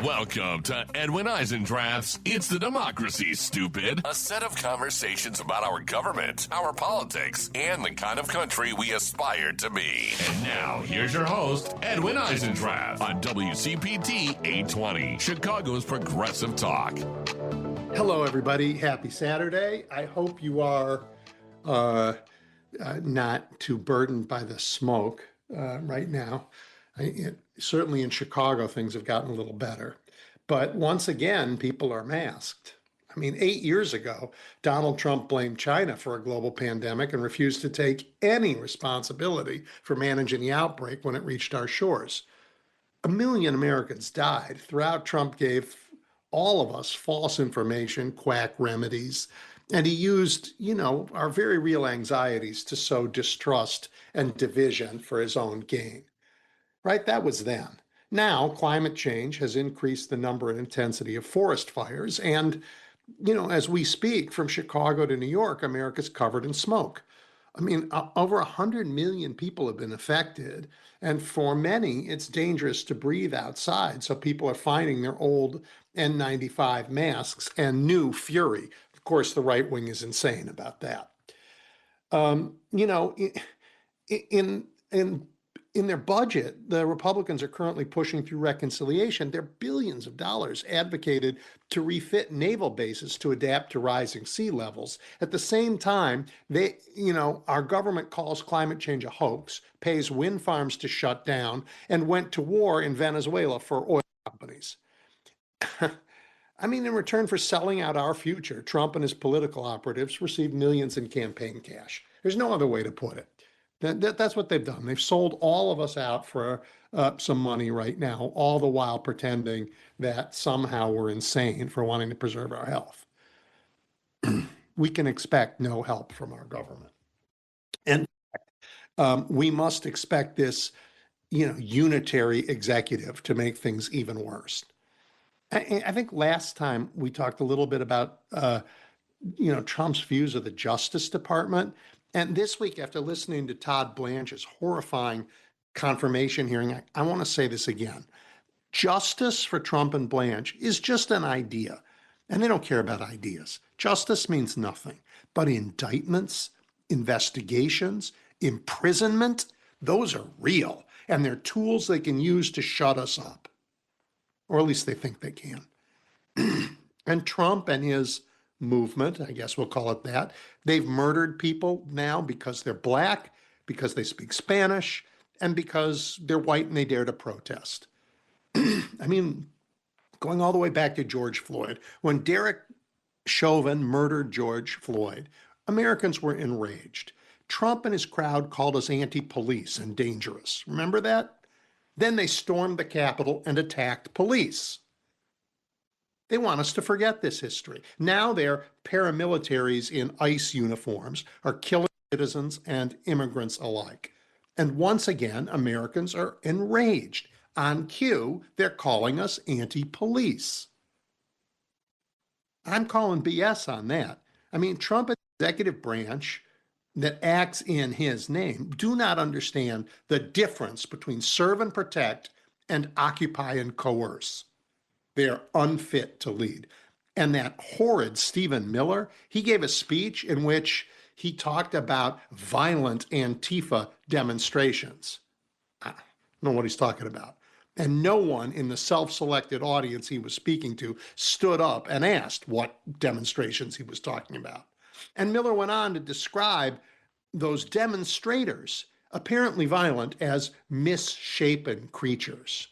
Welcome to Edwin Eisendrath's It's the Democracy, Stupid. A set of conversations about our government, our politics, and the kind of country we aspire to be. And now, here's your host, Edwin Eisendrath, on WCPT 820, Chicago's Progressive Talk. Hello, everybody. Happy Saturday. I hope you are not too burdened by the smoke right now. Certainly in Chicago, things have gotten a little better. But once again, people are masked. I mean, 8 years ago, Donald Trump blamed China for a global pandemic and refused to take any responsibility for managing the outbreak when it reached our shores. 1 million Americans died. Throughout, Trump gave all of us false information, quack remedies, and he used, our very real anxieties to sow distrust and division for his own gain. Right? That was then. Now, climate change has increased the number and intensity of forest fires. And, as we speak, from Chicago to New York, America's covered in smoke. I mean, over 100 million people have been affected. And for many, it's dangerous to breathe outside. So people are finding their old N95 masks and new fury. Of course, the right wing is insane about that. In their budget, the Republicans are currently pushing through reconciliation. They're billions of dollars advocated to refit naval bases to adapt to rising sea levels. At the same time, our government calls climate change a hoax, pays wind farms to shut down, and went to war in Venezuela for oil companies. I mean, in return for selling out our future, Trump and his political operatives received millions in campaign cash. There's no other way to put it. That's what they've done. They've sold all of us out for some money right now, all the while pretending that somehow we're insane for wanting to preserve our health. We can expect no help from our government. And we must expect this, unitary executive to make things even worse. I think last time we talked a little bit about, Trump's views of the Justice Department. And this week, after listening to Todd Blanche's horrifying confirmation hearing, I want to say this again. Justice for Trump and Blanche is just an idea, and they don't care about ideas. Justice means nothing. But indictments, investigations, imprisonment, those are real, and they're tools they can use to shut us up. Or at least they think they can. And Trump and his movement, I guess we'll call it that. They've murdered people now because they're black, because they speak Spanish, and because they're white and they dare to protest. I mean, going all the way back to George Floyd, when Derek Chauvin murdered George Floyd, Americans were enraged. Trump and his crowd called us anti-police and dangerous. Remember that? Then they stormed the Capitol and attacked police. They want us to forget this history. Now their paramilitaries in ICE uniforms are killing citizens and immigrants alike. And once again, Americans are enraged. On cue, they're calling us anti-police. I'm calling BS on that. I mean, Trump and the executive branch that acts in his name do not understand the difference between serve and protect and occupy and coerce. They are unfit to lead. And that horrid Stephen Miller, he gave a speech in which he talked about violent Antifa demonstrations. I don't know what he's talking about. And no one in the self-selected audience he was speaking to stood up and asked what demonstrations he was talking about. And Miller went on to describe those demonstrators, apparently violent, as misshapen creatures,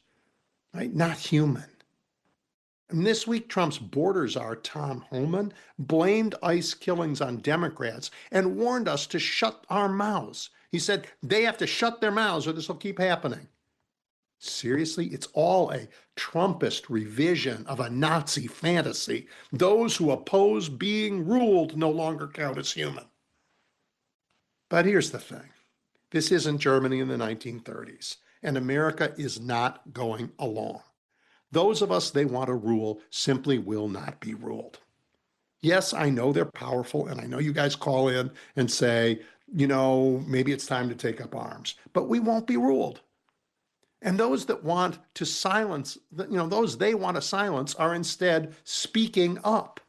right? Not human. And this week, Trump's border czar, Tom Homan, blamed ICE killings on Democrats and warned us to shut our mouths. He said they have to shut their mouths or this will keep happening. Seriously, it's all a Trumpist revision of a Nazi fantasy. Those who oppose being ruled no longer count as human. But here's the thing. This isn't Germany in the 1930s, and America is not going along. Those of us they want to rule simply will not be ruled. Yes, I know they're powerful, and I know you guys call in and say, maybe it's time to take up arms, but we won't be ruled. And those that want to silence, those they want to silence are instead speaking up.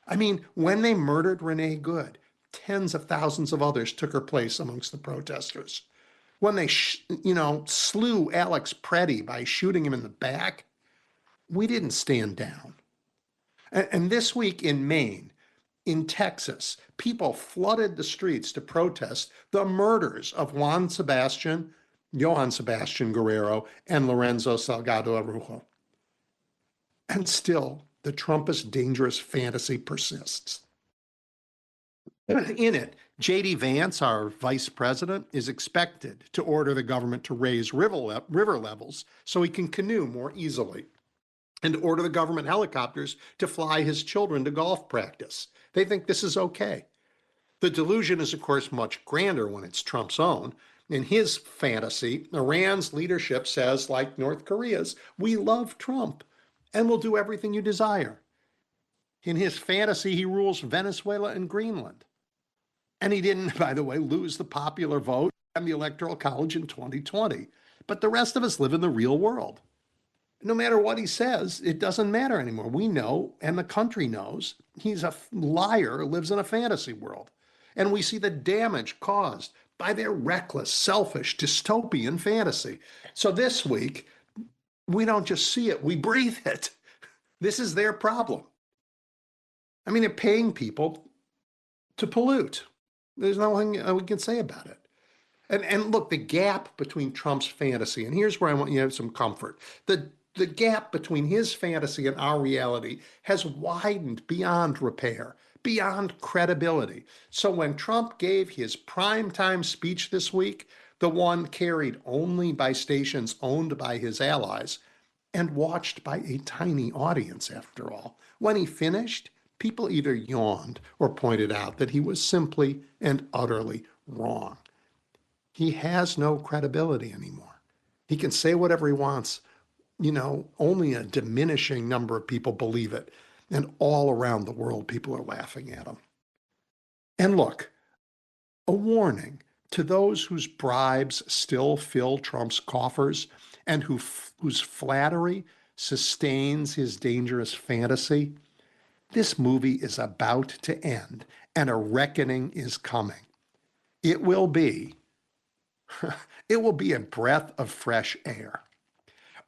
I mean, when they murdered Renee Good, tens of thousands of others took her place amongst the protesters. When they, slew Alex Preddy by shooting him in the back, we didn't stand down. And this week in Maine, in Texas, people flooded the streets to protest the murders of Johann Sebastian Guerrero, and Lorenzo Salgado Araujo. And still, the Trumpist dangerous fantasy persists. In it, J.D. Vance, our vice president, is expected to order the government to raise river levels so he can canoe more easily, and order the government helicopters to fly his children to golf practice. They think this is okay. The delusion is, of course, much grander when it's Trump's own. In his fantasy, Iran's leadership says, like North Korea's, we love Trump and will do everything you desire. In his fantasy, he rules Venezuela and Greenland. And he didn't, by the way, lose the popular vote and the Electoral College in 2020. But the rest of us live in the real world. No matter what he says, it doesn't matter anymore. We know, and the country knows, he's a liar, lives in a fantasy world. And we see the damage caused by their reckless, selfish, dystopian fantasy. So this week, we don't just see it, we breathe it. This is their problem. I mean, they're paying people to pollute. There's nothing we can say about it. And look, the gap between Trump's fantasy, and here's where I want you to have some comfort. The gap between his fantasy and our reality has widened beyond repair, beyond credibility. So when Trump gave his primetime speech this week, the one carried only by stations owned by his allies and watched by a tiny audience, after all, when he finished, people either yawned or pointed out that he was simply and utterly wrong. He has no credibility anymore. He can say whatever he wants. Only a diminishing number of people believe it. And all around the world, people are laughing at him. And look, a warning to those whose bribes still fill Trump's coffers and whose flattery sustains his dangerous fantasy. This movie is about to end, and a reckoning is coming. It will be a breath of fresh air.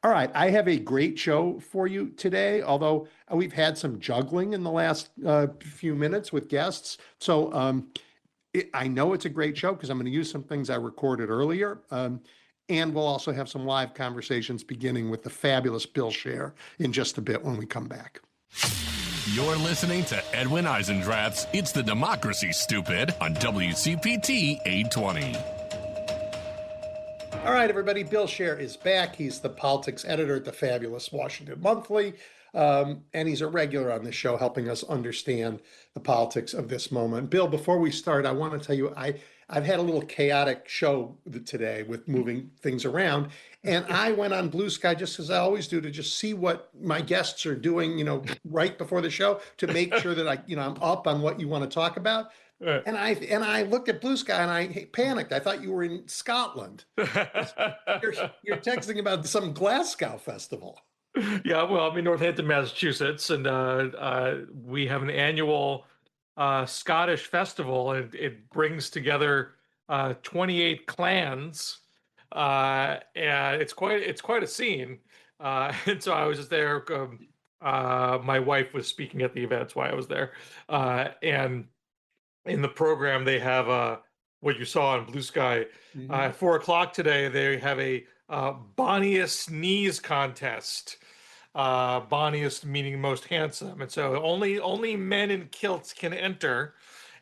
All right, I have a great show for you today, although we've had some juggling in the last few minutes with guests. So I know it's a great show because I'm going to use some things I recorded earlier. And we'll also have some live conversations beginning with the fabulous Bill Scher in just a bit when we come back. You're listening to Edwin Eisendrath's It's the Democracy, Stupid on WCPT 820. All right, everybody, Bill Scher is back. He's the politics editor at the fabulous Washington Monthly, and he's a regular on this show helping us understand the politics of this moment. Bill, before we start, I want to tell you I've had a little chaotic show today with moving things around, and I went on Blue Sky just as I always do to just see what my guests are doing, right before the show to make sure that I'm up on what you want to talk about. Right. And I looked at Blue Sky and I panicked. I thought you were in Scotland. You're texting about some Glasgow festival. Yeah, well, I'm in Northampton, Massachusetts, and we have an annual Scottish festival, and it brings together 28 clans, and it's quite a scene. And so I was just there. My wife was speaking at the event, that's why I was there, and in the program, they have what you saw on Blue Sky. Mm-hmm. At 4:00 today, they have a bonniest knees contest. Bonniest meaning most handsome, and so only men in kilts can enter,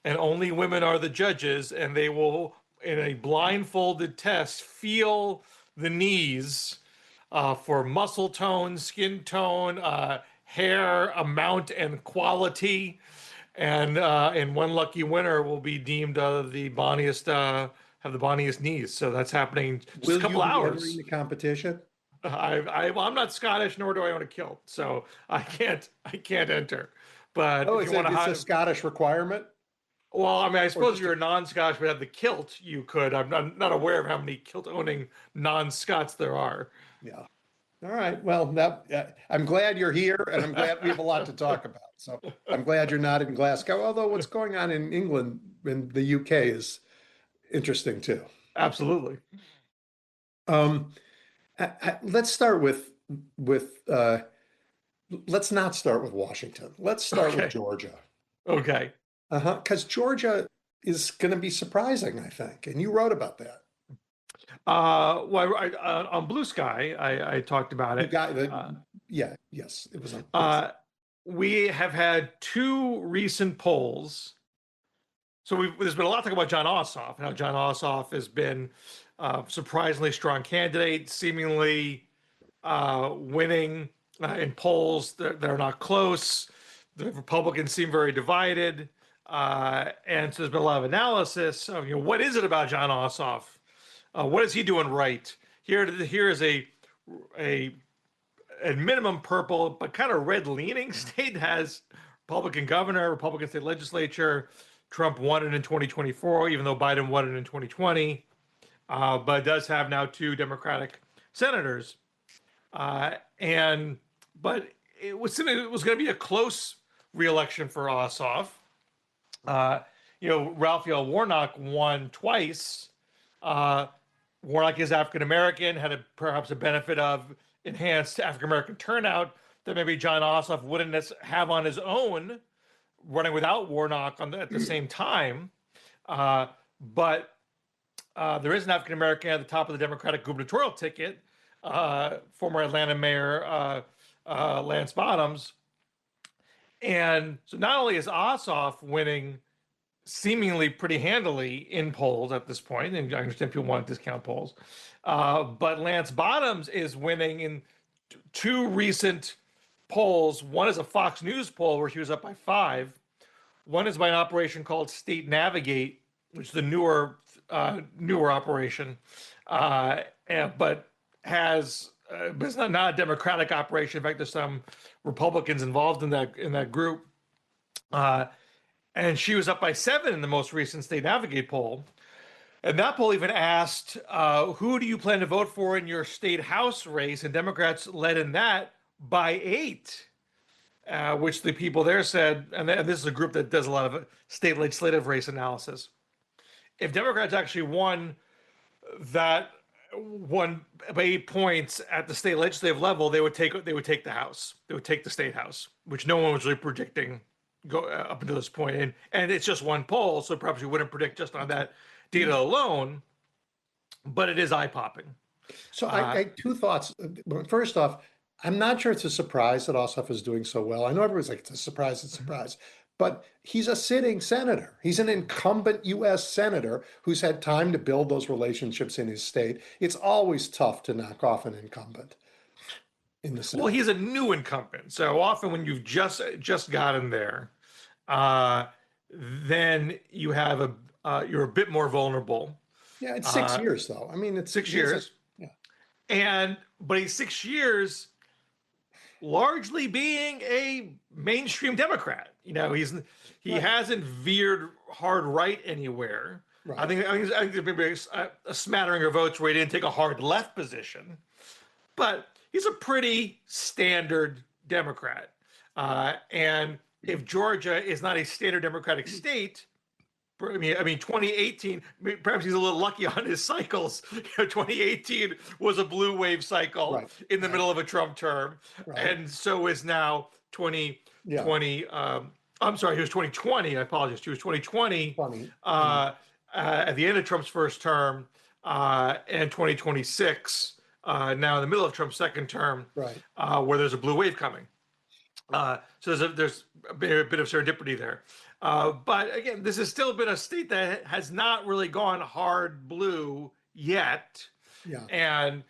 and only women are the judges. And they will, in a blindfolded test, feel the knees for muscle tone, skin tone, hair amount, and quality. And one lucky winner will be deemed the bonniest, have the bonniest knees. So that's happening just a couple hours. Will you be entering the competition? I'm not Scottish, nor do I own a kilt, so I can't enter. But it's a Scottish requirement? Well, I mean, I Or suppose just if you're a non-Scotch but have the kilt, you could. I'm not aware of how many kilt-owning non-Scots there are. yeah. All right. Well, I'm glad you're here, and I'm glad we have a lot to talk about. So I'm glad you're not in Glasgow. Although what's going on in England and the UK is interesting too. Absolutely. Um, let's start with let's not start with Washington. Let's start with Okay. Georgia. Okay. Because Georgia is going to be surprising, I think, and you wrote about that. Well, on Blue Sky, I talked about You it. got the Uh, Yeah, yes, it was on. Yes. uh, we have had two recent polls. So there's been a lot to talk about John Ossoff, and how John Ossoff has been a surprisingly strong candidate, seemingly winning in polls that are not close. The Republicans seem very divided. And so there's been a lot of analysis of, what is it about John Ossoff? What is he doing right? Here is a at minimum purple, but kind of red leaning state, has Republican governor, Republican state legislature. Trump won it in 2024, even though Biden won it in 2020. But it does have now two Democratic senators. But it was going to be a close reelection for Ossoff. Raphael Warnock won twice. Warnock is African American, had perhaps a benefit of enhanced African American turnout that maybe John Ossoff wouldn't have on his own, running without Warnock at the same time. But there is an African American at the top of the Democratic gubernatorial ticket, former Atlanta Mayor Lance Bottoms. And so not only is Ossoff winning seemingly pretty handily in polls at this point, and I understand people want to discount polls, but Lance Bottoms is winning in two recent polls. One is a Fox News poll where she was up by 5. One is by an operation called State Navigate, which is the newer operation, but it's not a Democratic operation. In fact, there's some Republicans involved in that group. And she was up by 7 in the most recent State Navigate poll. And that poll even asked, who do you plan to vote for in your state house race? And Democrats led in that by 8, which the people there said, and this is a group that does a lot of state legislative race analysis. If Democrats actually won by 8 points at the state legislative level, they would take the House. They would take the state house, which no one was really predicting up until this point. And it's just one poll, so perhaps you wouldn't predict just on that data alone, but it is eye-popping. So I two thoughts. First off, I'm not sure it's a surprise that Ossoff is doing so well. I know everybody's like, it's a surprise, but he's a sitting senator. He's an incumbent U.S. senator who's had time to build those relationships in his state. It's always tough to knock off an incumbent in the Senate. Well, he's a new incumbent, so often when you've just gotten there, then you have you're a bit more vulnerable. Yeah, it's 6 years though. I mean, it's 6 years. But he's 6 years largely being a mainstream Democrat. He hasn't veered hard right anywhere. Right. I think there's maybe a smattering of votes where he didn't take a hard left position, but he's a pretty standard Democrat. And if Georgia is not a standard Democratic state, I mean, 2018, perhaps he's a little lucky on his cycles. 2018 was a blue wave cycle in the middle of a Trump term. And so is now 2020. I'm sorry, he was 2020. I apologize. He was 2020 at the end of Trump's first term, and 2026 now in the middle of Trump's second term, where there's a blue wave coming. So there's a bit of serendipity there. But again, this has still been a state that has not really gone hard blue yet. Yeah. And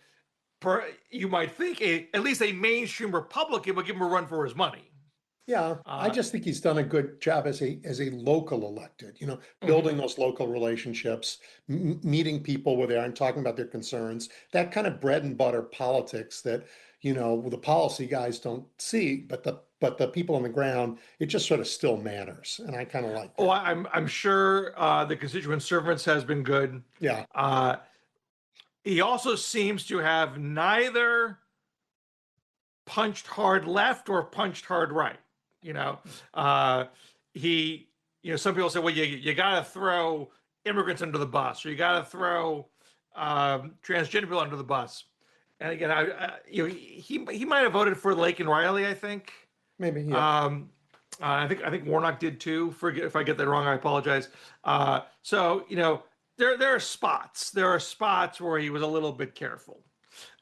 you might think at least a mainstream Republican would give him a run for his money. Yeah, I just think he's done a good job as a local elected, building those local relationships, meeting people where they are and talking about their concerns, that kind of bread and butter politics that, the policy guys don't see, but the people on the ground, it just sort of still matters. And I kind of like Oh, that. I'm sure the constituent servants has been good. Yeah. Uh, he also seems to have neither punched hard left or punched hard right. You know, uh, he, some people say, well, you got to throw immigrants under the bus, or you got to throw transgender people under the bus. And again, he might have voted for Lake and Riley, I think. Maybe, yeah. I think Warnock did too. Forget if I get that wrong, I apologize. So there are spots. There are spots where he was a little bit careful.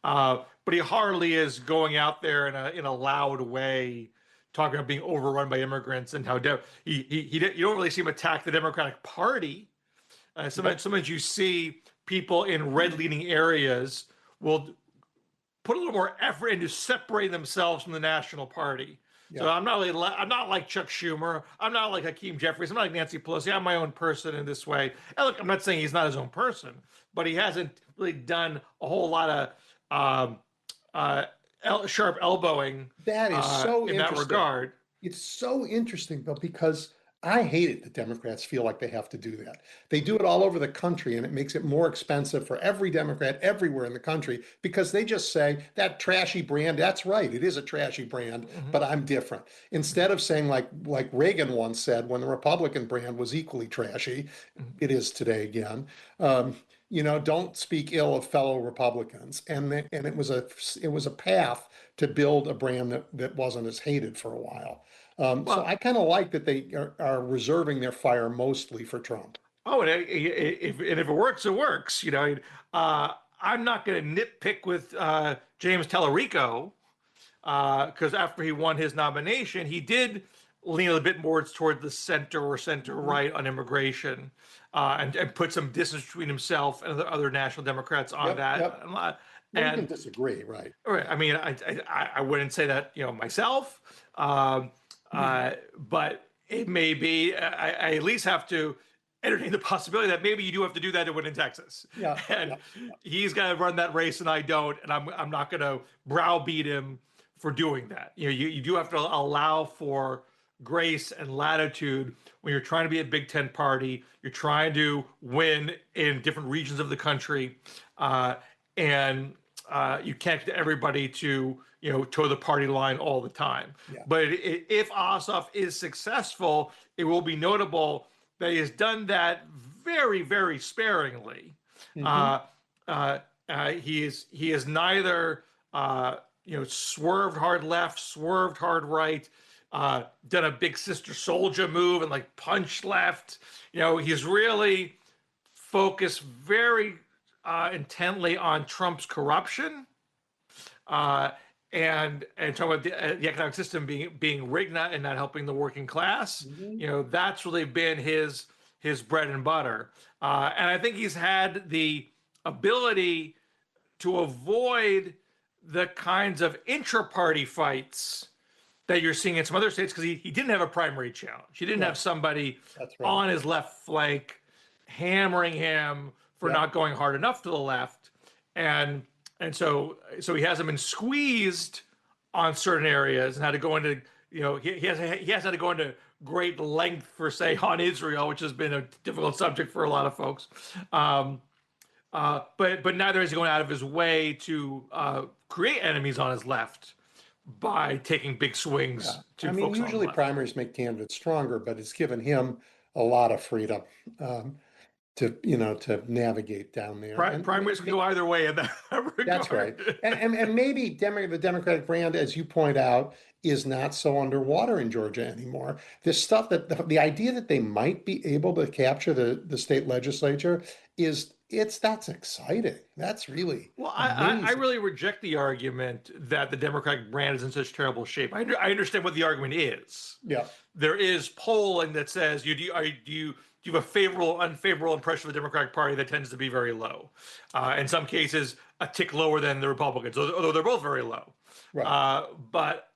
But he hardly is going out there in a loud way, talking about being overrun by immigrants and how you don't really see him attack the Democratic Party. Sometimes you see people in red leaning areas will put a little more effort into separating themselves from the national party. So Yeah. I'm not like Chuck Schumer. I'm not like Hakeem Jeffries. I'm not like Nancy Pelosi. I'm my own person in this way. And look, I'm not saying he's not his own person, but he hasn't really done a whole lot of sharp elbowing That is so in that interesting. regard. It's so interesting, Bill, because I hate it that Democrats feel like they have to do that. They do it all over the country, and it makes it more expensive for every Democrat everywhere in the country because they just say that trashy brand, that's right, it is a trashy brand, but I'm different. Instead of saying like Reagan once said when the Republican brand was equally trashy, it is today again. Don't speak ill of fellow Republicans. And it was a path to build a brand that wasn't as hated for a while. So Well, I kind of like that they are reserving their fire mostly for Trump. oh, and if it works, it works. I'm not going to nitpick with James Tallarico because after he won his nomination, he did lean a bit more toward the center or center right on immigration, and put some distance between himself and the other national Democrats on Yep, that. yep. Well, we can And disagree, right? right, I mean, I wouldn't say that myself, but it may be. I at least have to entertain the possibility that maybe you do have to do that to win in Texas. Yeah, And yeah. he's got to run that race, and I don't, and I'm not going to browbeat him for doing that. You do have to allow for grace and latitude when you're trying to be a Big Ten party. You're trying to win in different regions of the country, and you can't get everybody to toe the party line all the time. Yeah. But if Ossoff is successful, it will be notable that he has done that very, very sparingly. Mhm. He is neither swerved hard left, swerved hard right, done a big Sister Soldier move and like punched left. He's really focused very intently on Trump's corruption, and talking about the economic system being rigged and not helping the working class. Mhm. That's really been his bread and butter, and I think he's had the ability to avoid the kinds of intra-party fights that you're seeing in some other states because he didn't have a primary challenge. He didn't have somebody That's right. on his left flank hammering him for Yeah. not going hard enough to the left, and so he hasn't been squeezed on certain areas and had to go into he has had to go into great length for say on Israel, which has been a difficult subject for a lot of folks. But neither is he going out of his way to create enemies on his left by taking big swings Yeah. to I mean, folks on the usually left. primaries make candidates stronger, but it's given him a lot of freedom to navigate down there. And Primaries can go either way in that regard. that's right. And maybe the Democratic brand, as you point out, is not so underwater in Georgia anymore. This stuff that the idea that they might be able to capture the state legislature that's exciting. That's really Well, I amazing. really reject the argument that the Democratic brand is in such terrible shape. I understand what the argument is. Yeah. There is polling that says do you have a favorable or unfavorable impression of the Democratic Party that tends to be very low. In some cases, a tick lower than the Republicans, although they're both very low. Right. But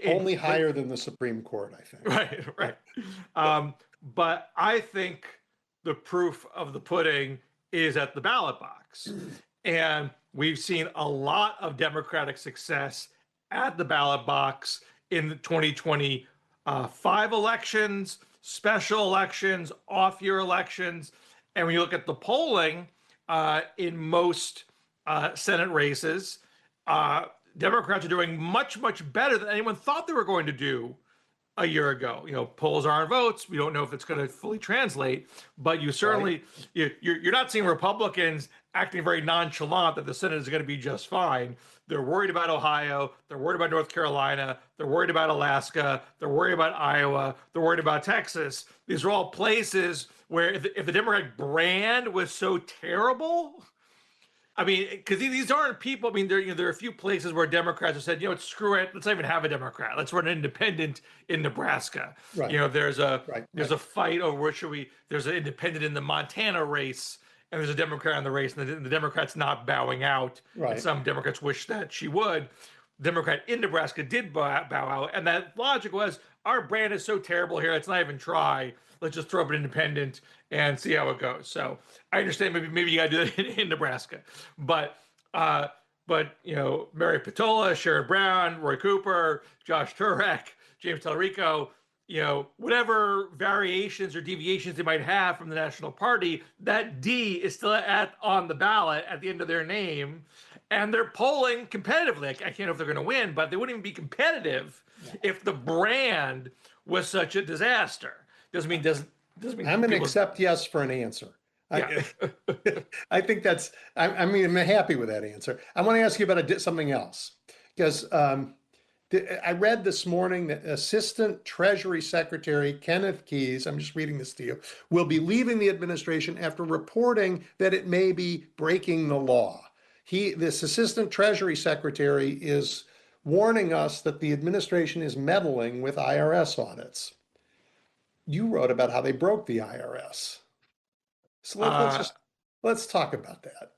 Only higher than the Supreme Court, I think. Right. But I think the proof of the pudding is at the ballot box. And we've seen a lot of Democratic success at the ballot box in the 2025 elections, special elections, off-year elections. And when you look at the polling in most Senate races, Democrats are doing much, much better than anyone thought they were going to do a year ago. Polls aren't votes. We don't know if it's going to fully translate, but you certainly you're not seeing Republicans acting very nonchalant that the Senate is going to be just fine. They're worried about Ohio. They're worried about North Carolina. They're worried about Alaska. They're worried about Iowa. They're worried about Texas. These are all places where if the Democratic brand was so terrible, I mean, because these aren't people. I mean, there are a few places where Democrats have said, screw it. Let's not even have a Democrat. Let's run an independent in Nebraska. Right. There's a fight over there's an independent in the Montana race, and there's a Democrat in the race, and the Democrat's not bowing out. Right. And some Democrats wish that she would. Democrat in Nebraska did bow out, and that logic was, our brand is so terrible here. Let's not even try. Let's just throw up an independent and see how it goes. So I understand maybe you got to do that in Nebraska, but Mary Patola, Sherrod Brown, Roy Cooper, Josh Turek, James Tallarico, whatever variations or deviations they might have from the National Party, that D is still on the ballot at the end of their name, and they're polling competitively. I can't know if they're going to win, but they wouldn't even be competitive if the brand was such a disaster. Doesn't mean I'm going to accept yes for an answer. Yeah. I think I'm happy with that answer. I want to ask you about something else, because I read this morning that Assistant Treasury Secretary Kenneth Keyes, I'm just reading this to you, will be leaving the administration after reporting that it may be breaking the law. This Assistant Treasury Secretary is warning us that the administration is meddling with IRS audits. You wrote about how they broke the IRS. So let's talk about that.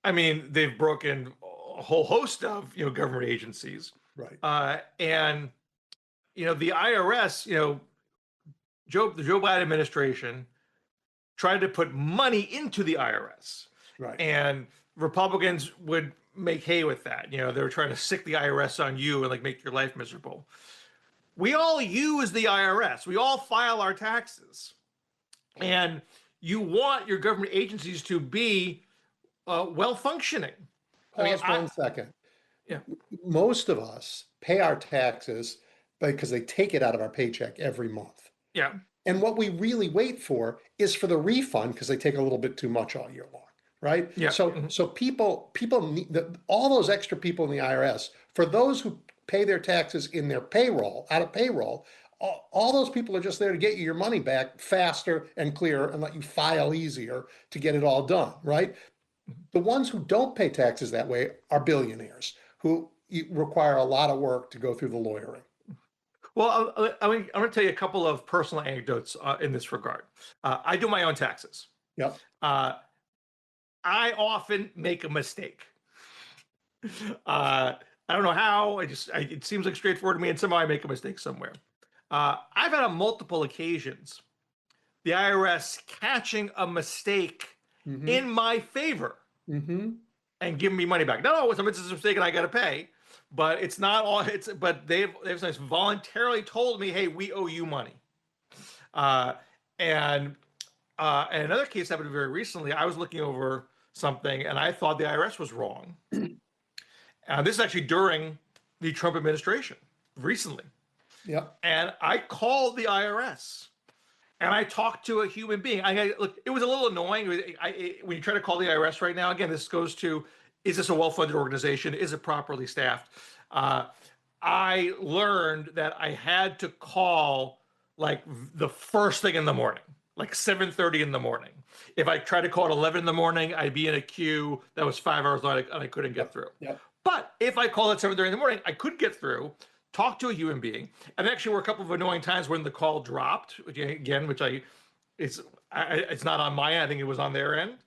I mean, they've broken a whole host of government agencies, right? And the IRS, the Joe Biden administration tried to put money into the IRS, right? And Republicans would make hay with that. They were trying to sick the IRS on you and make your life miserable. We all use the IRS. We all file our taxes. And you want your government agencies to be well-functioning. Pause for 1 second. Yeah. Most of us pay our taxes because they take it out of our paycheck every month. Yeah. And what we really wait for is for the refund, because they take a little bit too much all year long, right? Yeah. So people need all those extra people in the IRS, for those who pay their taxes in their payroll, out of payroll, all those people are just there to get you your money back faster and clearer and let you file easier to get it all done, right? The ones who don't pay taxes that way are billionaires who require a lot of work to go through the lawyering. Well, I'm going to tell you a couple of personal anecdotes in this regard. I do my own taxes. Yep. I often make a mistake. I don't know how. It seems like straightforward to me, and somehow I make a mistake somewhere. I've had on multiple occasions the IRS catching a mistake in my favor and giving me money back. No, it's a mistake and I got to pay, but it's not all. But they've voluntarily told me, hey, we owe you money. And another case happened very recently. I was looking over something and I thought the IRS was wrong. This is actually during the Trump administration recently. Yep. And I called the IRS and I talked to a human being. Look, it was a little annoying. When you try to call the IRS right now, again, this goes to, is this a well-funded organization? Is it properly staffed? I learned that I had to call the first thing in the morning, 7:30 in the morning. If I tried to call at 11 in the morning, I'd be in a queue that was 5 hours long and I couldn't get through. Yep. But if I called at 7:30 in the morning, I could get through, talk to a human being. And actually were a couple of annoying times when the call dropped, it's not on my end. I think it was on their end.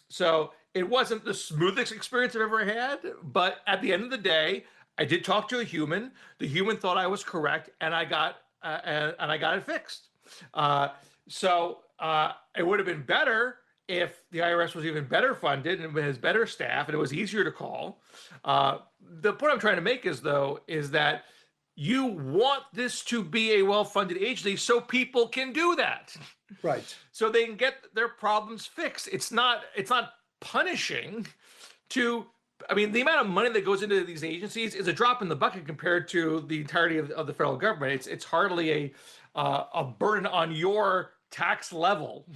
So it wasn't the smoothest experience I've ever had, but at the end of the day, I did talk to a human. The human thought I was correct, and I got it fixed. So it would have been better if the IRS was even better funded and has better staff and it was easier to call. The point I'm trying to make is, though, is that you want this to be a well-funded agency so people can do that. Right. So they can get their problems fixed. It's not punishing to, I mean, the amount of money that goes into these agencies is a drop in the bucket compared to the entirety of the federal government. It's hardly a burden on your tax level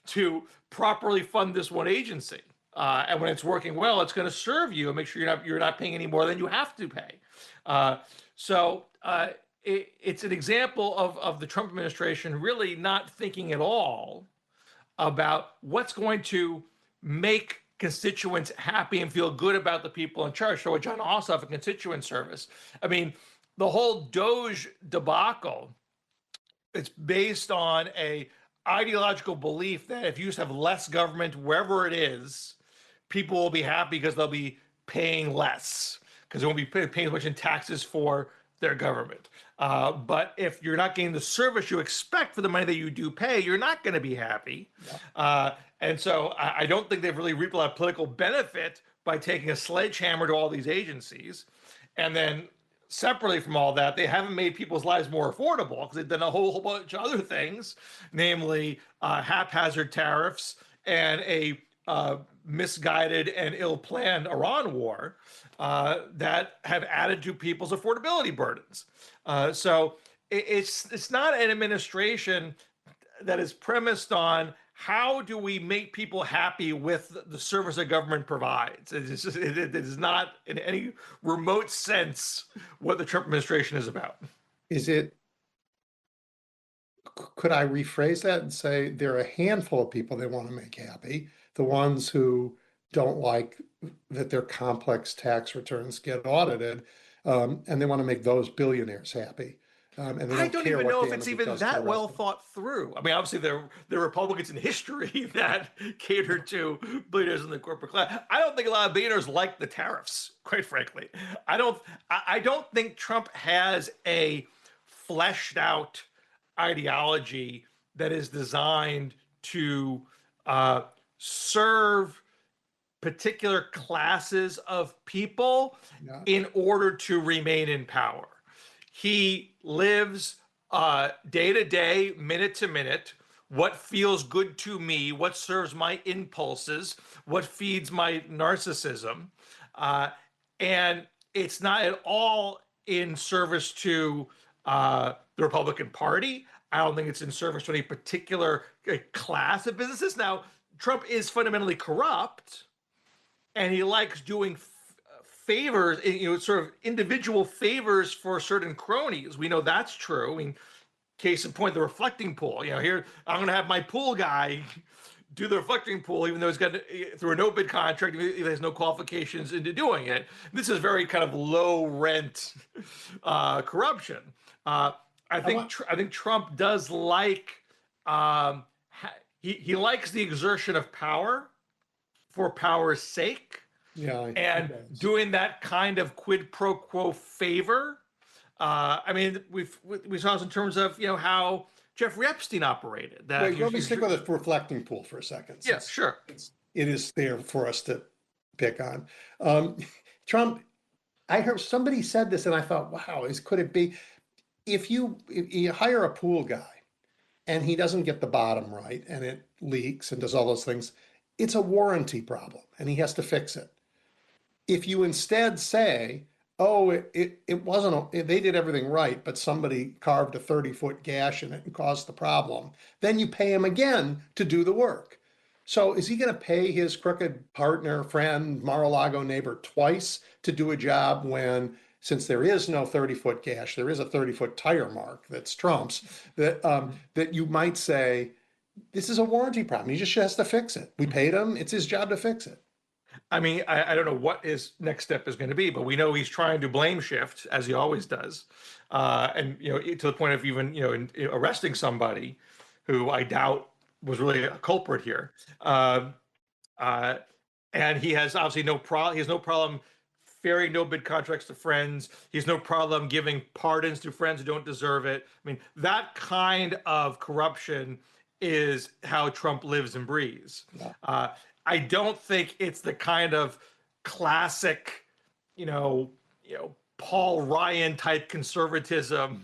to properly fund this one agency. And when it's working well, it's going to serve you and make sure you're not paying any more than you have to pay. It's an example of the Trump administration really not thinking at all about what's going to make constituents happy and feel good about the people in charge. So John Ossoff, a constituent service. I mean, the whole Doge debacle, it's based on a ideological belief that if you just have less government wherever it is, people will be happy because they'll be paying less because they won't be paying as much in taxes for their government. But if you're not getting the service you expect for the money that you do pay, you're not going to be happy. Yeah. And so I don't think they've really reaped a lot of political benefit by taking a sledgehammer to all these agencies. And then separately from all that, they haven't made people's lives more affordable because they've done a whole bunch of other things, namely haphazard tariffs and a misguided and ill-planned Iran war that have added to people's affordability burdens. So it's not an administration that is premised on how do we make people happy with the service that government provides. It is not in any remote sense what the Trump administration is about. Could I rephrase that and say there are a handful of people they want to make happy, the ones who don't like that their complex tax returns get audited, and they want to make those billionaires happy. And they I don't even know if it's even that well them. thought through. I mean, obviously there are Republicans in history that cater to billionaires in the corporate class. I don't think a lot of billionaires like the tariffs, quite frankly. I don't think Trump has a fleshed out ideology that is designed to serve particular classes of people in order to remain in power. He lives day to day, minute to minute, what feels good to me, what serves my impulses, what feeds my narcissism. And it's not at all in service to the Republican Party. I don't think it's in service to any particular class of businesses. Now, Trump is fundamentally corrupt, and he likes doing favors, sort of individual favors for certain cronies. We know that's true. I mean, case in point, the reflecting pool. Here I'm going to have my pool guy do the reflecting pool, even though he's got through a no bid contract, he has no qualifications into doing it. This is very kind of low rent corruption. I think Trump does like he likes the exertion of power for power's sake. Yeah, and doing that kind of quid pro quo favor. I mean, we saw this in terms of how Jeffrey Epstein operated. Wait, let me stick with the reflecting pool for a second. Yes, sure. It is there for us to pick on. Trump, I heard somebody said this, and I thought, wow, could it be if you hire a pool guy and he doesn't get the bottom right and it leaks and does all those things, it's a warranty problem and he has to fix it. If you instead say, oh, it wasn't, they did everything right, but somebody carved a 30-foot gash in it and caused the problem, then you pay him again to do the work. So is he going to pay his crooked partner, friend, Mar-a-Lago neighbor twice to do a job when, since there is no 30-foot gash, there is a 30-foot tire mark that's Trump's, that you might say, this is a warranty problem. He just has to fix it. We paid him. It's his job to fix it. I mean, I don't know what his next step is going to be, but we know he's trying to blame shift, as he always does. And, to the point of even, in arresting somebody who I doubt was really a culprit here. And he has obviously no problem ferrying no bid contracts to friends. He has no problem giving pardons to friends who don't deserve it. I mean, that kind of corruption is how Trump lives and breathes. Yeah. I don't think it's the kind of classic, Paul Ryan type conservatism,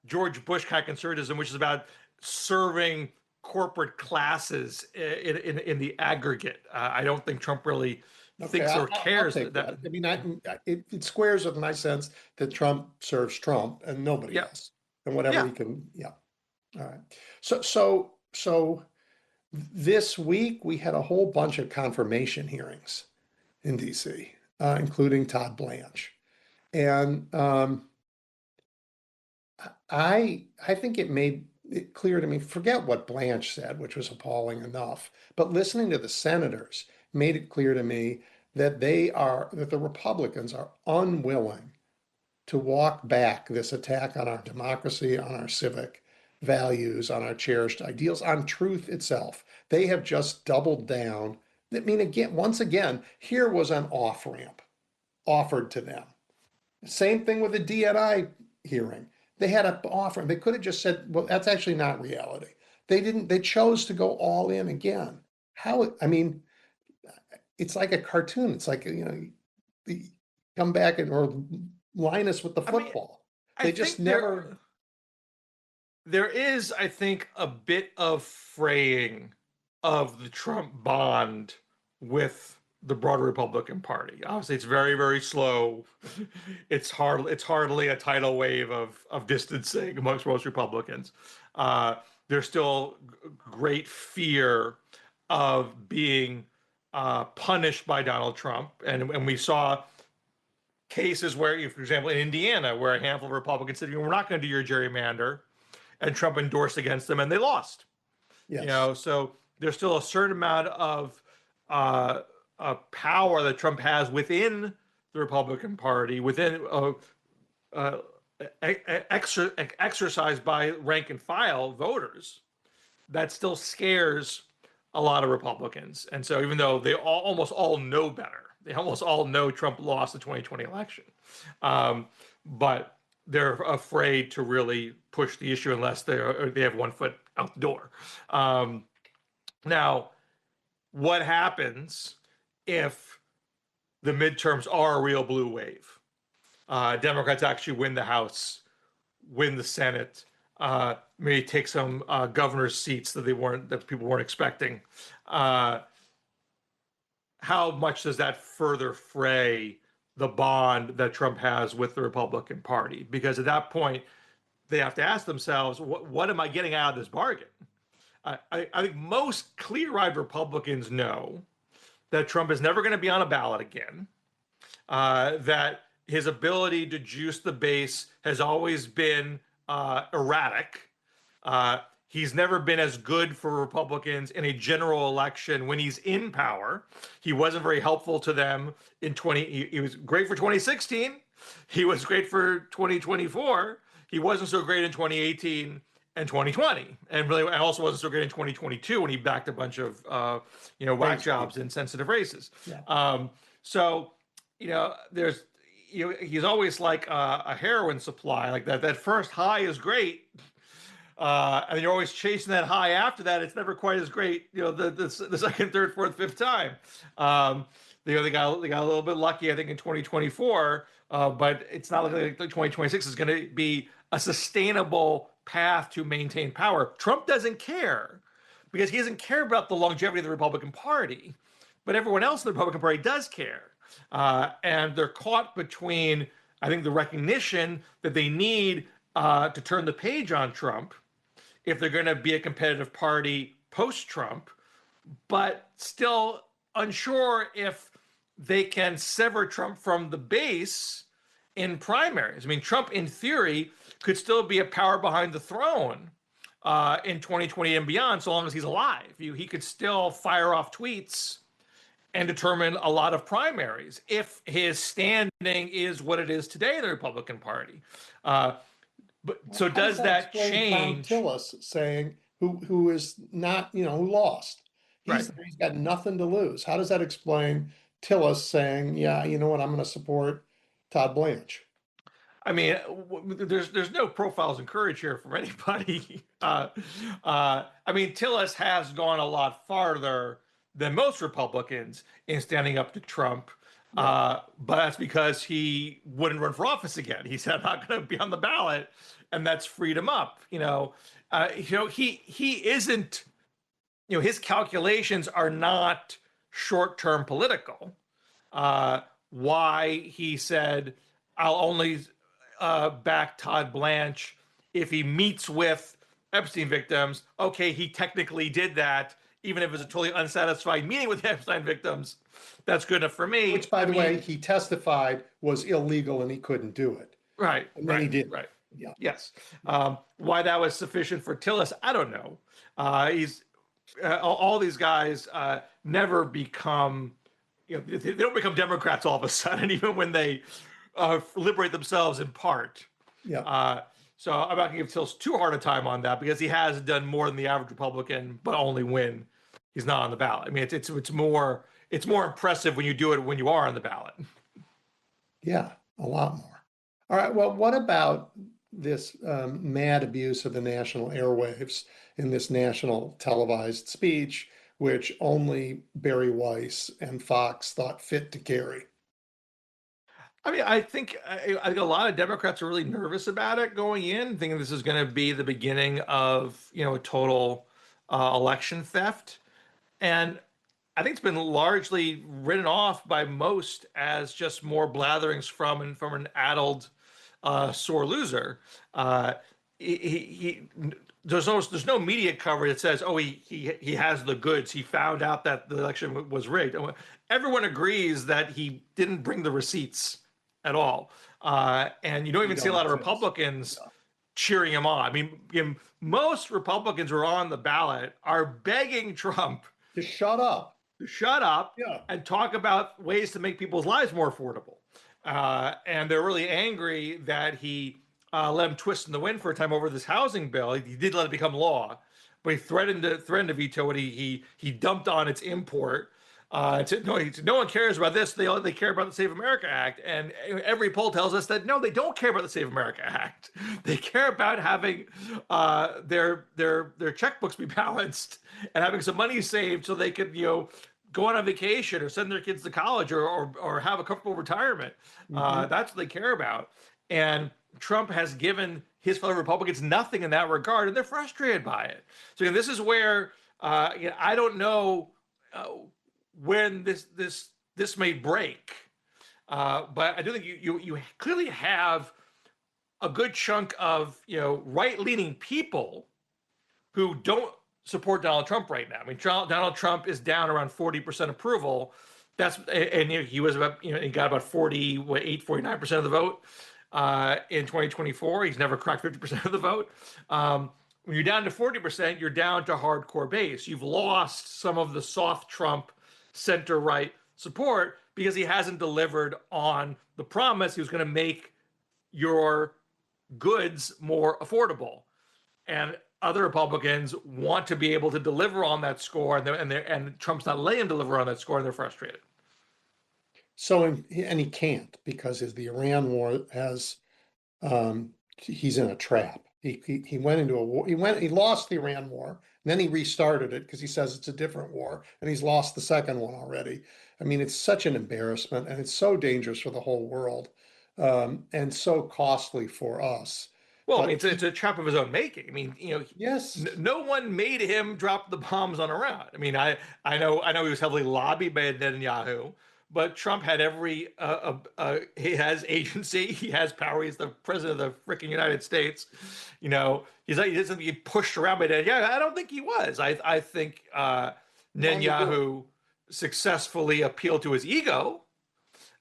George Bush kind of conservatism, which is about serving corporate classes in the aggregate. I don't think Trump really Okay, thinks or I'll cares take that. I mean, it squares with my sense that Trump serves Trump and nobody Yeah, else, and whatever yeah. he can. Yeah. All right. So this week we had a whole bunch of confirmation hearings in DC, including Todd Blanche, and I think it made it clear to me. Forget what Blanche said, which was appalling enough, but listening to the senators made it clear to me that that the Republicans are unwilling to walk back this attack on our democracy, on our civic values, on our cherished ideals, on truth itself. They have just doubled down. I mean, again, once again, here was an off ramp offered to them. Same thing with the DNI hearing. They had an offer. They could have just said, well, that's actually not reality. They didn't, they chose to go all in again. I mean, it's like a cartoon. It's like, come back or line us with the I mean, football. I They just think never. there is, I think, a bit of fraying of the Trump bond with the broader Republican Party. Obviously, it's very, very slow. It's hardly a tidal wave of distancing amongst most Republicans. There's still great fear of being punished by Donald Trump, and we saw cases where, for example, in Indiana, where a handful of Republicans said, "We're not going to do your gerrymander," and Trump endorsed against them, and they lost. Yes. So there's still a certain amount of power that Trump has within the Republican Party, within exercised by rank and file voters, that still scares a lot of Republicans. And so, even though they almost all know better, they almost all know Trump lost the 2020 election, but they're afraid to really push the issue unless they have one foot out the door. Now, what happens if the midterms are a real blue wave? Democrats actually win the House, win the Senate, maybe take some governor's seats that people weren't expecting. How much does that further fray the bond that Trump has with the Republican Party? Because at that point, they have to ask themselves, what am I getting out of this bargain? I think most clear-eyed Republicans know that Trump is never going to be on a ballot again, that his ability to juice the base has always been erratic. He's never been as good for Republicans in a general election when he's in power. He wasn't very helpful to them in he was great for 2016. He was great for 2024. He wasn't so great in 2018 and 2020, and really, I also wasn't so great in 2022 when he backed a bunch of whack jobs in sensitive races. Yeah. So there's he's always like a heroin supply. Like that first high is great, and you're always chasing that high after that. It's never quite as great. The second, third, fourth, fifth time. They got a little bit lucky, I think, in 2024, but it's not like 2026 is going to be a sustainable path to maintain power. Trump doesn't care because he doesn't care about the longevity of the Republican Party, but everyone else in the Republican Party does care. And they're caught between, I think, the recognition that they need to turn the page on Trump if they're going to be a competitive party post-Trump, but still unsure if they can sever Trump from the base in primaries. I mean, Trump, in theory, could still be a power behind the throne in 2020 and beyond, so long as he's alive. He could still fire off tweets and determine a lot of primaries if his standing is what it is today in the Republican Party. But so does that change? Tom Tillis saying who is not, who lost. Right. He's got nothing to lose. How does that explain Tillis saying, yeah, you know what, I'm going to support Todd Blanche? I mean, there's no profiles in courage here from anybody. I mean, Tillis has gone a lot farther than most Republicans in standing up to Trump. But that's because he wouldn't run for office again. He said, "I'm not going to be on the ballot," and that's freed him up. He isn't. His calculations are not short-term political. Why he said, "I'll only back Todd Blanche if he meets with Epstein victims." Okay, he technically did that, even if it was a totally unsatisfied meeting with the Epstein victims. That's good enough for me. Which, by the way, he testified was illegal and he couldn't do it. Right. And then he did. Right. Yeah. Yes. Why that was sufficient for Tillis, I don't know. All these guys never become, they don't become Democrats all of a sudden, even when they liberate themselves in part. Yeah. So I'm not going to give Tillis too hard a time on that because he has done more than the average Republican, but only when he's not on the ballot. I mean, it's more impressive when you do it when you are on the ballot. Yeah, a lot more. All right. Well, what about this mad abuse of the national airwaves in this national televised speech, which only Barry Weiss and Fox thought fit to carry? I mean, I think a lot of Democrats are really nervous about it going in, thinking this is going to be the beginning of a total election theft, and I think it's been largely written off by most as just more blatherings from an addled, sore loser. There's no media coverage that says, "Oh, he has the goods. He found out that the election was rigged." Everyone agrees that he didn't bring the receipts at all, and you don't even see a lot of Republicans cheering him on. I mean, most Republicans who are on the ballot are begging Trump to shut up. And talk about ways to make people's lives more affordable. And they're really angry that he let him twist in the wind for a time over this housing bill. He did let it become law, but he threatened to veto it. He dumped on its import. No one cares about this. They care about the Save America Act. And every poll tells us that no, they don't care about the Save America Act. They care about having their checkbooks be balanced and having some money saved so they could go on a vacation or send their kids to college or have a comfortable retirement. That's what they care about. And Trump has given his fellow Republicans nothing in that regard, and they're frustrated by it. So this is where I don't know when this may break, but I do think you clearly have a good chunk of right-leaning people who don't support Donald Trump right now. I mean, Donald Trump is down around 40% approval. And he was about he got about 49% of the vote in 2024. He's never cracked 50% of the vote. When you're down to 40%, you're down to hardcore base. You've lost some of the soft Trump center-right support because he hasn't delivered on the promise he was going to make your goods more affordable. And other Republicans want to be able to deliver on that score, and Trump's not letting him deliver on that score, and they're frustrated. So, and he can't because the Iran war has, he's in a trap. He went into a war. He lost the Iran war, and then he restarted it because he says it's a different war, and he's lost the second one already. I mean, it's such an embarrassment, and it's so dangerous for the whole world, and so costly for us. Well, I mean, it's a trap of his own making. I mean, yes, no one made him drop the bombs on Iran. I mean, I know he was heavily lobbied by Netanyahu, but Trump had he has agency, he has power. He's the president of the freaking United States. He doesn't get pushed around by Netanyahu. I don't think he was. I think Netanyahu successfully appealed to his ego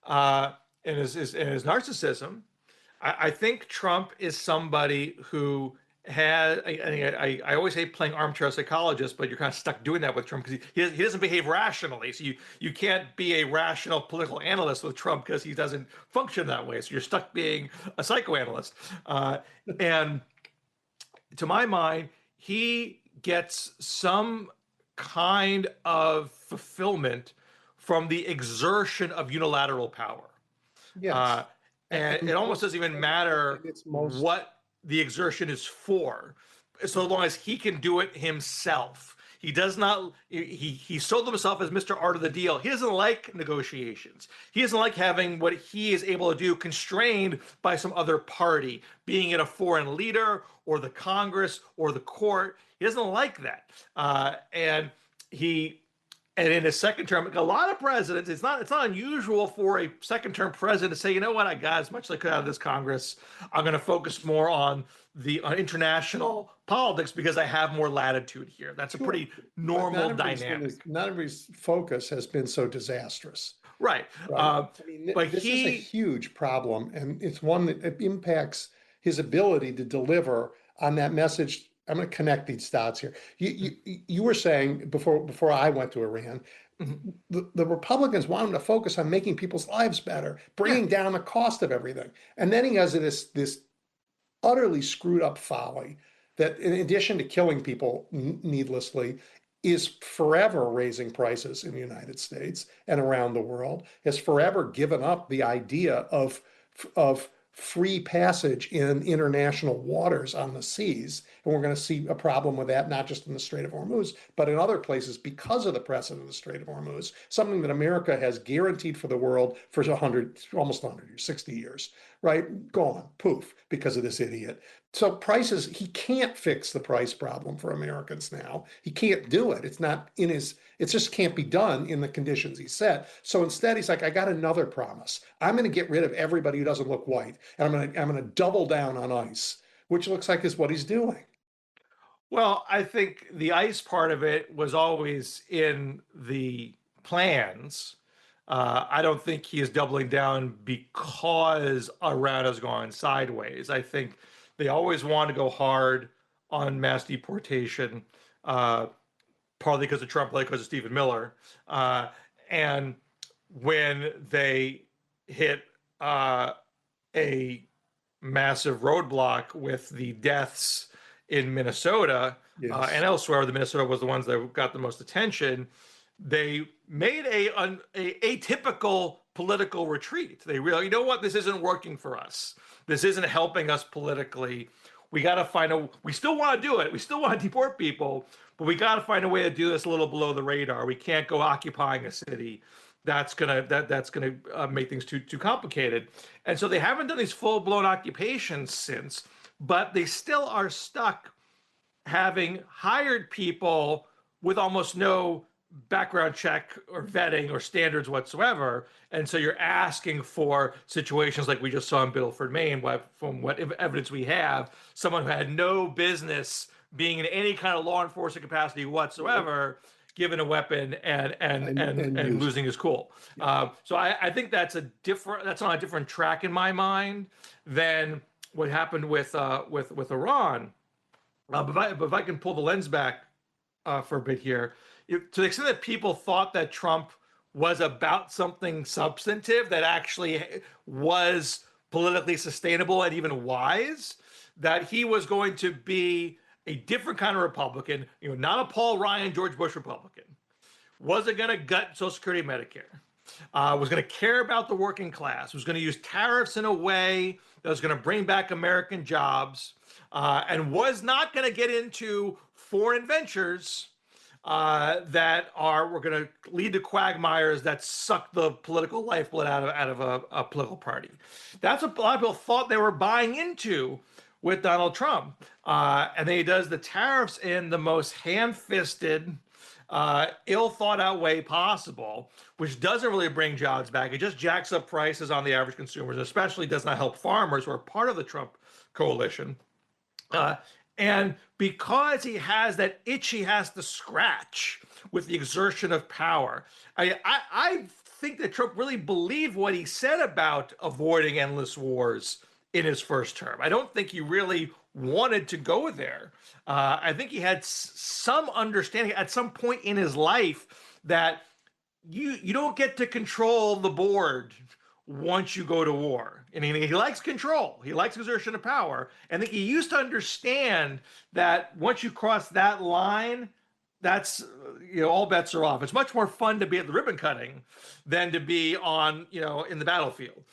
and his narcissism. I think Trump is somebody who has. I always hate playing armchair psychologist, but you're kind of stuck doing that with Trump because he doesn't behave rationally. So you can't be a rational political analyst with Trump because he doesn't function that way. So you're stuck being a psychoanalyst. And to my mind, he gets some kind of fulfillment from the exertion of unilateral power. Yes. And it almost doesn't even matter what the exertion is for, so long as he can do it himself. He does not, he sold himself as Mr. Art of the Deal. He doesn't like negotiations. He doesn't like having what he is able to do constrained by some other party, being it a foreign leader or the Congress or the court. He doesn't like that. And in his second term, a lot of presidents, it's not unusual for a second term president to say, you know what, I got as much as I could out of this Congress. I'm going to focus more on the international politics because I have more latitude here. That's a pretty normal dynamic. Not everybody's focus has been so disastrous. Right. I mean, but this is a huge problem, and it's one that impacts his ability to deliver on that message. I'm going to connect these dots here. You were saying before I went to Iran, the Republicans want him to focus on making people's lives better, bringing down the cost of everything. And then he has this utterly screwed up folly that, in addition to killing people needlessly, is forever raising prices in the United States and around the world, has forever given up the idea of free passage in international waters on the seas. And we're going to see a problem with that, not just in the Strait of Hormuz, but in other places because of the precedent of the Strait of Hormuz, something that America has guaranteed for the world for almost 100 years, 60 years, right? Gone, poof, because of this idiot. So prices, he can't fix the price problem for Americans now. He can't do it. It's not in his, it just can't be done in the conditions he set. So instead, he's like, I got another promise. I'm going to get rid of everybody who doesn't look white. And I'm going to double down on ICE, which looks like is what he's doing. Well, I think the ICE part of it was always in the plans. I don't think he is doubling down because Iran has gone sideways. I think they always want to go hard on mass deportation, partly because of Trump, like because of Stephen Miller. And when they hit a massive roadblock with the deaths in Minnesota and elsewhere, the Minnesota was the ones that got the most attention. They made a atypical political retreat. They realized, you know what, this isn't working for us. This isn't helping us politically. We got to find we still want to do it. We still want to deport people, but we got to find a way to do this a little below the radar. We can't go occupying a city. That's gonna make things too complicated. And so they haven't done these full-blown occupations since, but they still are stuck having hired people with almost no background check or vetting or standards whatsoever. And so you're asking for situations like we just saw in Biddleford, Maine, from what evidence we have, someone who had no business being in any kind of law enforcement capacity whatsoever, given a weapon and losing his cool. So I think that's on a different track in my mind than what happened with Iran. But if I can pull the lens back for a bit here, to the extent that people thought that Trump was about something substantive that actually was politically sustainable and even wise, that he was going to be a different kind of Republican, not a Paul Ryan, George Bush Republican, wasn't going to gut Social Security and Medicare, was going to care about the working class, was going to use tariffs in a way that was going to bring back American jobs, and was not going to get into foreign ventures that were going to lead to quagmires that suck the political lifeblood out of a political party. That's what a lot of people thought they were buying into with Donald Trump. And then he does the tariffs in the most ham-fisted, ill-thought-out way possible, which doesn't really bring jobs back. It just jacks up prices on the average consumers, especially does not help farmers who are part of the Trump coalition. And because he has that itch he has to scratch with the exertion of power, I think that Trump really believed what he said about avoiding endless wars in his first term. I don't think he really wanted to go there. I think he had some understanding at some point in his life that you don't get to control the board once you go to war. And he likes control. He likes exertion of power. And I think he used to understand that once you cross that line, that's, all bets are off. It's much more fun to be at the ribbon cutting than to be on, in the battlefield.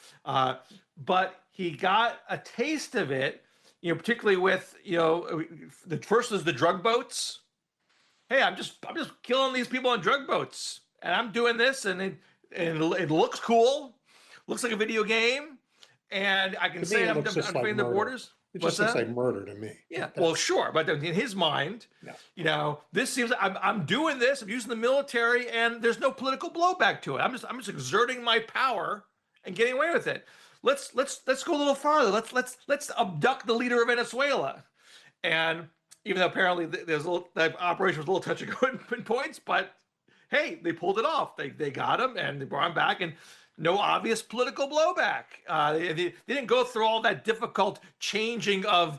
but he got a taste of it, particularly with, the first is the drug boats. Hey, I'm just killing these people on drug boats, and I'm doing this, and it looks cool, looks like a video game, and I can To me, say it I'm looks just like defending the murder. borders. It What's just looks that? like murder to me. Yeah, well, That's, sure, but in his mind, yeah. this seems I'm doing this. I'm using the military, and there's no political blowback to it. I'm just exerting my power and getting away with it. Let's go a little farther. Let's abduct the leader of Venezuela, and even though apparently there's a little, that operation was a little touch and go in points, but hey, they pulled it off. They got him and they brought him back, and no obvious political blowback. They didn't go through all that difficult changing of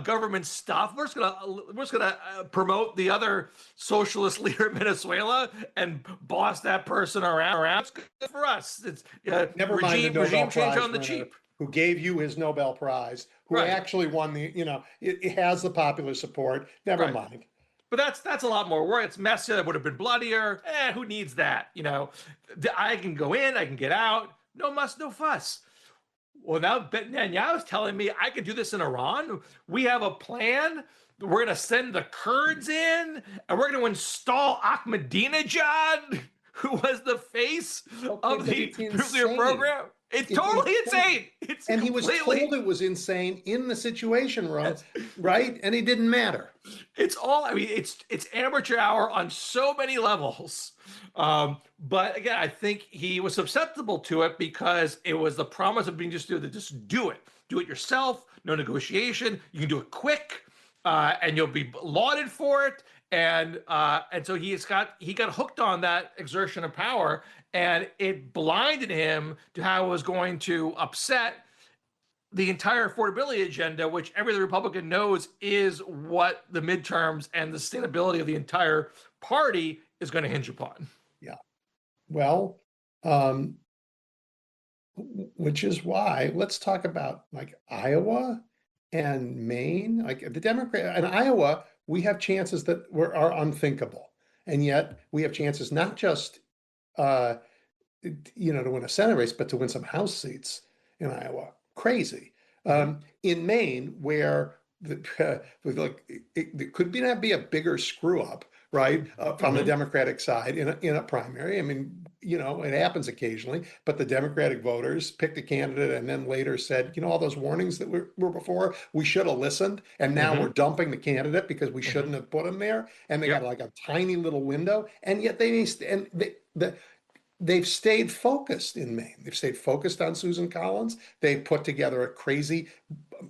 government stuff. We're just gonna promote the other socialist leader in Venezuela and boss that person around. It's good for us. It's Never mind the Nobel regime change Prize on the winner cheap. who gave you his Nobel Prize, who Right. actually won it has the popular support. Never Right. mind. But that's a lot more work. It's messier. It would have been bloodier. Who needs that? I can go in, I can get out. No muss, no fuss. Well, now Netanyahu's telling me I could do this in Iran. We have a plan. We're going to send the Kurds in, and we're going to install Ahmadinejad, who was the face of the it's nuclear insane. program. It's totally insane. It's And he was completely. told it was insane in the Situation Room, right? And it didn't matter. It's all. I mean, it's amateur hour on so many levels. But again, I think he was susceptible to it because it was the promise of being just do it yourself, no negotiation. You can do it quick, and you'll be lauded for it. And so he got hooked on that exertion of power, and it blinded him to how it was going to upset the entire affordability agenda, which every other Republican knows is what the midterms and the sustainability of the entire party is going to hinge upon. Yeah. Well, which is why let's talk about like Iowa and Maine. Like the Democrat in Iowa, we have chances that are unthinkable, and yet we have chances not just to win a Senate race, but to win some House seats in Iowa. Crazy. In Maine, where it could not be a bigger screw up, right, from the Democratic side in a primary. I mean, it happens occasionally, but the Democratic voters picked a candidate and then later said, all those warnings that were before, we should have listened, and now we're dumping the candidate because we shouldn't have put him there, and they got like a tiny little window, and yet they've stayed focused in Maine. They've stayed focused on Susan Collins. They put together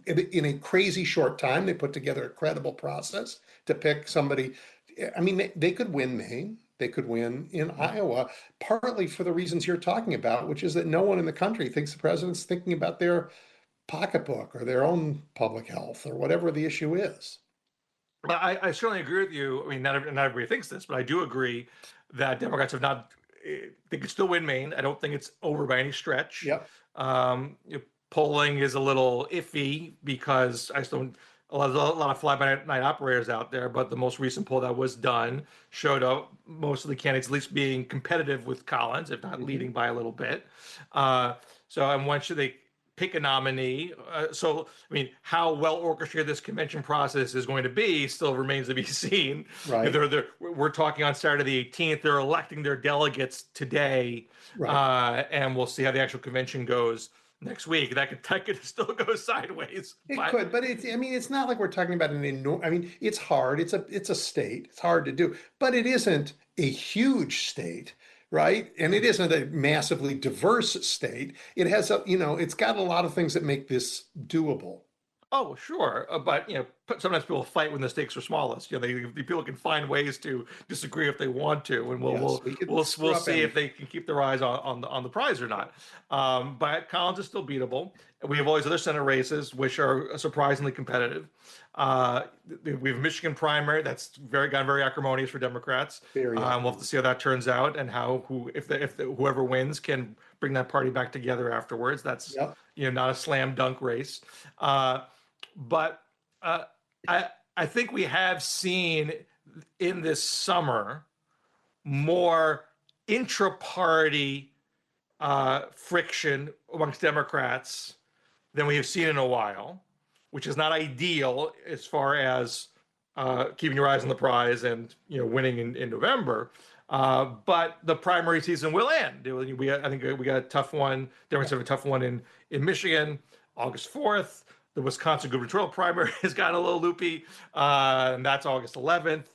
in a crazy short time, they put together a credible process to pick somebody. I mean, they could win Maine. They could win in Iowa, partly for the reasons you're talking about, which is that no one in the country thinks the president's thinking about their pocketbook or their own public health or whatever the issue is. I certainly agree with you. I mean, not everybody thinks this, but I do agree that Democrats have not. They could still win Maine. I don't think it's over by any stretch. Yep. Polling is a little iffy because I still a lot of fly-by-night operators out there. But the most recent poll that was done showed up most of the candidates at least being competitive with Collins, if not leading by a little bit. And when should they pick a nominee? So, I mean, how well orchestrated this convention process is going to be still remains to be seen. Right. We're talking on Saturday the 18th. They're electing their delegates today, Right. and we'll see how the actual convention goes next week. That could still go sideways. It could, but it's not like we're talking about it's hard. It's a state. It's hard to do, but it isn't a huge state. Right. And it isn't a massively diverse state. It has it's got a lot of things that make this doable. Oh, sure. But sometimes people fight when the stakes are smallest. People can find ways to disagree if they want to, and we'll see if they can keep their eyes on the prize or not. But Collins is still beatable. We have all these other Senate races, which are surprisingly competitive. We have a Michigan primary that's gotten very acrimonious for Democrats. We'll have to see how that turns out, and if whoever wins can bring that party back together afterwards. That's not a slam dunk race. But I think we have seen in this summer more intra-party friction amongst Democrats than we have seen in a while, which is not ideal as far as keeping your eyes on the prize and winning in November. But the primary season will end. I think we got a tough one. Democrats have a tough one in Michigan, August 4th. The Wisconsin gubernatorial primary has gotten a little loopy, and that's August 11th.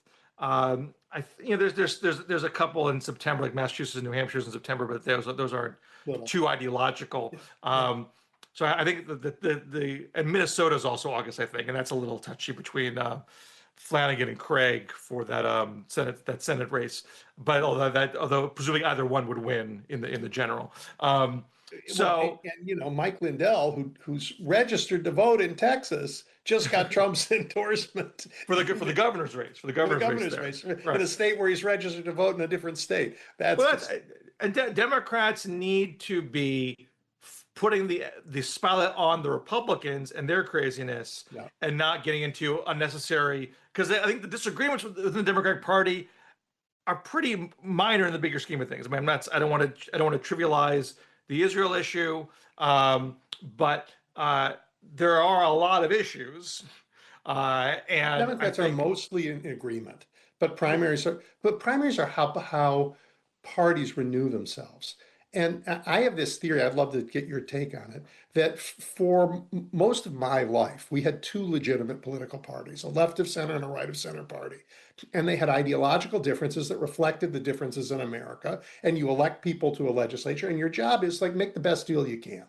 There's a couple in September, like Massachusetts and New Hampshire's in September, but those aren't too ideological. So I think and Minnesota is also August, I think, and that's a little touchy between Flanagan and Craig for that Senate race. But although presumably either one would win in the general. Mike Lindell, who's registered to vote in Texas, just got Trump's endorsement for the governor's race. For the governor's race, right. In a state where he's registered to vote in a different state. Democrats need to be putting the spotlight on the Republicans and their craziness, and not getting into unnecessary. Because I think the disagreements within the Democratic Party are pretty minor in the bigger scheme of things. I mean, I don't want to trivialize the Israel issue, but there are a lot of issues, and Democrats are mostly in agreement. But primaries are how parties renew themselves. And I have this theory, I'd love to get your take on it, that for most of my life, we had two legitimate political parties, a left of center and a right of center party. And they had ideological differences that reflected the differences in America. And you elect people to a legislature, and your job is like, make the best deal you can.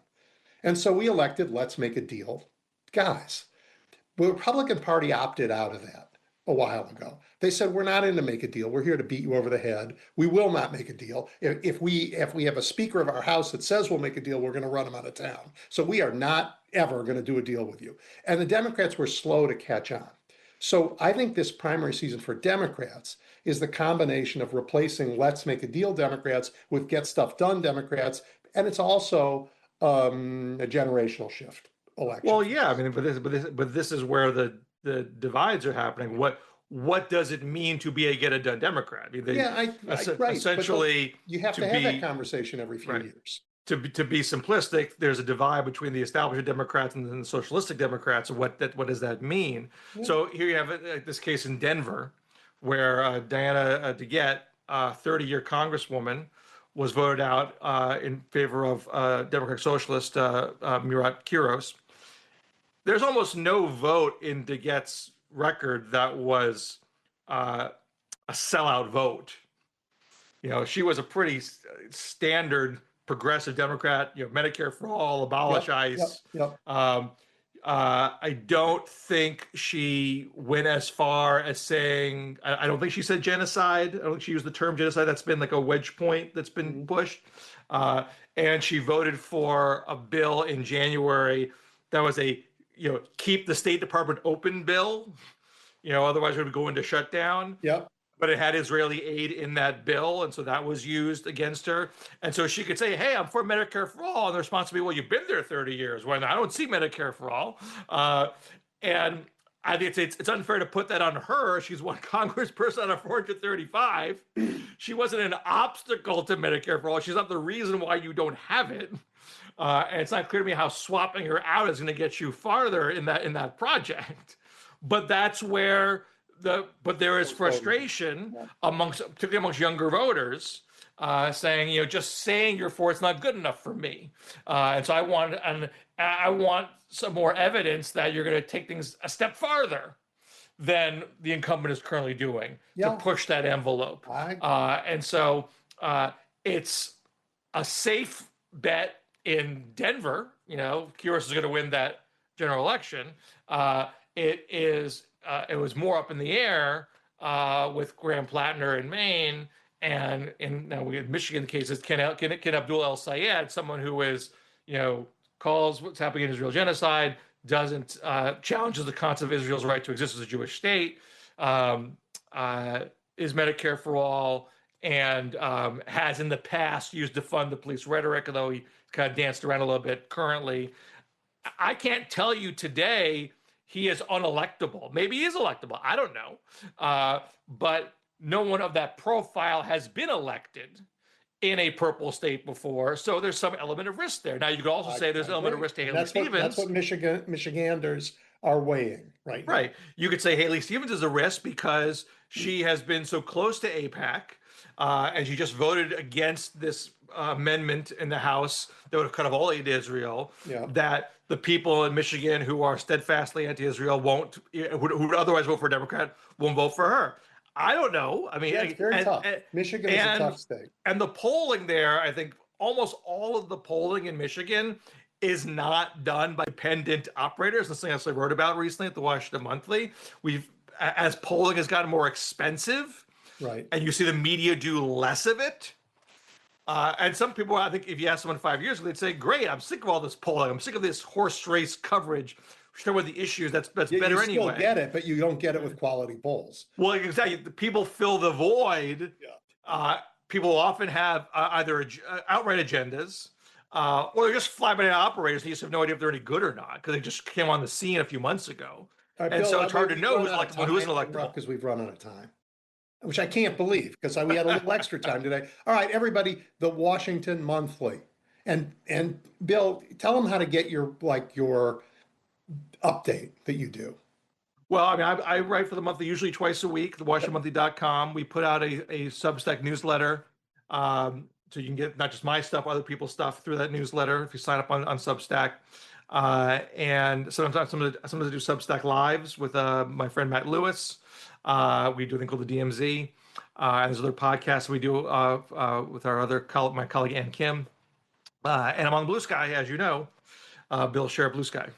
And so we elected, let's make a deal. Guys, the Republican Party opted out of that a while ago. They said, we're not in to make a deal. We're here to beat you over the head. We will not make a deal. If we have a speaker of our house that says we'll make a deal, we're going to run him out of town. So we are not ever going to do a deal with you. And the Democrats were slow to catch on. So I think this primary season for Democrats is the combination of replacing let's make a deal Democrats with get stuff done Democrats. And it's also a generational shift election. Well, yeah, I mean, but this is where the divides are happening. What does it mean to be a get it done Democrat? I mean, right. Essentially, you have to have that conversation every few years. To be simplistic, there's a divide between the establishment Democrats and the socialistic Democrats. What does that mean? Yeah. So here you have this case in Denver, where Diana DeGette, 30-year Congresswoman, was voted out in favor of Democratic Socialist Murat Quiros. There's almost no vote in DeGette's record that was a sellout vote. She was a pretty standard progressive Democrat. Medicare for all, abolish ICE. I don't think she went as far as saying. I don't think she said genocide. I don't think she used the term genocide. That's been like a wedge point that's been pushed. And she voted for a bill in January that was a keep the State Department open bill, otherwise we would go into shutdown. Yep. But it had Israeli aid in that bill, and so that was used against her. And so she could say, hey, I'm for Medicare for all. And the response would be, well, you've been there 30 years. Well, I don't see Medicare for all. And I think it's unfair to put that on her. She's one congressperson out of 435. She wasn't an obstacle to Medicare for all. She's not the reason why you don't have it. And it's not clear to me how swapping her out is going to get you farther in that project. But that's where there is frustration particularly amongst younger voters, saying, just saying you're for it's not good enough for me. And so I want some more evidence that you're going to take things a step farther than the incumbent is currently doing to push that envelope. And so it's a safe bet in Denver. Quiros is going to win that general election. It was more up in the air with Graham Plattner in Maine, and now we have Michigan cases. Ken Abdul El Sayed, someone who is calls what's happening in Israel genocide, doesn't challenges the concept of Israel's right to exist as a Jewish state, is Medicare for all, and has in the past used to fund the police rhetoric, although he kind of danced around a little bit currently. I can't tell you today he is unelectable. Maybe he is electable. I don't know. But no one of that profile has been elected in a purple state before. So there's some element of risk there. Now, you could also say there's an element of risk to Haley That's Stevens. what Michiganders are weighing right now. Right. You could say Haley Stevens is a risk because she has been so close to AIPAC, and she just voted against this amendment in the House that would have cut off all aid to Israel. Yeah. That the people in Michigan who are steadfastly anti-Israel who would otherwise vote for a Democrat won't vote for her. I don't know. I mean, Yeah, it's very tough. Michigan is a tough state. And the polling there, I think almost all of the polling in Michigan is not done by independent operators. That's something I wrote about recently at the Washington Monthly. As polling has gotten more expensive, right, and you see the media do less of it. And some people, I think, if you ask someone 5 years ago, they'd say, "Great, I'm sick of all this polling. I'm sick of this horse race coverage. Show with the issues. That's better you anyway." You still get it, but you don't get it with quality polls. Well, exactly. People fill the void. Yeah. People often have either outright agendas, or they're just fly-by-night operators. You just have no idea if they're any good or not because they just came on the scene a few months ago. Right, and Bill, so it's hard to know who's electable and who's electable. unelectable. Because we've run out of time, which I can't believe because we had a little extra time today. All right, everybody, the Washington Monthly, and Bill, tell them how to get your update that you do. Well, I mean, I write for the Monthly usually twice a week, the WashingtonMonthly.com. We put out a Substack newsletter. So you can get not just my stuff, other people's stuff through that newsletter if you sign up on Substack. And sometimes I do Substack Lives with my friend Matt Lewis. We do a thing called the DMZ. And there's other podcasts we do with my colleague Ann Kim. And I'm on Blue Sky, as you know. Bill Share Blue Sky.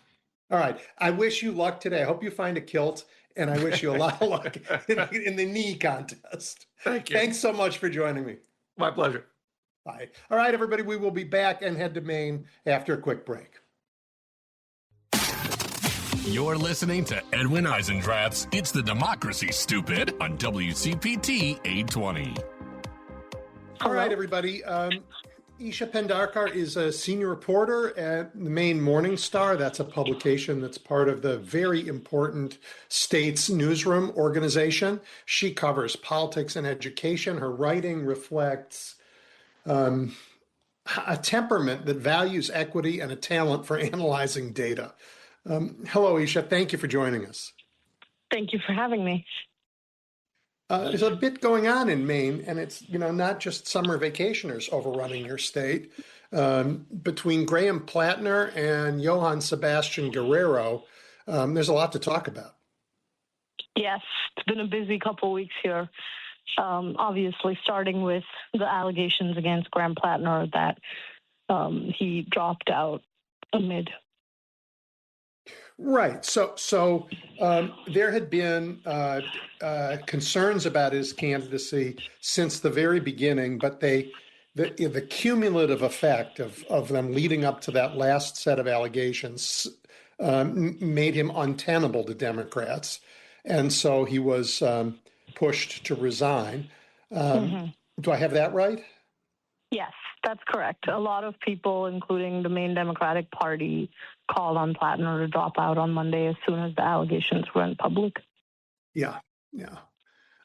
All right. I wish you luck today. I hope you find a kilt, and I wish you a lot of luck in the knee contest. Thank you. Thanks so much for joining me. My pleasure. Bye. All right, everybody. We will be back and head to Maine after a quick break. You're listening to Edwin Eisendrath's It's the Democracy, Stupid on WCPT 820. All right, everybody. Isha Pendarkar is a senior reporter at the Maine Morning Star. That's a publication that's part of the very important state's newsroom organization. She covers politics and education. Her writing reflects a temperament that values equity and a talent for analyzing data. Hello, Isha. Thank you for joining us. Thank you for having me. There's a bit going on in Maine, and it's not just summer vacationers overrunning your state. Between Graham Plattner and Johann Sebastian Guerrero, there's a lot to talk about. Yes, it's been a busy couple of weeks here. Obviously, starting with the allegations against Graham Plattner that he dropped out amid. Right. So there had been concerns about his candidacy since the very beginning, but the cumulative effect of them leading up to that last set of allegations made him untenable to Democrats, and so he was pushed to resign. Do I have that right? Yes, that's correct. A lot of people, including the Maine Democratic Party, called on Plattner to drop out on Monday as soon as the allegations went public. Yeah.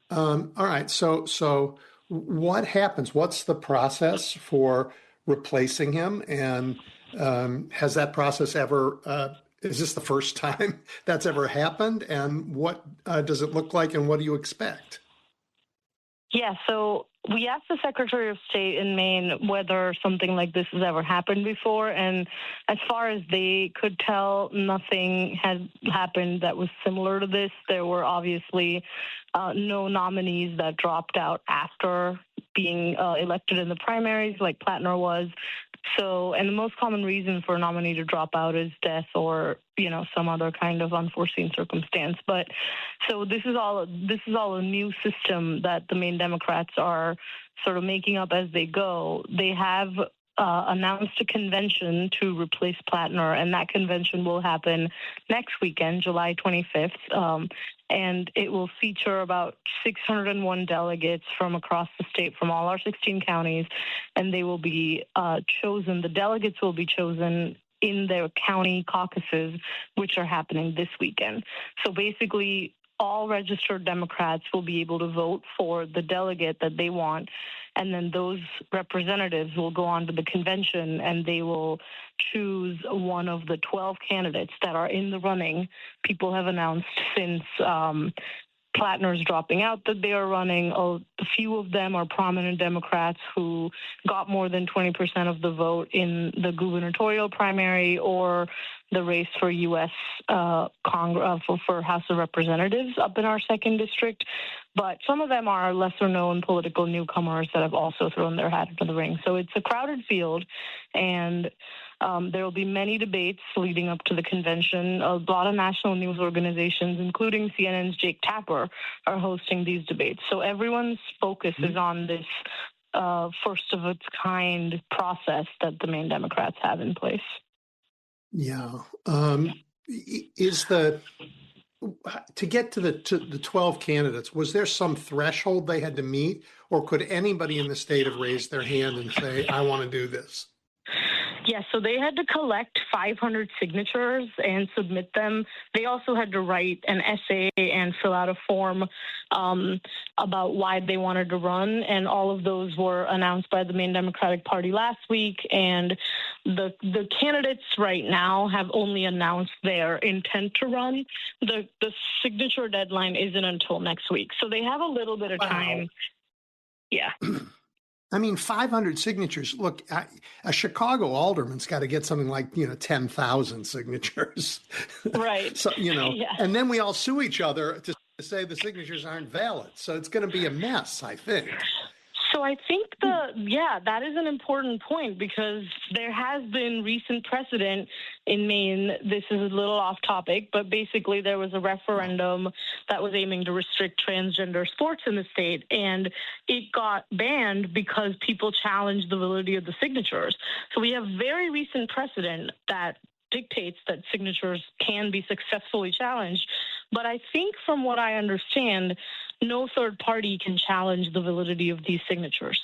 All right. So what happens? What's the process for replacing him? And has that process ever? Is this the first time that's ever happened? And what does it look like? And what do you expect? Yeah. So we asked the Secretary of State in Maine whether something like this has ever happened before. And as far as they could tell, nothing has happened that was similar to this. There were obviously no nominees that dropped out after being elected in the primaries like Plattner was. So, and the most common reason for a nominee to drop out is death or, some other kind of unforeseen circumstance. But so this is all a new system that the Maine Democrats are sort of making up as they go. They have announced a convention to replace Plattner, and that convention will happen next weekend, July 25th. And it will feature about 601 delegates from across the state, from all our 16 counties, and they will be chosen. The delegates will be chosen in their county caucuses, which are happening this weekend. So basically, all registered Democrats will be able to vote for the delegate that they want. And then those representatives will go on to the convention and they will choose one of the 12 candidates that are in the running. People have announced since Plattner's dropping out that they are running. A few of them are prominent Democrats who got more than 20% of the vote in the gubernatorial primary or the race for U.S. Congress for House of Representatives up in our 2nd district. But some of them are lesser-known political newcomers that have also thrown their hat into the ring. So it's a crowded field, and there will be many debates leading up to the convention. A lot of national news organizations, including CNN's Jake Tapper, are hosting these debates. So everyone's focus is on this first-of-its-kind process that the Maine Democrats have in place. Yeah. To get to the 12 candidates, was there some threshold they had to meet, or could anybody in the state have raised their hand and say, I want to do this? Yes, so they had to collect 500 signatures and submit them. They also had to write an essay and fill out a form about why they wanted to run, and all of those were announced by the Maine Democratic Party last week. And the candidates right now have only announced their intent to run. The signature deadline isn't until next week, so they have a little bit of time. Yeah. I mean, 500 signatures. Look, a Chicago alderman's got to get something like, 10,000 signatures. Right. So, and then we all sue each other to say the signatures aren't valid. So it's going to be a mess, I think. So I think that is an important point, because there has been recent precedent in Maine. This is a little off topic, but basically there was a referendum that was aiming to restrict transgender sports in the state, and it got banned because people challenged the validity of the signatures. So we have very recent precedent that dictates that signatures can be successfully challenged. But I think from what I understand, no third party can challenge the validity of these signatures,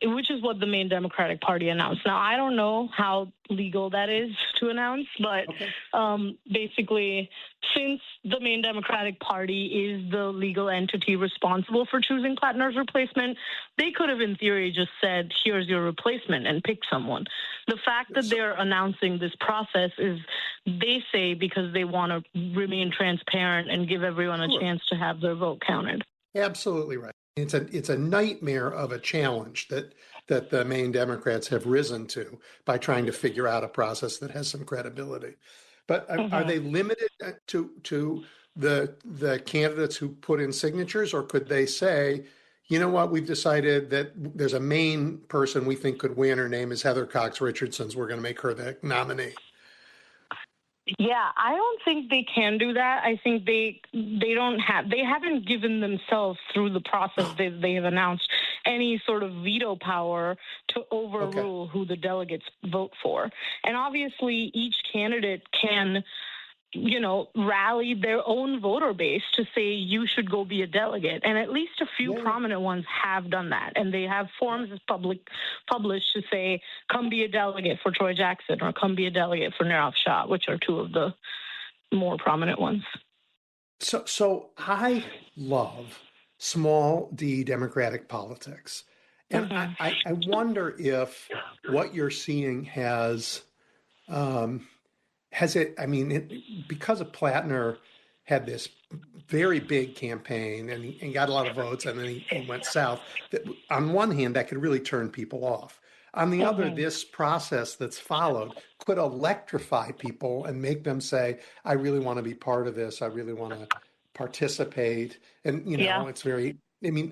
which is what the Maine Democratic Party announced. Now, I don't know how legal that is to announce, but basically, since the Maine Democratic Party is the legal entity responsible for choosing Plattner's replacement, they could have, in theory, just said, here's your replacement, and picked someone. The fact that they're announcing this process is, they say, because they want to remain transparent and give everyone a chance to have their vote counted. Absolutely right. It's a nightmare of a challenge that the Maine Democrats have risen to by trying to figure out a process that has some credibility. But are they limited to the candidates who put in signatures, or could they say, you know what, we've decided that there's a Maine person we think could win. Her name is Heather Cox Richardson. We're going to make her the nominee. Yeah, I don't think they can do that. I think they haven't given themselves through the process they have announced any sort of veto power to overrule who the delegates vote for. And obviously each candidate can, rally their own voter base to say you should go be a delegate. And at least a few prominent ones have done that. And they have forms published to say, come be a delegate for Troy Jackson or come be a delegate for Nirav Shah, which are two of the more prominent ones. So I love small d Democratic politics. And I wonder if what you're seeing has it, because of Plattner had this very big campaign and he got a lot of votes and then he went south, that on one hand, that could really turn people off. On the other, this process that's followed could electrify people and make them say, I really want to be part of this. I really want to participate. And, it's very,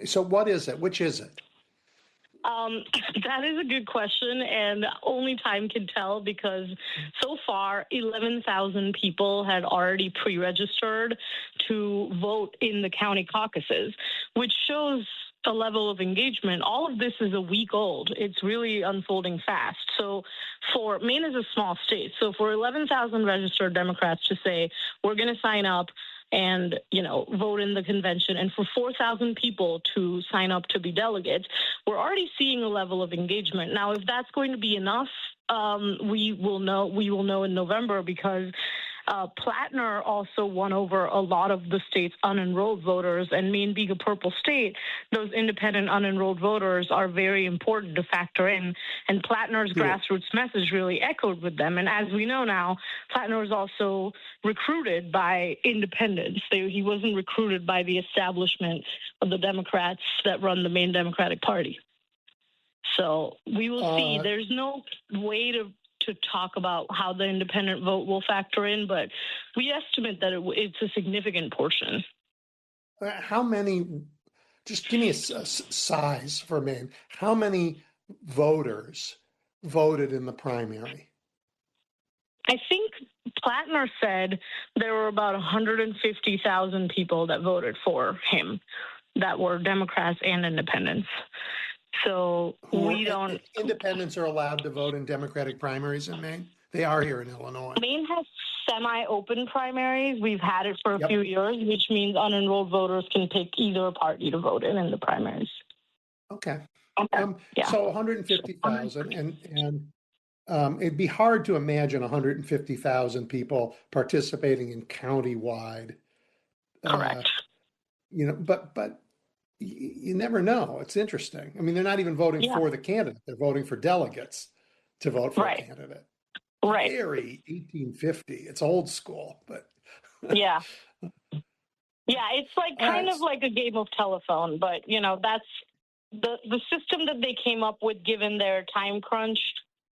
so what is it? Which is it? That is a good question, and only time can tell, because so far 11,000 people had already pre-registered to vote in the county caucuses, which shows a level of engagement. All of this is a week old. It's really unfolding fast. So Maine is a small state. So for 11,000 registered Democrats to say, we're going to sign up and, vote in the convention, and for 4,000 people to sign up to be delegates, we're already seeing a level of engagement. Now, if that's going to be enough, we will know in November, because Plattner also won over a lot of the state's unenrolled voters, and Maine being a purple state, those independent unenrolled voters are very important to factor in, and Plattner's grassroots message really echoed with them. And as we know now, Plattner was also recruited by independents. He wasn't recruited by the establishment of the Democrats that run the Maine Democratic Party. So we will see. There's no way to talk about how the independent vote will factor in, but we estimate that it's a significant portion. How many, just give me a size for Maine, how many voters voted in the primary? I think Plattner said there were about 150,000 people that voted for him that were Democrats and independents. So we don't. Independents are allowed to vote in Democratic primaries in Maine. They are here in Illinois. Maine has semi-open primaries. We've had it for a few years, which means unenrolled voters can pick either party to vote in the primaries. Okay. So 150,000, and it'd be hard to imagine 150,000 people participating in countywide. Correct. But you never know. It's interesting. I mean, they're not even voting for the candidate. They're voting for delegates to vote for a candidate. Right. Very 1850. It's old school, but yeah. Yeah, it's like kind of like a game of telephone, but that's the system that they came up with given their time crunch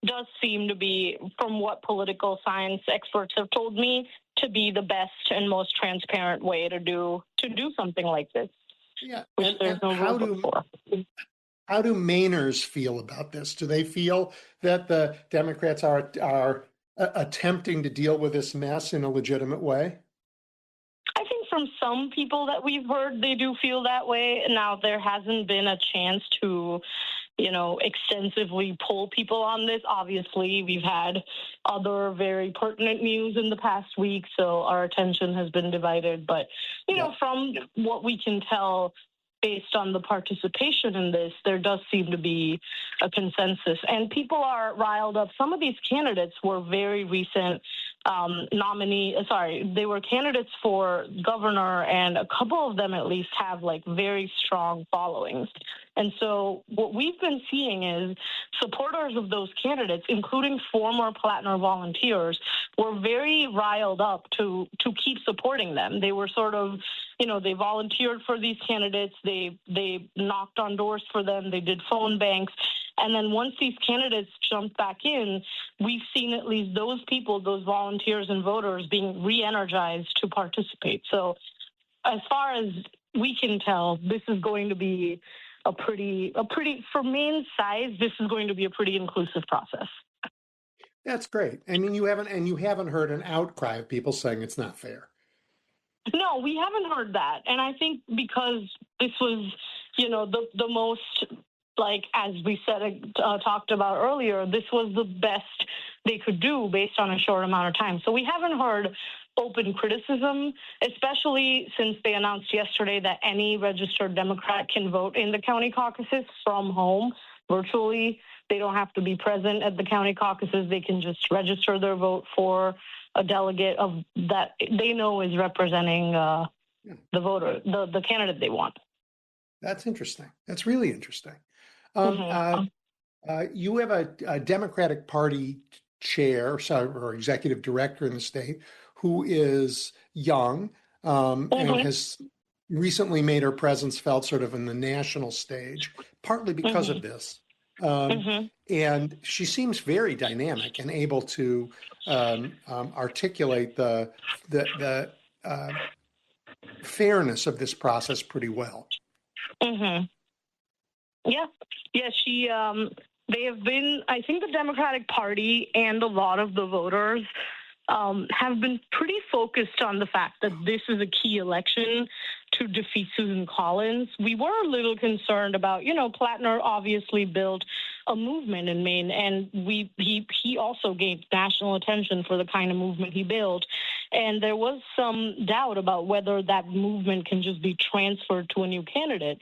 does seem to be, from what political science experts have told me, to be the best and most transparent way to do something like this. Yeah, which there's no rule for. How do Mainers feel about this? Do they feel that the Democrats are attempting to deal with this mess in a legitimate way? I think from some people that we've heard, they do feel that way. Now, there hasn't been a chance to, extensively poll people on this. Obviously, we've had other very pertinent news in the past week, so our attention has been divided. But, from what we can tell, based on the participation in this, there does seem to be a consensus. And people are riled up. Some of these candidates were very recent they were candidates for governor, and a couple of them at least have very strong followings. And so what we've been seeing is supporters of those candidates, including former Plattner volunteers, were very riled up to keep supporting them. They were sort of, they volunteered for these candidates. They knocked on doors for them. They did phone banks. And then once these candidates jumped back in, we've seen at least those people, those volunteers and voters, being re-energized to participate. So as far as we can tell, this is going to be a pretty, for Maine's size, this is going to be a pretty inclusive process. That's great. I mean, you haven't heard an outcry of people saying it's not fair. No, we haven't heard that. And I think because this was, the most, as we said, talked about earlier, this was the best they could do based on a short amount of time. So we haven't heard open criticism, especially since they announced yesterday that any registered Democrat can vote in the county caucuses from home virtually. They don't have to be present at the county caucuses. They can just register their vote for a delegate of that they know is representing the voter, the candidate they want. That's interesting. That's really interesting. You have a Democratic Party chair or executive director in the state who is young and has recently made her presence felt sort of in the national stage, partly because of this. And she seems very dynamic and able to articulate the fairness of this process pretty well. Yeah, she, they have been, I think the Democratic Party and a lot of the voters have been pretty focused on the fact that this is a key election to defeat Susan Collins. We were a little concerned about, Plattner obviously built a movement in Maine, and he also gained national attention for the kind of movement he built. And there was some doubt about whether that movement can just be transferred to a new candidate.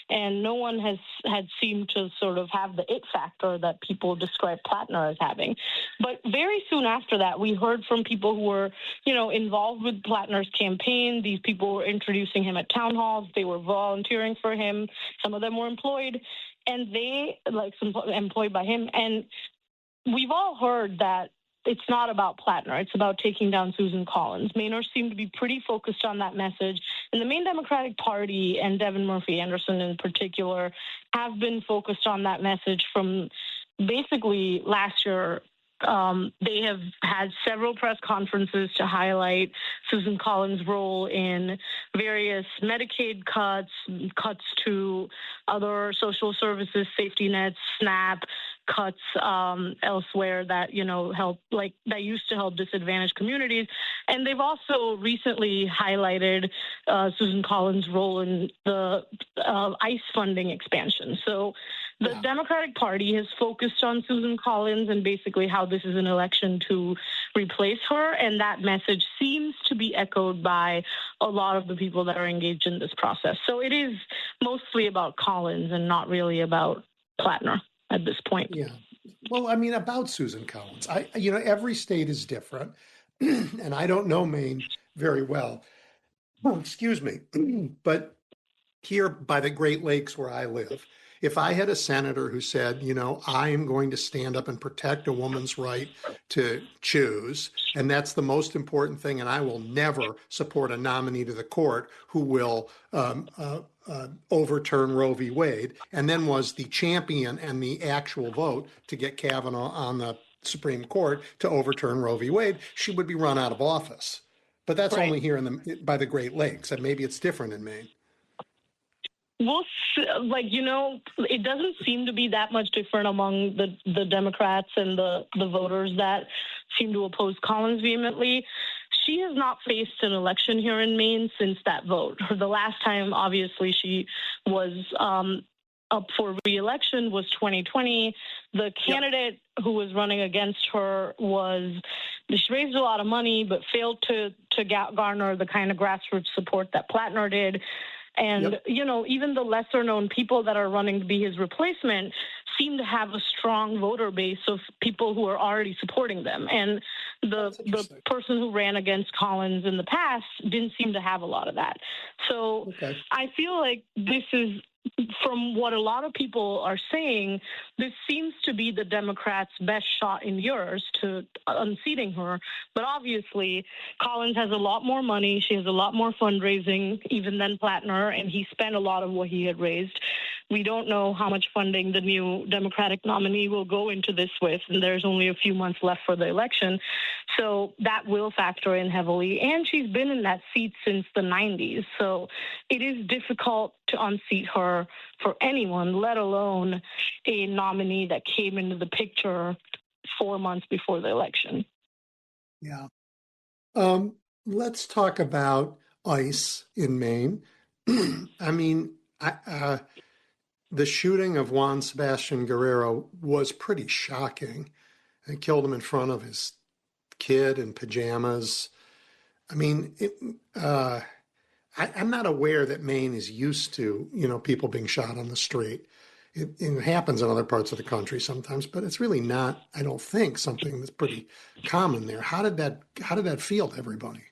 And no one had seemed to sort of have the it factor that people describe Plattner as having. But very soon after that, we heard from people who were, involved with Plattner's campaign. These people were introducing him at town halls. They were volunteering for him. Some of them were employed, and employed by him. And we've all heard that it's not about Plattner. It's about taking down Susan Collins. Mainers seem to be pretty focused on that message. And the Maine Democratic Party and Devin Murphy Anderson in particular have been focused on that message from basically last year. They have had several press conferences to highlight Susan Collins' role in various Medicaid cuts to other social services, safety nets, SNAP, cuts elsewhere that that used to help disadvantaged communities. And they've also recently highlighted Susan Collins' role in the ICE funding expansion. So the Democratic Party has focused on Susan Collins and basically how this is an election to replace her, and that message seems to be echoed by a lot of the people that are engaged in this process. So it is mostly about Collins and not really about Plattner at this point. Yeah. Well, I mean, about Susan Collins, every state is different, and I don't know Maine very well. Oh, excuse me. But here by the Great Lakes where I live, if I had a senator who said, I am going to stand up and protect a woman's right to choose, and that's the most important thing, and I will never support a nominee to the court who will overturn Roe v. Wade, and then was the champion and the actual vote to get Kavanaugh on the Supreme Court to overturn Roe v. Wade, she would be run out of office. But that's only here by the Great Lakes, and maybe it's different in Maine. Well, it doesn't seem to be that much different among the Democrats and the voters that seem to oppose Collins vehemently. She has not faced an election here in Maine since that vote. The last time, obviously, she was up for re-election was 2020. The candidate who was running against her she raised a lot of money, but failed to garner the kind of grassroots support that Plattner did. And, even the lesser known people that are running to be his replacement seem to have a strong voter base of people who are already supporting them. And the person who ran against Collins in the past didn't seem to have a lot of that. So I feel like this is, from what a lot of people are saying, this seems to be the Democrats' best shot in years to unseating her. But obviously, Collins has a lot more money. She has a lot more fundraising, even than Plattner, and he spent a lot of what he had raised. We don't know how much funding the new Democratic nominee will go into this with, and there's only a few months left for the election. So that will factor in heavily. And she's been in that seat since the 90s. So it is difficult to unseat her for anyone, let alone a nominee that came into the picture 4 months before the election. Yeah. Let's talk about ICE in Maine. I mean, the shooting of Juan Sebastian Guerrero was pretty shocking. They killed him in front of his kid in pajamas. I mean, I'm not aware that Maine is used to, people being shot on the street. It happens in other parts of the country sometimes, but it's really not, I don't think, something that's pretty common there. How did that feel to everybody?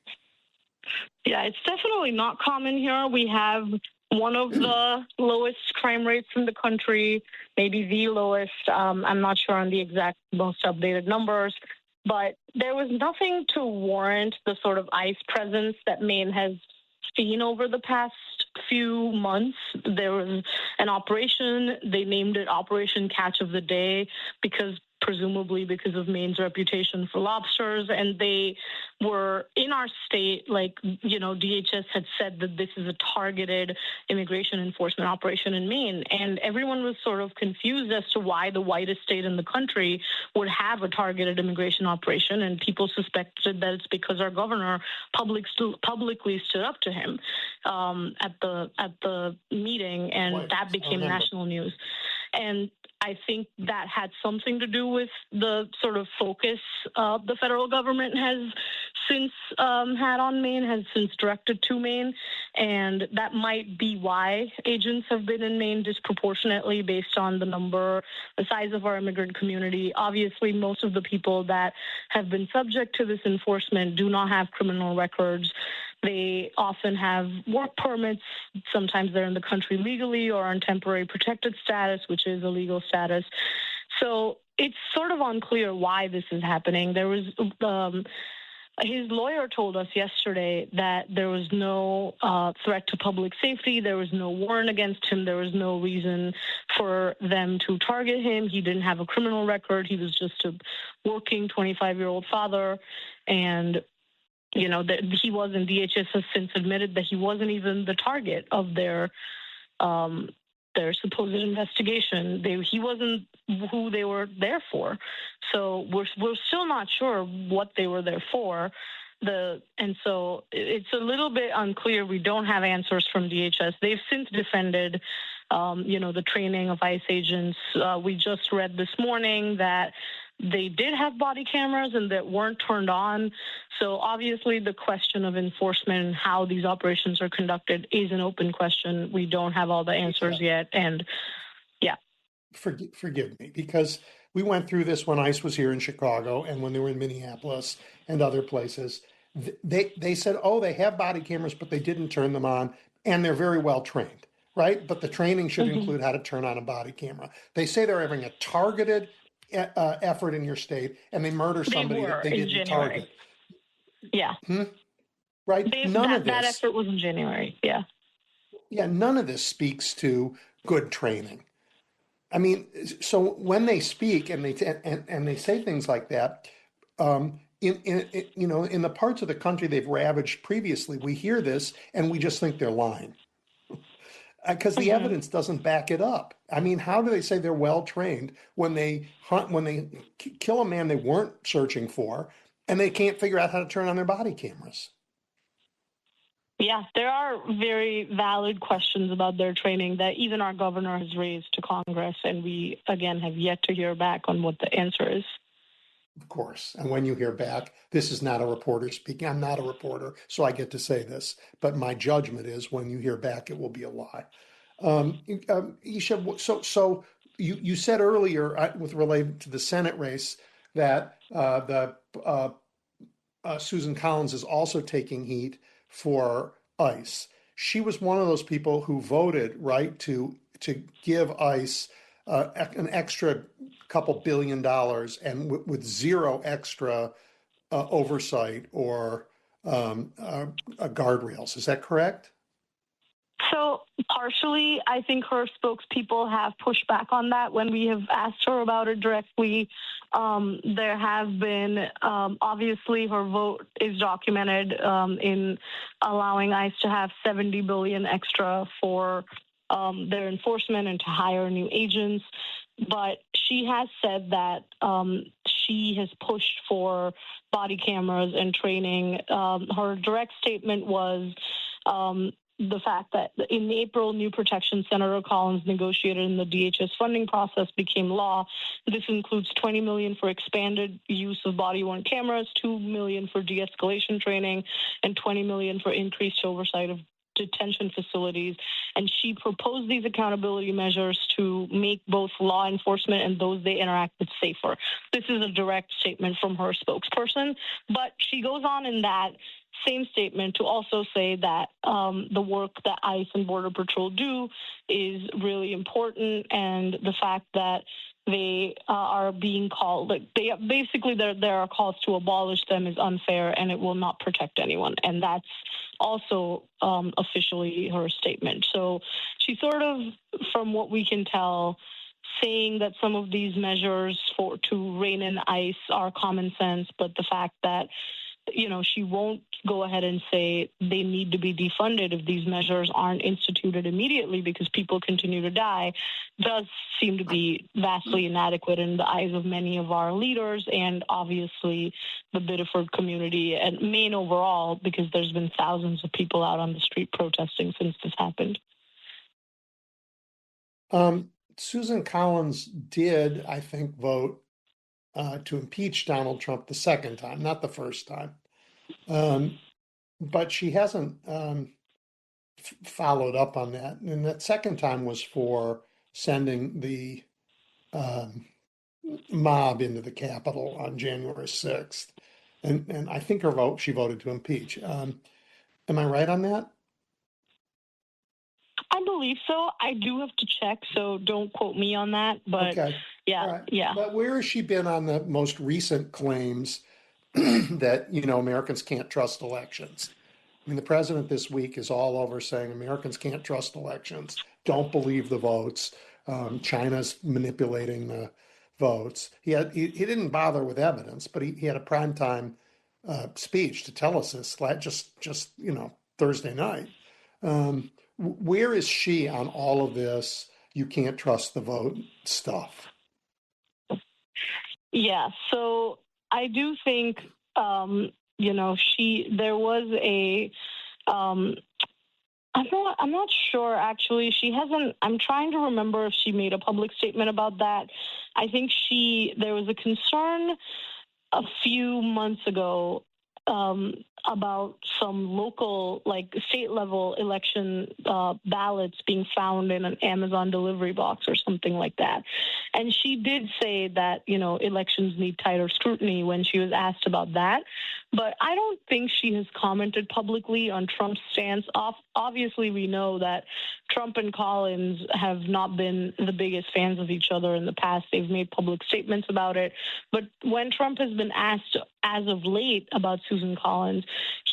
Yeah, it's definitely not common here. We have one of the lowest crime rates in the country, maybe the lowest. I'm not sure on the exact most updated numbers, but there was nothing to warrant the sort of ICE presence that Maine has seen over the past few months. There was an operation, they named it Operation Catch of the Day, presumably because of Maine's reputation for lobsters. And they were in our state, DHS had said that this is a targeted immigration enforcement operation in Maine. And everyone was sort of confused as to why the whitest state in the country would have a targeted immigration operation. And people suspected that it's because our governor publicly stood up to him at the meeting, and that became national news. And I think that had something to do with the sort of focus the federal government has since had on Maine, has since directed to Maine. And that might be why agents have been in Maine disproportionately based on the size of our immigrant community. Obviously, most of the people that have been subject to this enforcement do not have criminal records. They often have work permits. Sometimes they're in the country legally or on temporary protected status, which is a legal status. So it's sort of unclear why this is happening. There was his lawyer told us yesterday that there was no threat to public safety. There was no warrant against him. There was no reason for them to target him. He didn't have a criminal record. He was just a working 25-year-old father. And that he wasn't. DHS has since admitted that he wasn't even the target of their supposed investigation. He wasn't who they were there for. So we're still not sure what they were there for. And so it's a little bit unclear. We don't have answers from DHS. They've since defended, the training of ICE agents. We just read this morning that they did have body cameras and that weren't turned on. So obviously the question of enforcement and how these operations are conducted is an open question. We don't have all the answers yet. And yeah. Forgive me, because we went through this when ICE was here in Chicago and when they were in Minneapolis and other places. They said, they have body cameras, but they didn't turn them on, and they're very well trained, right? But the training should include how to turn on a body camera. They say they're having a targeted effort in your state, and they murder somebody that they didn't target. Yeah. Right? That effort was in January. Yeah. Yeah, none of this speaks to good training. I mean, so when they speak and they say things like that, in the parts of the country they've ravaged previously, we hear this and we just think they're lying. Because the evidence doesn't back it up. I mean, how do they say they're well trained when they kill a man they weren't searching for, and they can't figure out how to turn on their body cameras? Yeah, there are very valid questions about their training that even our governor has raised to Congress, and we again have yet to hear back on what the answer is. Of course. And when you hear back, this is not a reporter speaking. I'm not a reporter, so I get to say this. But my judgment is when you hear back, it will be a lie. Isha, so you said earlier with related to the Senate race that Susan Collins is also taking heat for ICE. She was one of those people who voted, right, to give ICE an extra couple $1 billion and with zero extra oversight or guardrails. Is that correct? So partially, I think her spokespeople have pushed back on that when we have asked her about it directly. There have been, obviously, her vote is documented in allowing ICE to have $70 billion extra for their enforcement and to hire new agents. But she has said that she has pushed for body cameras and training. Her direct statement was the fact that in April, new protections Senator Collins negotiated in the DHS funding process became law. This includes $20 million for expanded use of body-worn cameras, $2 million for de-escalation training, and $20 million for increased oversight of detention facilities. And she proposed these accountability measures to make both law enforcement and those they interact with safer. This is a direct statement from her spokesperson, but she goes on in that same statement to also say that the work that ICE and Border Patrol do is really important, and the fact that they are being called, like they basically there are calls to abolish them is unfair and it will not protect anyone. And that's also officially her statement. So she sort of, from what we can tell, saying that some of these measures to rein in ICE are common sense, but the fact that she won't go ahead and say they need to be defunded if these measures aren't instituted immediately because people continue to die does seem to be vastly inadequate in the eyes of many of our leaders and obviously the Biddeford community and Maine overall, because there's been thousands of people out on the street protesting since this happened. Susan Collins did, I think, vote to impeach Donald Trump the second time, not the first time. But she hasn't followed up on that. And that second time was for sending the mob into the Capitol on January 6th. And I think she voted to impeach. Am I right on that? I believe so. I do have to check, so don't quote me on that. But Okay. yeah, All right. yeah. But where has she been on the most recent claims that, Americans can't trust elections? I mean, the president this week is all over saying Americans can't trust elections, don't believe the votes. China's manipulating the votes. He didn't bother with evidence, but he had a primetime speech to tell us this just Thursday night. Where is she on all of this? You can't trust the vote stuff. Yeah, so I do think, there was a, I'm not sure actually. She hasn't, I'm trying to remember if she made a public statement about that. I think there was a concern a few months ago about some local, like state level election ballots being found in an Amazon delivery box or something like that. And she did say that, elections need tighter scrutiny when she was asked about that. But I don't think she has commented publicly on Trump's stance. Obviously, we know that Trump and Collins have not been the biggest fans of each other in the past. They've made public statements about it. But when Trump has been asked as of late about Susan Collins,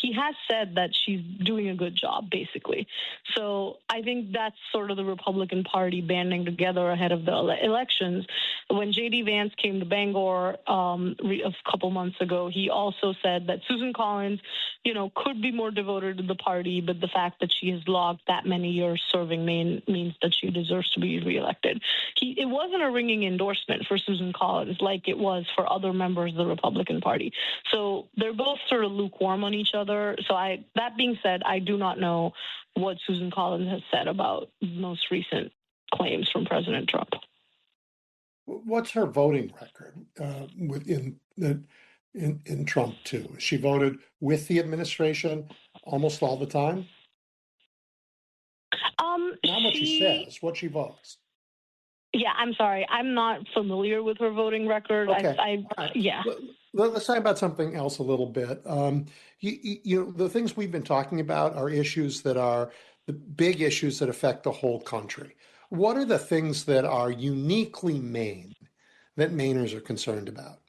he has said that she's doing a good job, basically. So I think that's sort of the Republican Party banding together ahead of the elections. When J.D. Vance came to Bangor a couple months ago, he also said that Susan Collins, could be more devoted to the party, but the fact that she has logged that many years serving means that she deserves to be reelected. It wasn't a ringing endorsement for Susan Collins like it was for other members of the Republican Party. So they're both sort of lukewarm on each other. So that being said, I do not know what Susan Collins has said about most recent claims from President Trump. What's her voting record in Trump too? She voted with the administration almost all the time. Not what she says, what she votes. Yeah, I'm sorry. I'm not familiar with her voting record. Okay. Yeah. Let's talk about something else a little bit. The things we've been talking about are issues that are the big issues that affect the whole country. What are the things that are uniquely Maine that Mainers are concerned about?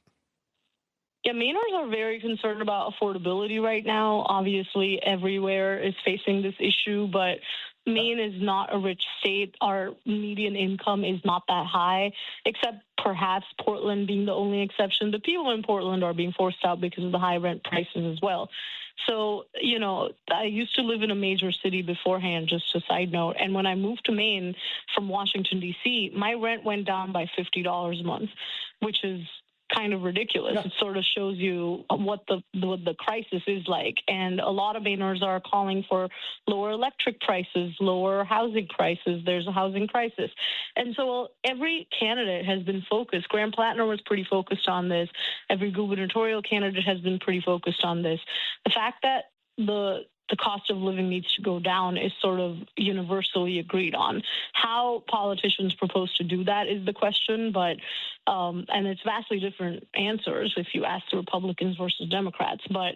Yeah, Mainers are very concerned about affordability right now. Obviously, everywhere is facing this issue, but Maine is not a rich state. Our median income is not that high, except perhaps Portland being the only exception. The people in Portland are being forced out because of the high rent prices as well. So, I used to live in a major city beforehand, just a side note. And when I moved to Maine from Washington, D.C., my rent went down by $50 a month, which is kind of ridiculous. Yeah. It sort of shows you what the crisis is like. And a lot of Mainers are calling for lower electric prices, lower housing prices. There's a housing crisis. And so every candidate has been focused. Graham Plattner was pretty focused on this. Every gubernatorial candidate has been pretty focused on this. The fact that the cost of living needs to go down is sort of universally agreed on. How politicians propose to do that is the question, but and it's vastly different answers if you ask the Republicans versus Democrats, but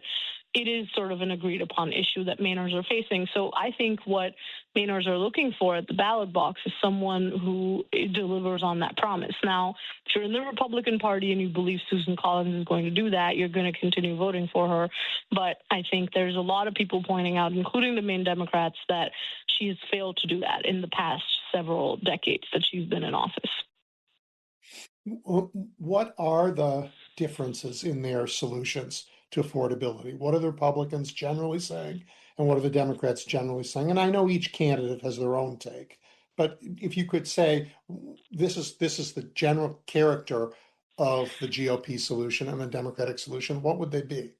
it is sort of an agreed upon issue that Mainers are facing. So I think what Mainers are looking for at the ballot box is someone who delivers on that promise. Now, if you're in the Republican Party and you believe Susan Collins is going to do that, you're going to continue voting for her. But I think there's a lot of people pointing out, including the Maine Democrats, that she has failed to do that in the past several decades that she's been in office. What are the differences in their solutions to affordability? What are the Republicans generally saying, and what are the Democrats generally saying? And I know each candidate has their own take, but if you could say this is the general character of the GOP solution and the Democratic solution, what would they be?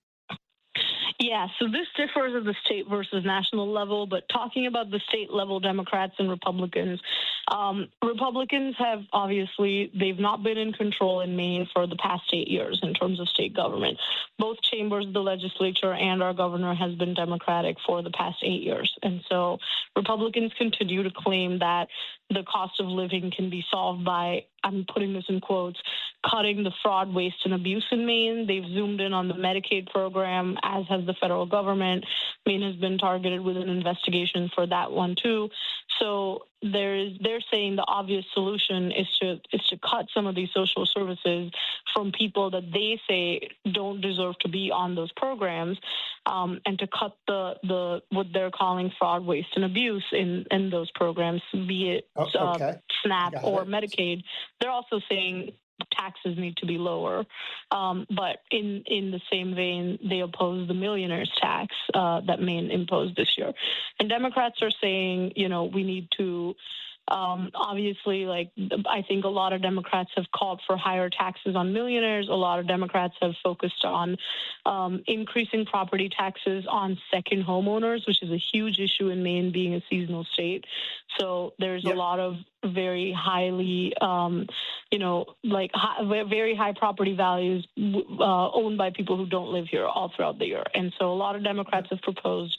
Yeah, so this differs at the state versus national level, but talking about the state level Democrats and Republicans, Republicans have obviously, they've not been in control in Maine for the past 8 years in terms of state government. Both chambers of the legislature and our governor has been Democratic for the past 8 years. And so Republicans continue to claim that the cost of living can be solved by, I'm putting this in quotes, cutting the fraud, waste, and abuse in Maine. They've zoomed in on the Medicaid program, as has the federal government. Maine has been targeted with an investigation for that one too. So they're saying the obvious solution is to cut some of these social services from people that they say don't deserve to be on those programs, and to cut the what they're calling fraud, waste, and abuse in those programs, be it SNAP or Medicaid. They're also saying taxes need to be lower, but in the same vein, they oppose the millionaires tax that Maine imposed this year. And Democrats are saying, we need to obviously, like, I think a lot of Democrats have called for higher taxes on millionaires. A lot of Democrats have focused on increasing property taxes on second homeowners, which is a huge issue in Maine, being a seasonal state. So there's a lot of very highly, very high property values owned by people who don't live here all throughout the year. And so a lot of Democrats have proposed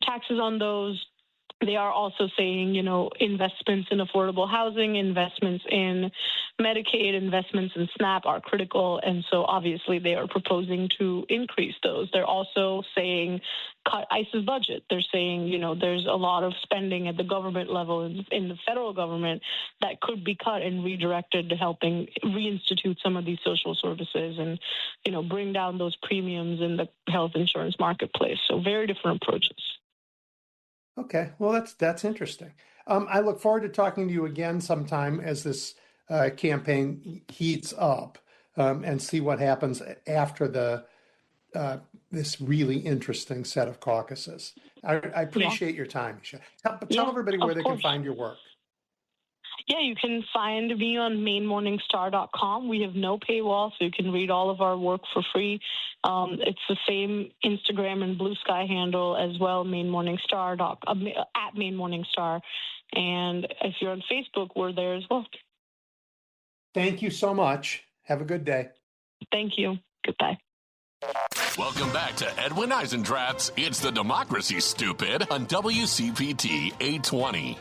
taxes on those. They are also saying, investments in affordable housing, investments in Medicaid, investments in SNAP are critical. And so obviously they are proposing to increase those. They're also saying cut ICE's budget. They're saying, there's a lot of spending at the government level in the federal government that could be cut and redirected to helping reinstitute some of these social services and, bring down those premiums in the health insurance marketplace. So very different approaches. Okay, well, that's interesting. I look forward to talking to you again sometime as this campaign heats up, and see what happens after this really interesting set of caucuses. I appreciate your time, Isha. Tell everybody where they can find your work. Yeah, you can find me on mainmorningstar.com. We have no paywall, so you can read all of our work for free. It's the same Instagram and Blue Sky handle as well, at Maine Morning Star. And if you're on Facebook, we're there as well. Thank you so much. Have a good day. Thank you. Goodbye. Welcome back to Edwin Eisendrath's It's the Democracy, Stupid, on WCPT 820.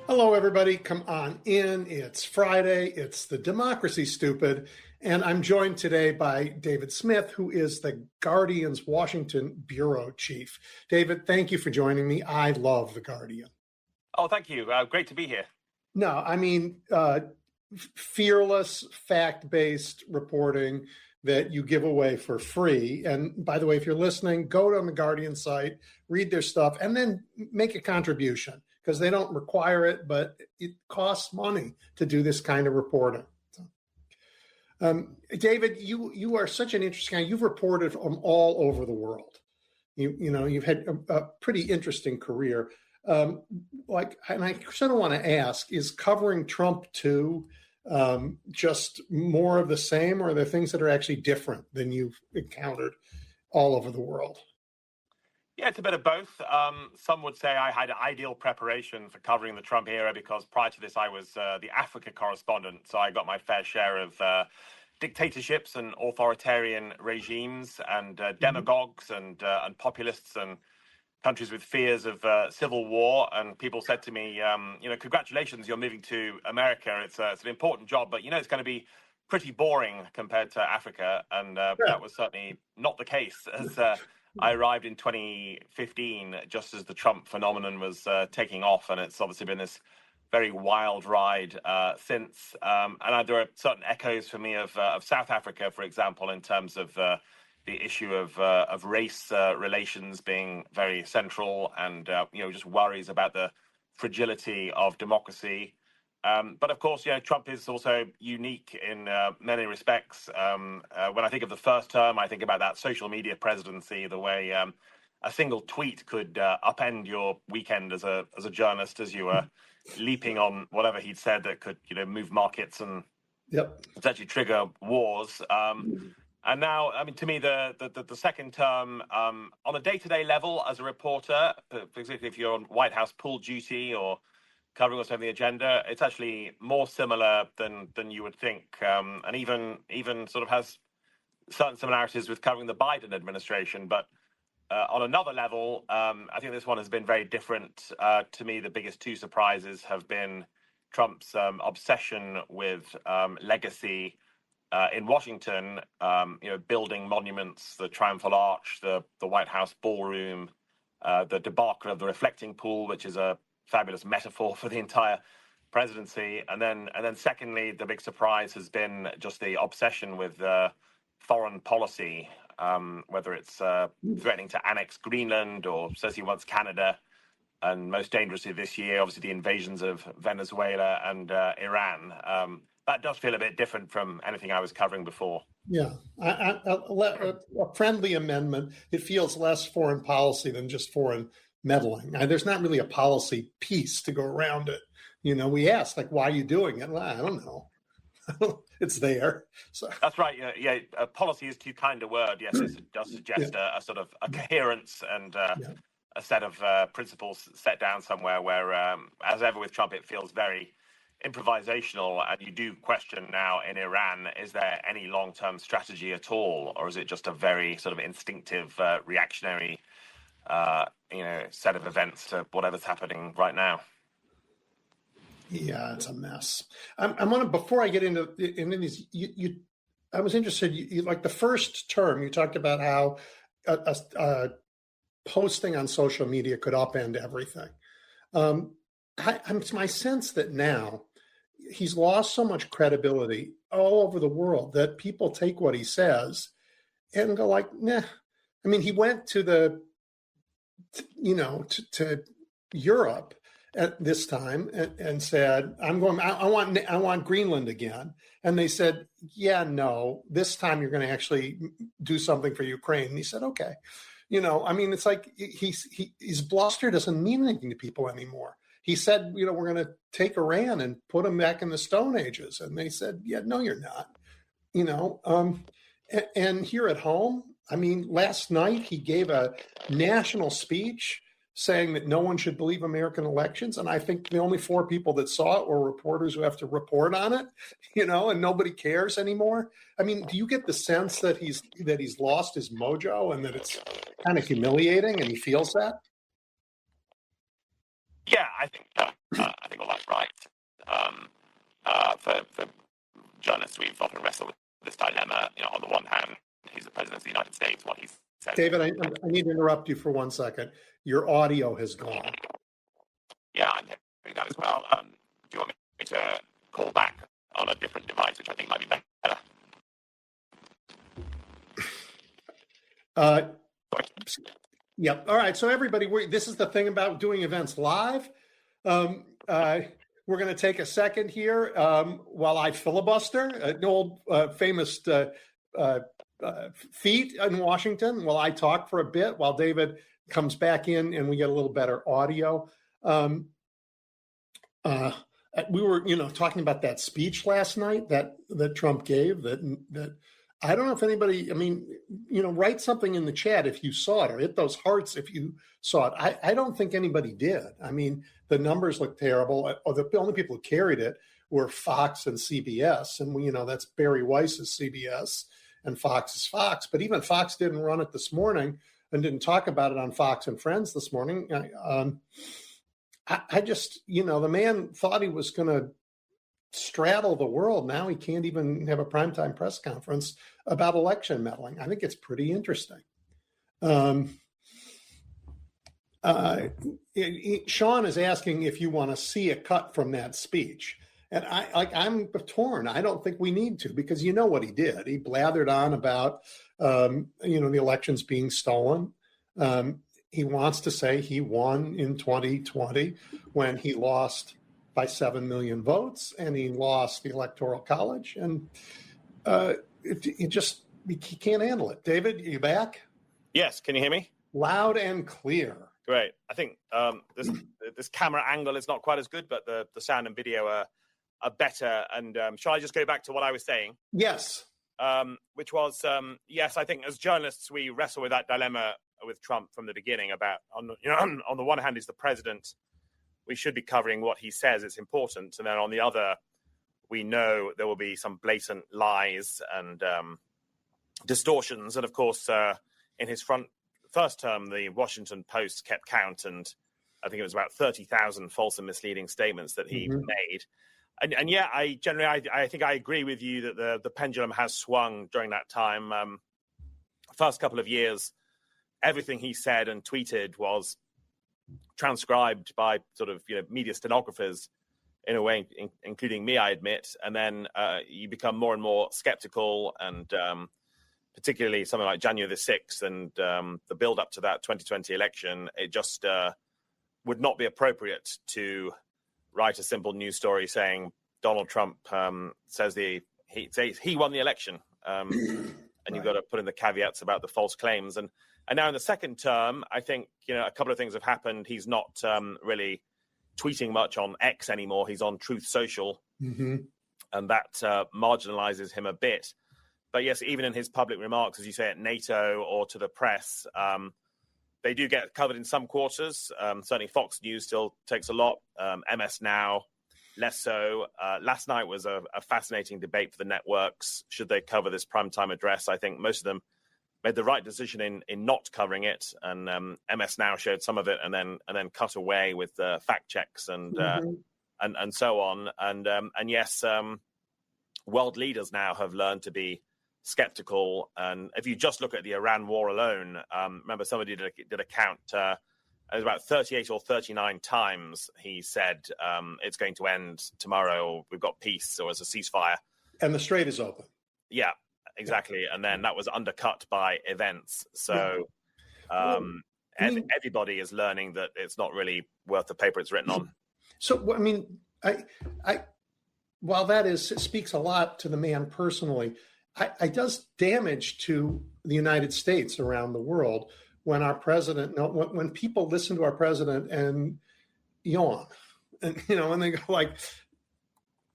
Hello, everybody. Come on in. It's Friday. It's the Democracy, Stupid. And I'm joined today by David Smith, who is the Guardian's Washington bureau chief. David, thank you for joining me. I love the Guardian. Oh, thank you. Great to be here. No, I mean, fearless, fact-based reporting that you give away for free. And by the way, if you're listening, go on the Guardian site, read their stuff, and then make a contribution, because they don't require it, but it costs money to do this kind of reporting. So, David, you are such an interesting guy. You've reported from all over the world. You've had a pretty interesting career. And I sort of want to ask, is covering Trump too just more of the same, or are there things that are actually different than you've encountered all over the world? Yeah, it's a bit of both. Some would say I had ideal preparation for covering the Trump era because prior to this, I was the Africa correspondent. So I got my fair share of dictatorships and authoritarian regimes and demagogues and populists and countries with fears of civil war. And people said to me, congratulations, you're moving to America. It's an important job, but, it's going to be pretty boring compared to Africa. And that was certainly not the case, as I arrived in 2015, just as the Trump phenomenon was taking off. And it's obviously been this very wild ride since. And there are certain echoes for me of South Africa, for example, in terms of the issue of race relations being very central, and just worries about the fragility of democracy. But of course, Trump is also unique in many respects. When I think of the first term, I think about that social media presidency, the way a single tweet could upend your weekend as a journalist, as you were leaping on whatever he'd said that could move markets and potentially trigger wars. And now, I mean, to me, the second term, on a day-to-day level as a reporter, particularly if you're on White House pool duty or covering what's on the agenda, it's actually more similar than you would think, and even sort of has certain similarities with covering the Biden administration. But on another level, I think this one has been very different. To me, the biggest two surprises have been Trump's obsession with legacy in Washington, building monuments, the Triumphal Arch, the White House ballroom, the debacle of the reflecting pool, which is a fabulous metaphor for the entire presidency. And then secondly, the big surprise has been just the obsession with foreign policy, whether it's threatening to annex Greenland or says he wants Canada. And most dangerously this year, obviously, the invasions of Venezuela and Iran. That does feel a bit different from anything I was covering before. Yeah, a friendly amendment. It feels less foreign policy than just foreign meddling. There's not really a policy piece to go around it. We ask, like, why are you doing it? Well, I don't know. It's there. So that's right. Yeah. Policy is too kind a word. Yes, it does suggest a sort of a coherence and a set of principles set down somewhere. Where, as ever with Trump, it feels very improvisational, and you do question now in Iran: is there any long-term strategy at all, or is it just a very sort of instinctive, reactionary, set of events to whatever's happening right now? Yeah, it's a mess. I want to, before I get into these, I was interested. You like the first term. You talked about how posting on social media could upend everything. It's my sense that now he's lost so much credibility all over the world that people take what he says and go like, nah. I mean, he went to to Europe at this time and said, I want Greenland again. And they said, yeah, no, this time you're going to actually do something for Ukraine. And he said, okay. I mean, it's like his bluster doesn't mean anything to people anymore. He said, we're going to take Iran and put them back in the Stone Ages. And they said, yeah, no, you're not. And here at home, I mean, last night he gave a national speech saying that no one should believe American elections. And I think the only 4 people that saw it were reporters who have to report on it, and nobody cares anymore. I mean, do you get the sense that he's lost his mojo and that it's kind of humiliating and he feels that? Yeah, I think all that's right. For journalists, we've often wrestled with this dilemma. On the one hand, he's the president of the United States. What he's said. David, I need to interrupt you for 1 second. Your audio has gone. Yeah, I'm hearing that as well. Do you want me to call back on a different device, which I think might be better? Yep. All right. So everybody, this is the thing about doing events live. We're going to take a second here while I filibuster, an old famous feat in Washington, while I talk for a bit, while David comes back in and we get a little better audio. We were, talking about that speech last night that Trump gave that I don't know if anybody, I mean, write something in the chat if you saw it or hit those hearts if you saw it. I don't think anybody did. I mean, the numbers look terrible. Or the only people who carried it were Fox and CBS. And, that's Barry Weiss's CBS and Fox is Fox. But even Fox didn't run it this morning and didn't talk about it on Fox and Friends this morning. I just, the man thought he was going to straddle the world. Now he can't even have a primetime press conference about election meddling. I think it's pretty interesting. Sean is asking if you want to see a cut from that speech. And I'm torn. I don't think we need to, because you know what he did. He blathered on about, the elections being stolen. He wants to say he won in 2020 when he lost by 7 million votes and he lost the Electoral College. And he can't handle it. David, you back? Yes. Can you hear me? Loud and clear. Great. I think this camera angle is not quite as good, but the sound and video are better. And shall I just go back to what I was saying? Yes. which was, yes, I think as journalists, we wrestle with that dilemma with Trump from the beginning about, on the one hand, he's the president. We should be covering what he says. It's important. And then on the other, we know there will be some blatant lies and distortions. And of course, in his first term, the Washington Post kept count, and I think it was about 30,000 false and misleading statements that he made. And yeah, I think I agree with you that the pendulum has swung during that time. First couple of years, everything he said and tweeted was transcribed by sort of media stenographers in a way, including me, I admit. And then you become more and more skeptical, and particularly something like January the 6th and the build up to that 2020 election, it just would not be appropriate to write a simple news story saying Donald Trump says he won the election. And you've got to put in the caveats about the false claims. And now in the second term, I think, a couple of things have happened. He's not really tweeting much on X anymore. He's on Truth Social. And that marginalizes him a bit. But yes, even in his public remarks, as you say, at NATO or to the press, they do get covered in some quarters. Certainly Fox News still takes a lot. MS Now, less so. Last night was a fascinating debate for the networks. Should they cover this primetime address? I think most of them made the right decision in not covering it. And MS Now showed some of it and then cut away with fact checks and so on. And yes, world leaders now have learned to be skeptical. And if you just look at the Iran war alone, remember somebody did a count. It was about 38 or 39 times he said it's going to end tomorrow, or we've got peace, or as a ceasefire. And the strait is open. Yeah, exactly. And then that was undercut by events. So everybody is learning that it's not really worth the paper it's written on. So, I mean, while that speaks a lot to the man personally, it does damage to the United States around the world when our president, when people listen to our president and yawn, and and they go like,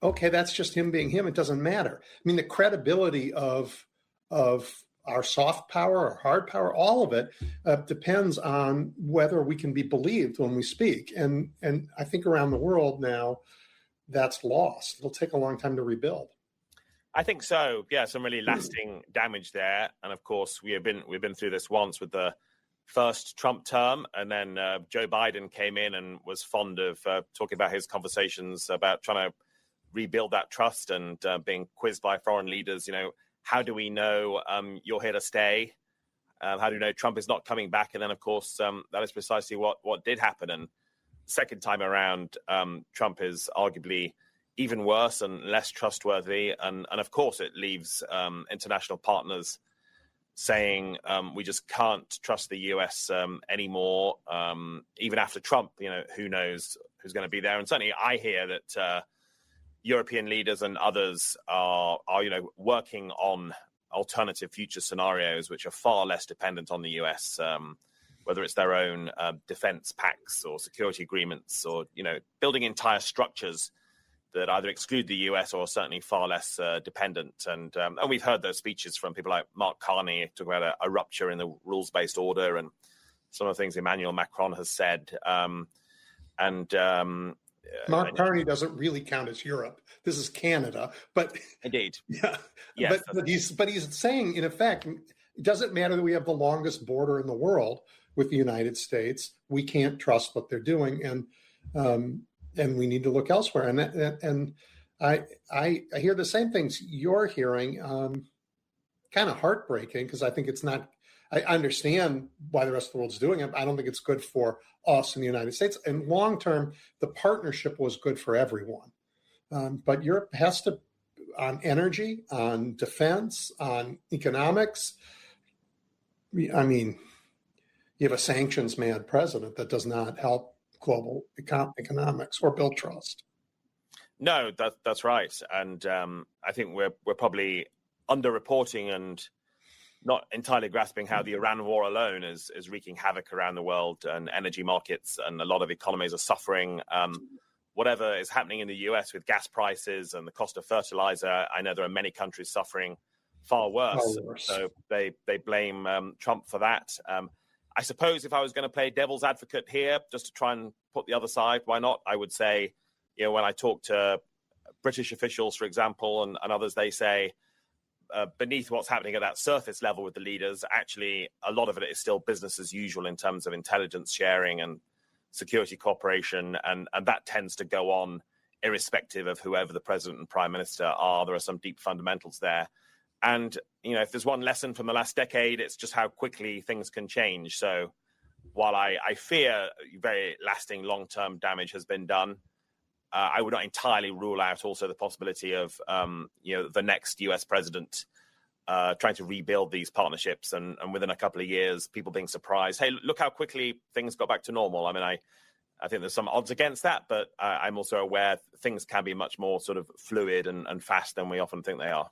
okay, that's just him being him. It doesn't matter. I mean, the credibility of our soft power or hard power, all of it depends on whether we can be believed when we speak. And I think around the world now, that's lost. It'll take a long time to rebuild. I think so. Yeah, some really lasting damage there. And of course, we've been through this once with the first Trump term, and then Joe Biden came in and was fond of talking about his conversations about trying to rebuild that trust, and being quizzed by foreign leaders. How do we know you're here to stay? How do you know Trump is not coming back? And then, of course, that is precisely what did happen. And second time around, Trump is arguably even worse and less trustworthy. And of course, it leaves international partners saying we just can't trust the US anymore. Even after Trump, who knows who's going to be there. And certainly I hear that European leaders and others are working on alternative future scenarios, which are far less dependent on the US, whether it's their own defense pacts or security agreements, or, building entire structures that either exclude the US or certainly far less dependent. And we've heard those speeches from people like Mark Carney talking about a rupture in the rules-based order, and some of the things Emmanuel Macron has said. Mark Carney doesn't really count as Europe. This is Canada, but indeed, yeah. Yes, but he's saying, in effect, it doesn't matter that we have the longest border in the world with the United States. We can't trust what they're doing, and we need to look elsewhere. And I hear the same things you're hearing. Kind of heartbreaking, because I think it's not. I understand why the rest of the world's doing it. I don't think it's good for us in the United States. And long term, the partnership was good for everyone. But Europe has to, on energy, on defense, on economics. I mean, you have a sanctions-mad president that does not help global economics or build trust. No, that's right. And I think we're probably underreporting and not entirely grasping how the Iran war alone is wreaking havoc around the world, and energy markets, and a lot of economies are suffering. Whatever is happening in the US with gas prices and the cost of fertilizer, I know there are many countries suffering far worse. Far worse. So they blame Trump for that. I suppose if I was going to play devil's advocate here, just to try and put the other side, why not? I would say, when I talk to British officials, for example, and others, they say beneath what's happening at that surface level with the leaders, actually, a lot of it is still business as usual in terms of intelligence sharing and security cooperation. And that tends to go on irrespective of whoever the president and prime minister are. There are some deep fundamentals there. And, if there's one lesson from the last decade, it's just how quickly things can change. So while I fear very lasting long-term damage has been done, I would not entirely rule out also the possibility of, the next US president trying to rebuild these partnerships and within a couple of years, people being surprised. Hey, look how quickly things got back to normal. I mean, I think there's some odds against that, but I'm also aware things can be much more sort of fluid and fast than we often think they are.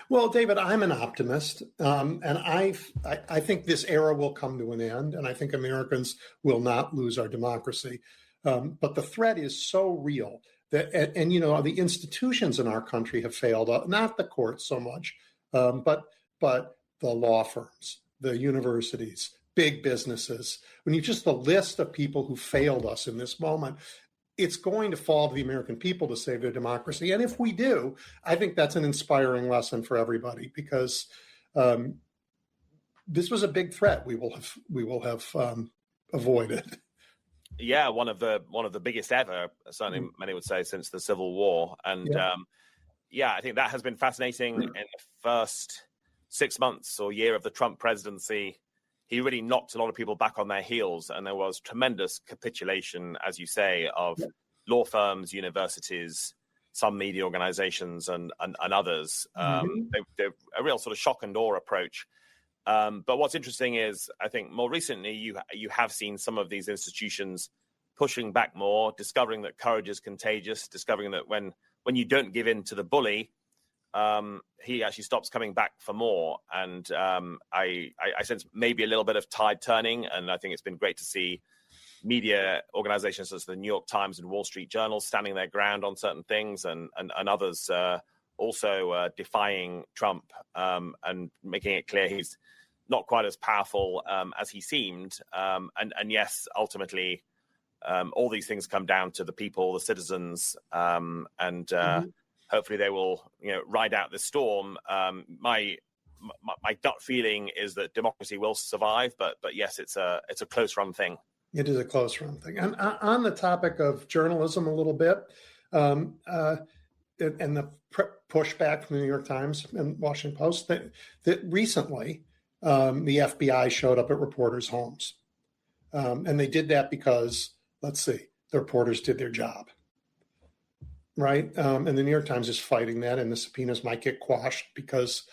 Well, David, I'm an optimist, and I think this era will come to an end, and I think Americans will not lose our democracy. But the threat is so real that, and the institutions in our country have failed, not the courts so much, but the law firms, the universities, big businesses. When you just the list of people who failed us in this moment, it's going to fall to the American people to save their democracy. And if we do, I think that's an inspiring lesson for everybody, because this was a big threat we will have avoided. Yeah, one of the biggest ever, certainly many would say, since the Civil War. And I think that has been fascinating. In the first 6 months or year of the Trump presidency, he really knocked a lot of people back on their heels, and there was tremendous capitulation, as you say, of law firms, universities, some media organizations, and others. They're a real sort of shock and awe approach. But what's interesting is, I think more recently, you have seen some of these institutions pushing back more, discovering that courage is contagious, discovering that when you don't give in to the bully, he actually stops coming back for more. And I sense maybe a little bit of tide turning. And I think it's been great to see media organizations such as the New York Times and Wall Street Journal standing their ground on certain things, and others also defying Trump and making it clear he's not quite as powerful as he seemed. And yes, ultimately, all these things come down to the people, the citizens, and hopefully they will, ride out the storm. My gut feeling is that democracy will survive, but yes, it's a close run thing. It is a close run thing. And on the topic of journalism a little bit, and the pushback from the New York Times and Washington Post, that recently the FBI showed up at reporters' homes. And they did that because, let's see, the reporters did their job. Right. And the New York Times is fighting that, and the subpoenas might get quashed because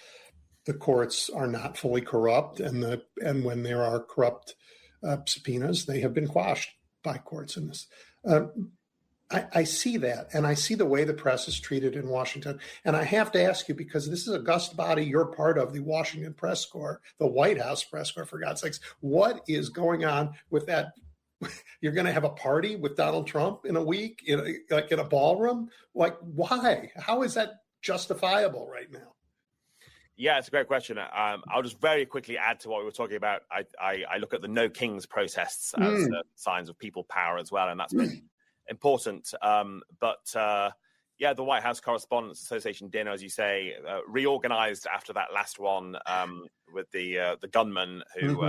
the courts are not fully corrupt. And when there are corrupt subpoenas, they have been quashed by courts in this. I see that, and I see the way the press is treated in Washington. And I have to ask you, because this is a august body you're part of, the Washington Press Corps, the White House Press Corps, for God's sakes, what is going on with that? You're going to have a party with Donald Trump in a week, in a ballroom? Like, why? How is that justifiable right now? Yeah, it's a great question. I'll just very quickly add to what we were talking about. I look at the No Kings protests as signs of people power as well, and that's been important. The White House Correspondents Association dinner, as you say, reorganized after that last one with the gunman who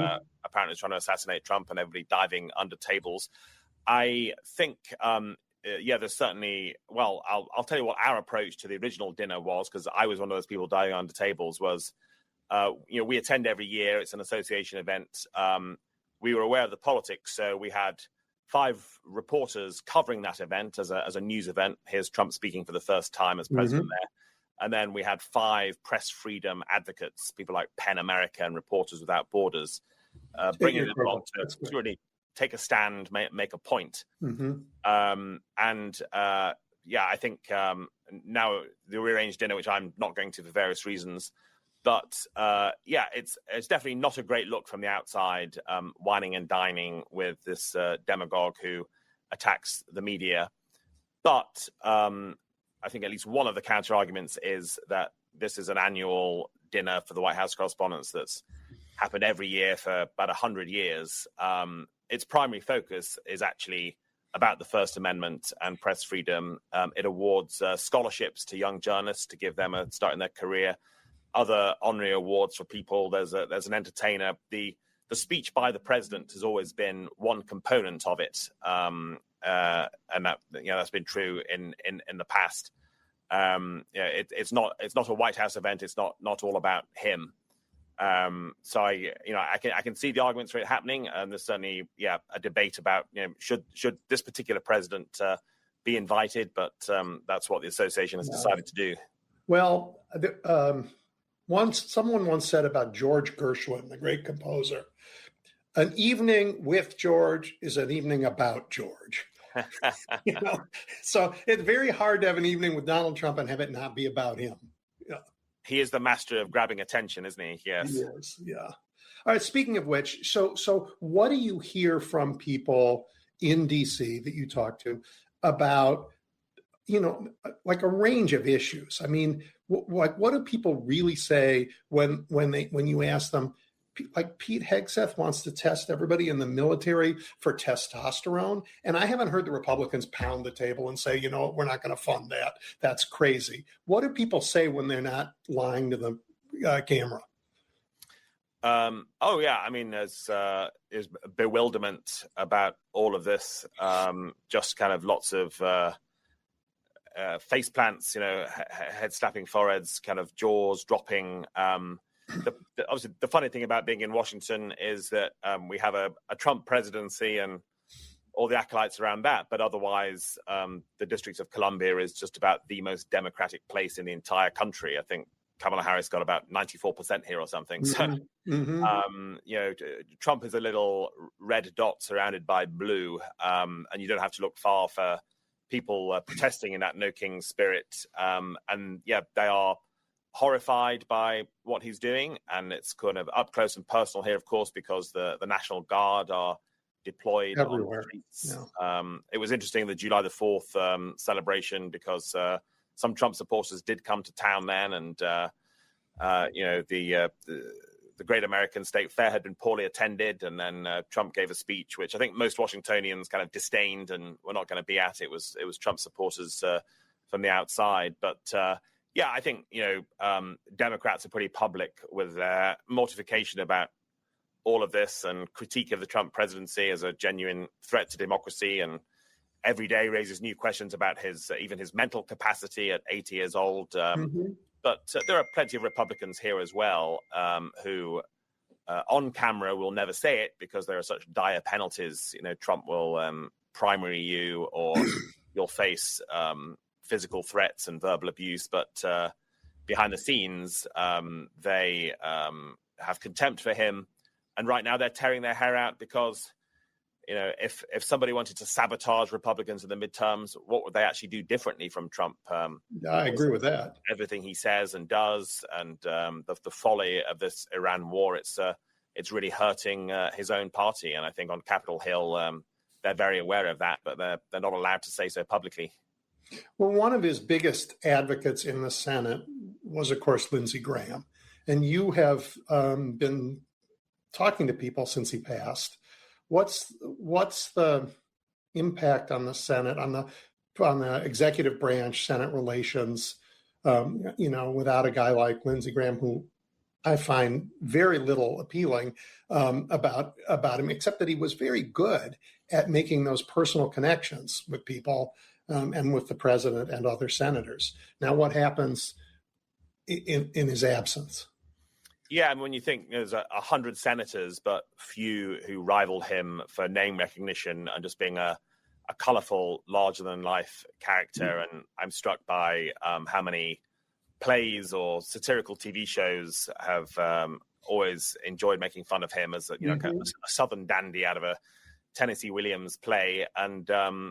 apparently is trying to assassinate Trump and everybody diving under tables. I think, there's certainly, I'll tell you what our approach to the original dinner was, because I was one of those people diving under tables, was, we attend every year. It's an association event. We were aware of the politics, so we had 5 reporters covering that event as a news event. Here's Trump speaking for the first time as president there. And then we had 5 press freedom advocates, people like PEN America and Reporters Without Borders, bringing it along to really take a stand, make a point. I think now the rearranged dinner, which I'm not going to for various reasons, but it's definitely not a great look from the outside, whining and dining with this demagogue who attacks the media. But I think at least one of the counter arguments is that this is an annual dinner for the White House correspondents that's happened every year for about 100 years. Its primary focus is actually about the First Amendment and press freedom. It awards scholarships to young journalists to give them a start in their career. Other honorary awards for people. There's an entertainer. The speech by the president has always been one component of it, and that that's been true in the past. It's not a White House event. It's not all about him. So I can see the arguments for it happening, and there's certainly a debate about should this particular president be invited, but that's what the association has decided to do. Well, someone once said about George Gershwin, the great composer, an evening with George is an evening about George. So it's very hard to have an evening with Donald Trump and have it not be about him. Yeah. He is the master of grabbing attention, isn't he? Yes. He is, yeah. All right, speaking of which, so what do you hear from people in D.C. that you talk to about, like a range of issues? I mean, what do people really say when you ask them? Like Pete Hegseth wants to test everybody in the military for testosterone. And I haven't heard the Republicans pound the table and say, we're not going to fund that. That's crazy. What do people say when they're not lying to the camera? I mean, there's bewilderment about all of this. Just kind of lots of face plants, head slapping foreheads, kind of jaws dropping. Obviously, the funny thing about being in Washington is that we have a Trump presidency and all the acolytes around that. But otherwise, the District of Columbia is just about the most democratic place in the entire country. I think Kamala Harris got about 94% here or something. Mm-hmm. So, Trump is a little red dot surrounded by blue. And you don't have to look far for people protesting in that no king spirit. They are horrified by what he's doing, and it's kind of up close and personal here, of course, because the National Guard are deployed everywhere. On the streets. Yeah. It was interesting, the July the 4th celebration, because some Trump supporters did come to town then, and the Great American State Fair had been poorly attended, and then Trump gave a speech which I think most Washingtonians kind of disdained and were not going to be at. It was Trump supporters from the outside, but I think, Democrats are pretty public with their mortification about all of this and critique of the Trump presidency as a genuine threat to democracy, and every day raises new questions about even his mental capacity at 80 years old. But there are plenty of Republicans here as well who on camera will never say it because there are such dire penalties. Trump will primary you, or you'll face physical threats and verbal abuse, but behind the scenes, they have contempt for him. And right now they're tearing their hair out because, if somebody wanted to sabotage Republicans in the midterms, what would they actually do differently from Trump? I agree with that. Everything he says and does, and the folly of this Iran war, it's really hurting his own party. And I think on Capitol Hill, they're very aware of that, but they're not allowed to say so publicly. Well, one of his biggest advocates in the Senate was, of course, Lindsey Graham. And you have been talking to people since he passed. What's the impact on the Senate, on the executive branch, Senate relations, without a guy like Lindsey Graham, who I find very little appealing about him, except that he was very good at making those personal connections with people and with the president and other senators. Now, what happens in his absence? Yeah, and when you think there's 100 senators, but few who rival him for name recognition and just being a colorful, larger-than-life character, and I'm struck by how many plays or satirical TV shows have always enjoyed making fun of him as kind of a Southern dandy out of a Tennessee Williams play. And there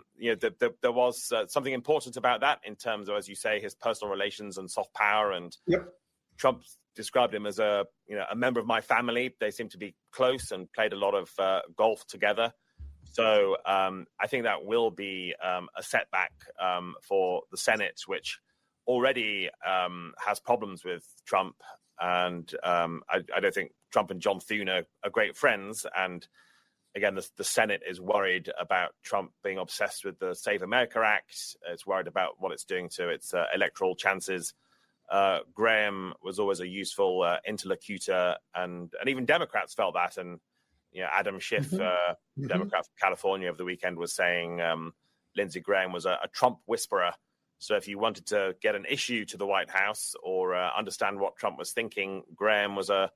was something important about that in terms of, as you say, his personal relations and soft power. And Trump described him as a member of my family. They seem to be close and played a lot of golf together. So I think that will be a setback for the Senate, which already has problems with Trump. And I don't think Trump and John Thune are great friends. And again, the Senate is worried about Trump being obsessed with the Save America Act. It's worried about what it's doing to its electoral chances. Graham was always a useful interlocutor, and even Democrats felt that. And Adam Schiff, Democrat from California, over the weekend was saying Lindsey Graham was a Trump whisperer. So if you wanted to get an issue to the White House or understand what Trump was thinking, Graham was a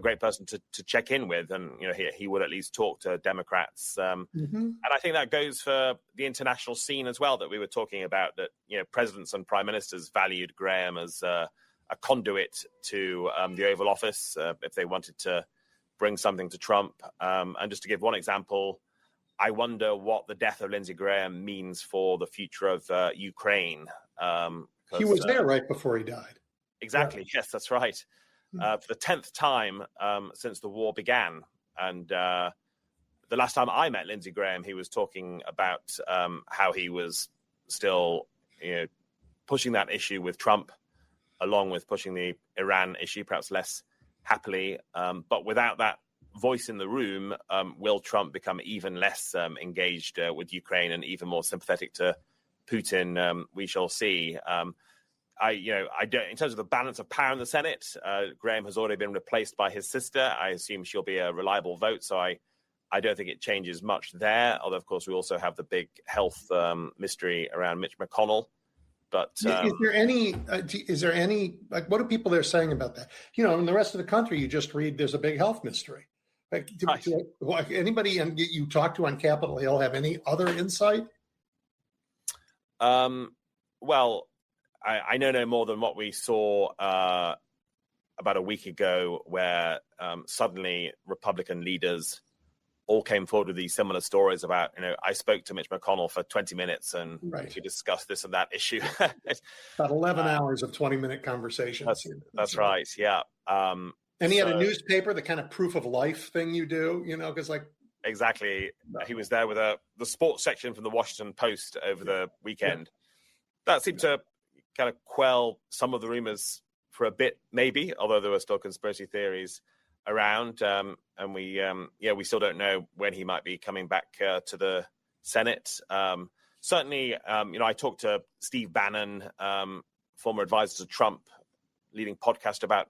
great person to check in with, and he would at least talk to Democrats. And I think that goes for the international scene as well that we were talking about. That presidents and prime ministers valued Graham as a conduit to the Oval Office if they wanted to bring something to Trump. And just to give one example, I wonder what the death of Lindsey Graham means for the future of Ukraine. He was there right before he died. Exactly. Yeah. Yes, that's right. For the 10th time since the war began. And the last time I met Lindsey Graham, he was talking about how he was still pushing that issue with Trump, along with pushing the Iran issue, perhaps less happily. But without that voice in the room, will Trump become even less engaged with Ukraine and even more sympathetic to Putin? We shall see. I don't. In terms of the balance of power in the Senate, Graham has already been replaced by his sister. I assume she'll be a reliable vote, so I don't think it changes much there. Although, of course, we also have the big health mystery around Mitch McConnell. But is there any like what are people there saying about that? In the rest of the country, you just read there's a big health mystery. Like anybody you talk to on Capitol Hill have any other insight? Well, I know no more than what we saw about a week ago, where suddenly Republican leaders all came forward with these similar stories about, I spoke to Mitch McConnell for 20 minutes and we discussed this and that issue. About 11 hours of 20-minute conversations. That's right. Yeah. And he had a newspaper, the kind of proof of life thing you do, because Exactly. He was there with the sports section from the Washington Post over the weekend. That seemed to kind of quell some of the rumors for a bit, maybe, although there were still conspiracy theories around. And we still don't know when he might be coming back to the Senate. Certainly, I talked to Steve Bannon, former advisor to Trump, leading podcast about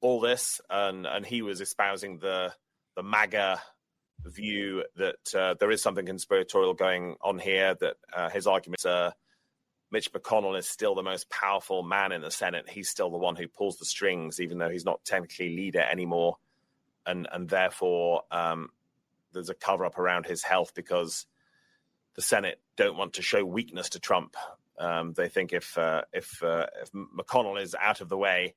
all this, and he was espousing the MAGA view that there is something conspiratorial going on here, that his arguments are Mitch McConnell is still the most powerful man in the Senate. He's still the one who pulls the strings, even though he's not technically leader anymore. And therefore, there's a cover-up around his health because the Senate don't want to show weakness to Trump. They think if McConnell is out of the way,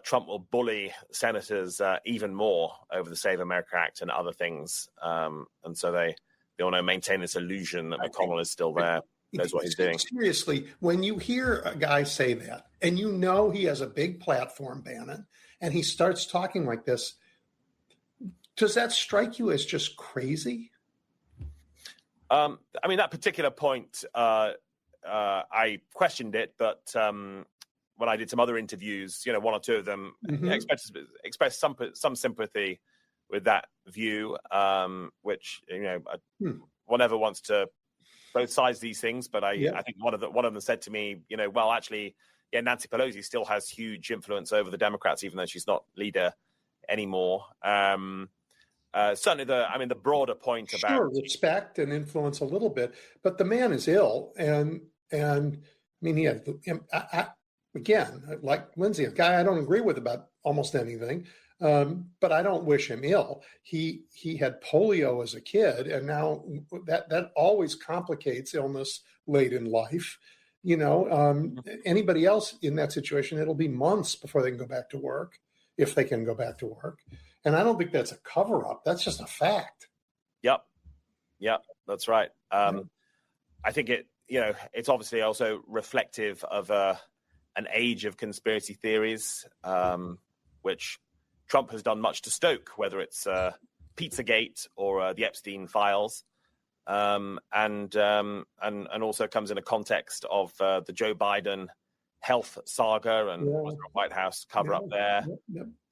Trump will bully senators even more over the Save America Act and other things. And so they want to maintain this illusion that McConnell is still there, knows what he's doing. Seriously, when you hear a guy say that, and he has a big platform, Bannon, and he starts talking like this, does that strike you as just crazy? That particular point, I questioned it, but when I did some other interviews, one or two of them expressed some sympathy with that view, which one never wants to both sides these things. But I think one of them said to me, well, actually, Nancy Pelosi still has huge influence over the Democrats, even though she's not leader anymore. Certainly, the broader point about respect and influence a little bit, but the man is ill, and he had again, like Lindsey, a guy I don't agree with about almost anything, but I don't wish him ill. He had polio as a kid, and now that always complicates illness late in life. Anybody else in that situation, it'll be months before they can go back to work, if they can go back to work. And I don't think that's a cover-up. That's just a fact. Yep, that's right. I think it's obviously also reflective of an age of conspiracy theories, which Trump has done much to stoke, whether it's Pizzagate or the Epstein files, and also comes in a context of the Joe Biden health saga and was there a White House cover up there.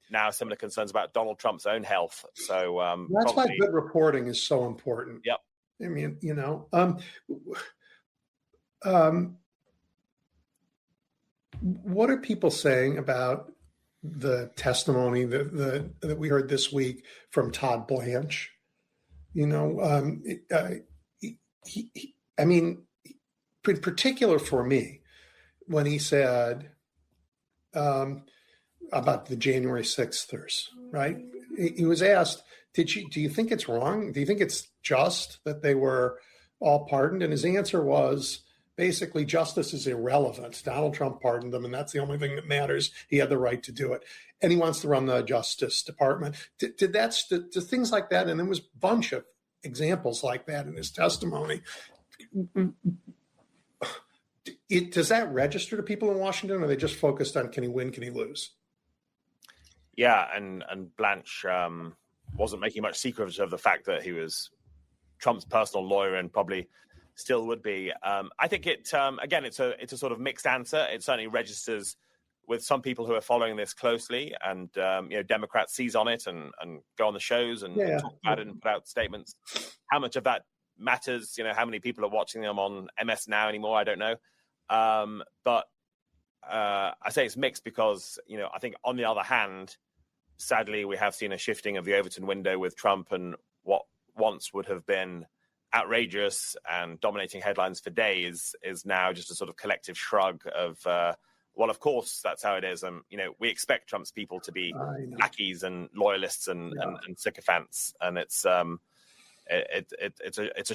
Now similar concerns about Donald Trump's own health. So that's why good reporting is so important. Yep. I mean, what are people saying about the testimony that we heard this week from Todd Blanche? I mean, in particular for me, when he said about the January 6thers, right? He was asked, do you think it's wrong? Do you think it's just that they were all pardoned? And his answer was, basically, justice is irrelevant. Donald Trump pardoned them, and that's the only thing that matters. He had the right to do it. And he wants to run the Justice Department. Did things like that, and there was a bunch of examples like that in his testimony. Does that register to people in Washington, or are they just focused on can he win, can he lose? Yeah, and Blanche wasn't making much secret of the fact that he was Trump's personal lawyer and probably still would be. I think again, it's a sort of mixed answer. It certainly registers with some people who are following this closely, and Democrats seize on it and go on the shows and talk about it and put out statements. How much of that matters? How many people are watching them on MS Now anymore? I don't know. But I say it's mixed because I think on the other hand, sadly, we have seen a shifting of the Overton window with Trump, and what once would have been outrageous and dominating headlines for days is now just a sort of collective shrug of, well, of course, that's how it is. And, we expect Trump's people to be lackeys and loyalists and sycophants. And it's a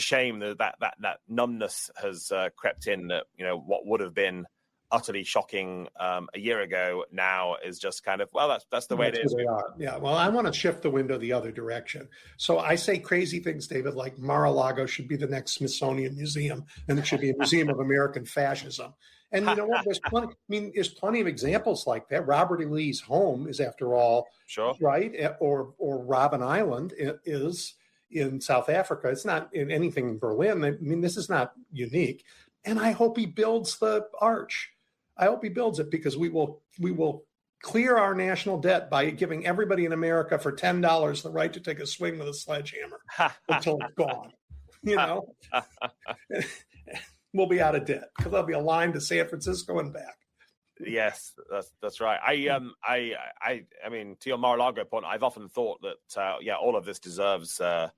shame that numbness has crept in, that, what would have been utterly shocking a year ago now is just kind of, well, that's the way it is. Yeah. Well, I want to shift the window the other direction. So I say crazy things, David, like Mar-a-Lago should be the next Smithsonian Museum, and it should be a museum of American fascism. And you know what? There's plenty of examples like that. Robert E. Lee's home is, after all, right? Or Robben Island is in South Africa. It's not in anything in Berlin. I mean, this is not unique. And I hope he builds the arch. I hope he builds it, because we will clear our national debt by giving everybody in America for $10 the right to take a swing with a sledgehammer until it's gone. We'll be out of debt because there'll be a line to San Francisco and back. Yes, that's right. I mean, to your Mar-a-Lago point, I've often thought that all of this deserves a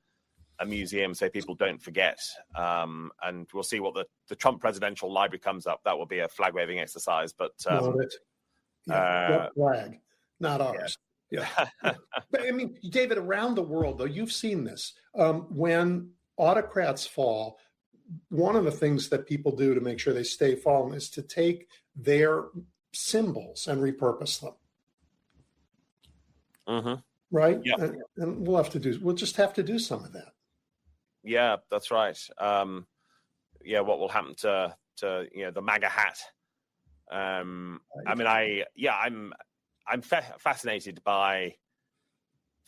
museum so people don't forget. And we'll see what the Trump Presidential Library comes up. That will be a flag waving exercise, but flag, not ours. Yeah. But I mean, David, around the world, though, you've seen this. When autocrats fall, one of the things that people do to make sure they stay fallen is to take their symbols and repurpose them. Mm-hmm. Right? Yeah. And we'll just have to do some of that. Yeah, that's right. What will happen to the MAGA hat? I mean, I'm fascinated by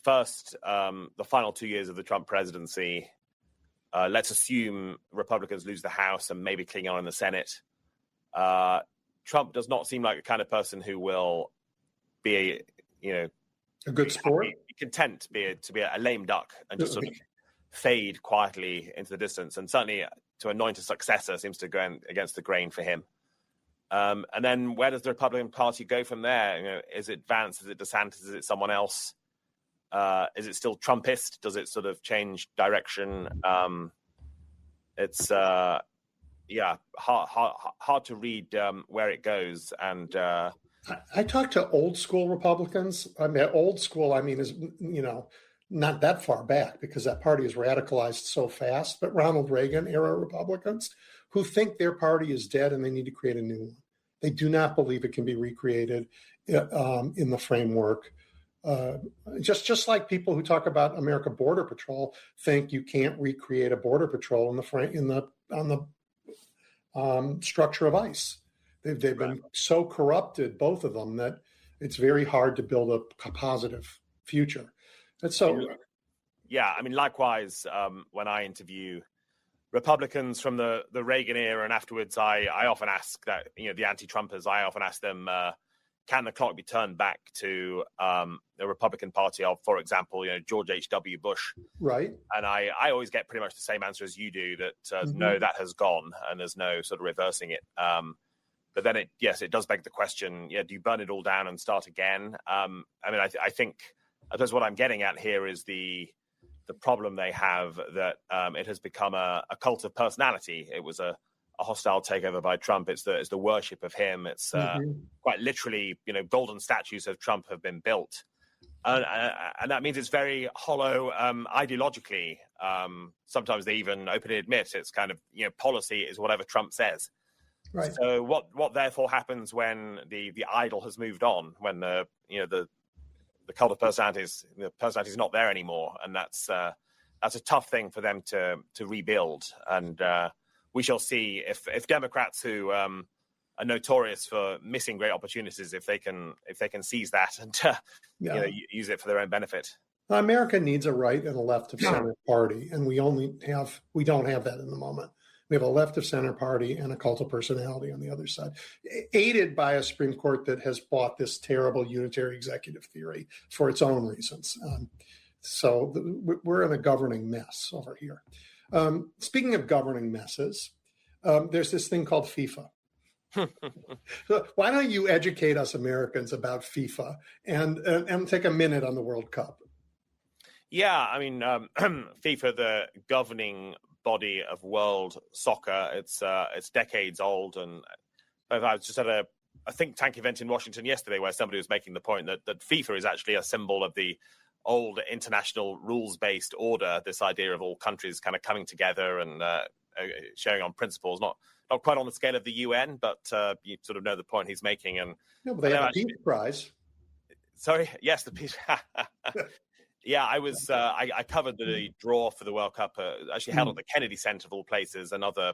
first the final 2 years of the Trump presidency. Let's assume Republicans lose the House and maybe cling on in the Senate. Trump does not seem like the kind of person who will be a good sport, be content to be a lame duck and just sort of fade quietly into the distance, and certainly to anoint a successor seems to go against the grain for him. And then where does the Republican Party go from there? Is it Vance? Is it DeSantis? Is it someone else? Is it still Trumpist? Does it sort of change direction? It's hard to read where it goes. And I talked to old school Republicans. I mean, old school, is not that far back, because that party is radicalized so fast, but Ronald Reagan era Republicans who think their party is dead and they need to create a new one. They do not believe it can be recreated in the framework. Just like people who talk about America Border Patrol think you can't recreate a border patrol on the structure of ICE. They've been so corrupted, both of them, that it's very hard to build a positive future. And so, I mean, likewise, when I interview Republicans from the Reagan era and afterwards, I often ask that, the anti-Trumpers, I often ask them, can the clock be turned back to the Republican Party of, for example, George H.W. Bush? Right. And I always get pretty much the same answer as you do, that no, that has gone and there's no sort of reversing it. But then it does beg the question, do you burn it all down and start again? I think what I'm getting at here is the problem they have, that it has become a cult of personality. It was a hostile takeover by Trump. It's the worship of him. It's quite literally, golden statues of Trump have been built. And that means it's very hollow ideologically. Sometimes they even openly admit it's kind of, policy is whatever Trump says. Right. So what therefore happens when the idol has moved on, when the cult of personalities, the personality is not there anymore, and that's a tough thing for them to rebuild. And we shall see if Democrats, who are notorious for missing great opportunities, if they can seize that and use it for their own benefit. America needs a right and a left of center party, and we don't have that in the moment. We have a left of center party and a cult of personality on the other side, aided by a Supreme Court that has bought this terrible unitary executive theory for its own reasons. So we're in a governing mess over here. Speaking of governing messes, there's this thing called FIFA. So why don't you educate us Americans about FIFA and take a minute on the World Cup? Yeah, FIFA, the governing body of world soccer, it's decades old, and I was just at a think tank event in Washington yesterday where somebody was making the point that FIFA is actually a symbol of the old international rules-based order, this idea of all countries kind of coming together and sharing on principles, not quite on the scale of the UN, but you sort of know the point he's making. And but they have a Peace Prize. Sorry, yes, the Peace. Yeah, I was. I covered the draw for the World Cup, actually held at the Kennedy Center of all places, another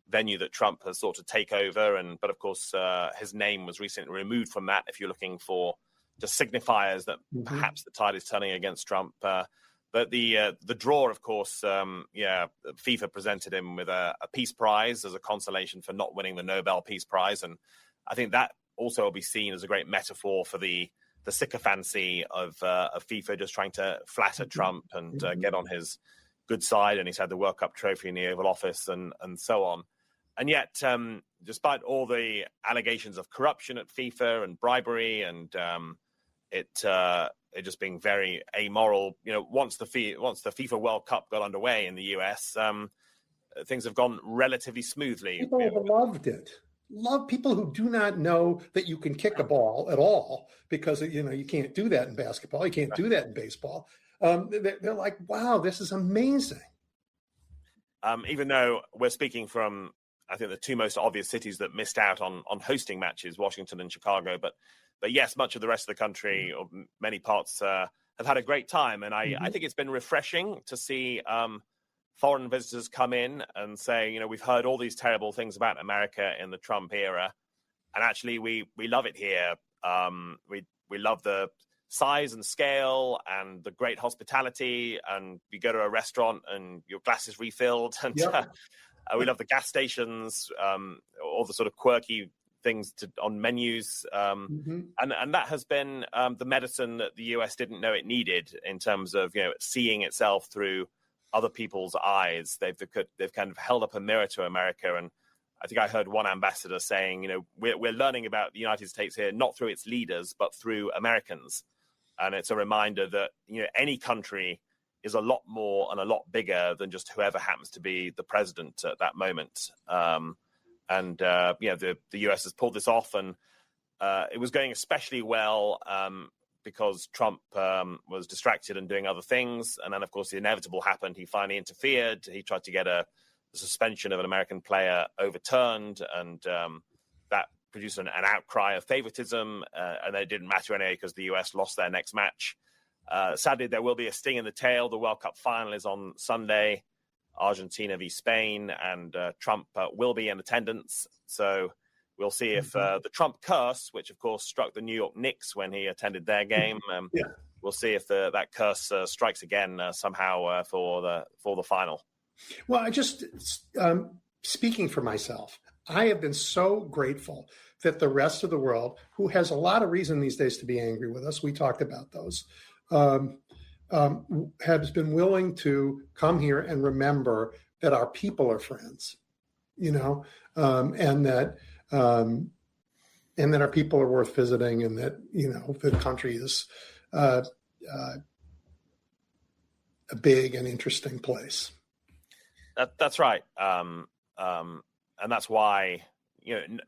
venue that Trump has sought to take over. But of course, his name was recently removed from that. If you're looking for just signifiers that perhaps the tide is turning against Trump, but the draw, of course, FIFA presented him with a Peace Prize as a consolation for not winning the Nobel Peace Prize, and I think that also will be seen as a great metaphor for the sycophancy of FIFA just trying to flatter Trump and get on his good side. And he's had the World Cup trophy in the Oval Office and so on. And yet, despite all the allegations of corruption at FIFA and bribery and it just being very amoral, once the FIFA World Cup got underway in the US, things have gone relatively smoothly. People loved it. Love people who do not know that you can kick a ball at all, because you can't do that in basketball, you can't do that in baseball. They're like, wow, this is amazing. Even though we're speaking from, I think, the two most obvious cities that missed out on hosting matches, Washington and Chicago, but yes, much of the rest of the country, or many parts, have had a great time, and I think it's been refreshing to see foreign visitors come in and say, we've heard all these terrible things about America in the Trump era, and actually we love it here. We love the size and scale and the great hospitality, and you go to a restaurant and your glass is refilled, and we love the gas stations, all the sort of quirky things on menus, and that has been the medicine that the US didn't know it needed in terms of seeing itself through other people's eyes. They've kind of held up a mirror to America, and I think I heard one ambassador saying, we're learning about the United States here not through its leaders but through Americans, and it's a reminder that any country is a lot more and a lot bigger than just whoever happens to be the president at that moment. The US has pulled this off, and it was going especially well because Trump was distracted and doing other things. And then, of course, the inevitable happened. He finally interfered. He tried to get the suspension of an American player overturned, and that produced an outcry of favoritism. And it didn't matter anyway because the US lost their next match. Sadly, there will be a sting in the tail. The World Cup final is on Sunday, Argentina v. Spain, and Trump will be in attendance. So we'll see if the Trump curse, which of course struck the New York Knicks when he attended their game, we'll see if that curse strikes again somehow for the final. Well, speaking for myself, I have been so grateful that the rest of the world, who has a lot of reason these days to be angry with us, we talked about those, has been willing to come here and remember that our people are friends, and that our people are worth visiting, and that the country is a big and interesting place. That's right, and that's why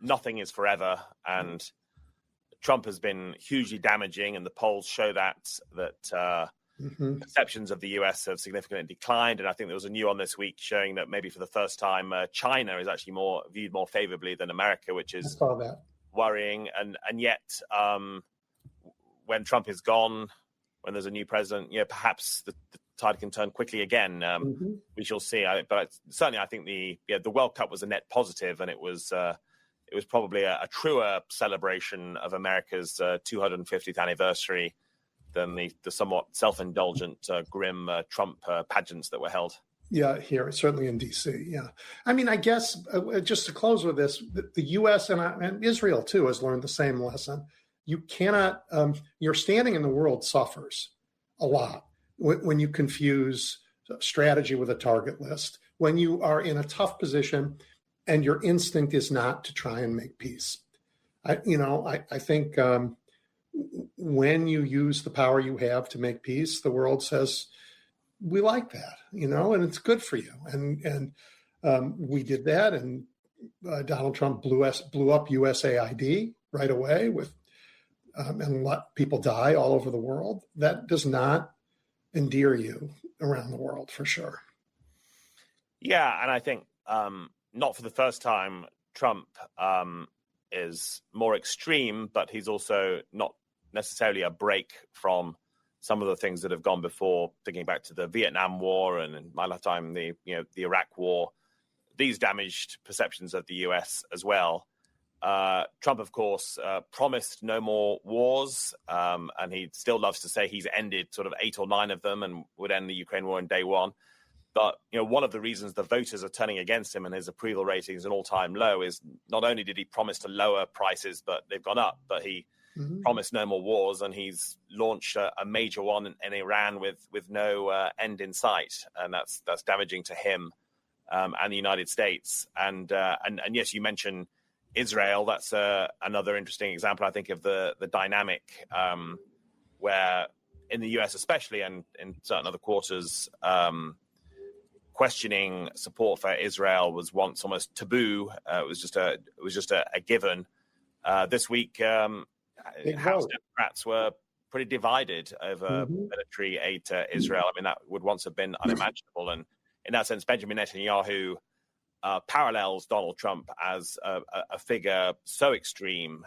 nothing is forever, and Trump has been hugely damaging, and the polls show that perceptions of the US have significantly declined. And I think there was a new one this week showing that maybe for the first time, China is actually viewed more favorably than America, which is worrying. And yet, when Trump is gone, when there's a new president, perhaps the tide can turn quickly again. We shall see. But certainly, I think the World Cup was a net positive, and it was probably a truer celebration of America's 250th anniversary than the somewhat self-indulgent, grim Trump pageants that were held. Yeah, here, certainly in D.C., yeah. I mean, I guess, just to close with this, the U.S. and Israel, too, has learned the same lesson. You cannot, your standing in the world suffers a lot when you confuse strategy with a target list, when you are in a tough position and your instinct is not to try and make peace. I think when you use the power you have to make peace, the world says, we like that, and it's good for you. And we did that. And Donald Trump blew up USAID right away and let people die all over the world. That does not endear you around the world, for sure. Yeah. And I think not for the first time, Trump is more extreme, but he's also not necessarily a break from some of the things that have gone before, thinking back to the Vietnam War and in my lifetime, the Iraq War. These damaged perceptions of the US as well. Trump, of course, promised no more wars, and he still loves to say he's ended sort of 8 or 9 of them and would end the Ukraine war in day one. But one of the reasons the voters are turning against him and his approval rating is an all-time low is not only did he promise to lower prices, but they've gone up, but he promised no more wars, and he's launched a major one in Iran with no end in sight, and that's damaging to him and the United States. And yes, you mentioned Israel. That's another interesting example, I think, of the dynamic where in the US especially, and in certain other quarters, questioning support for Israel was once almost taboo. It was just a given. This week, House Democrats were pretty divided over military aid to Israel. I mean, that would once have been unimaginable. And in that sense, Benjamin Netanyahu parallels Donald Trump as a figure so extreme,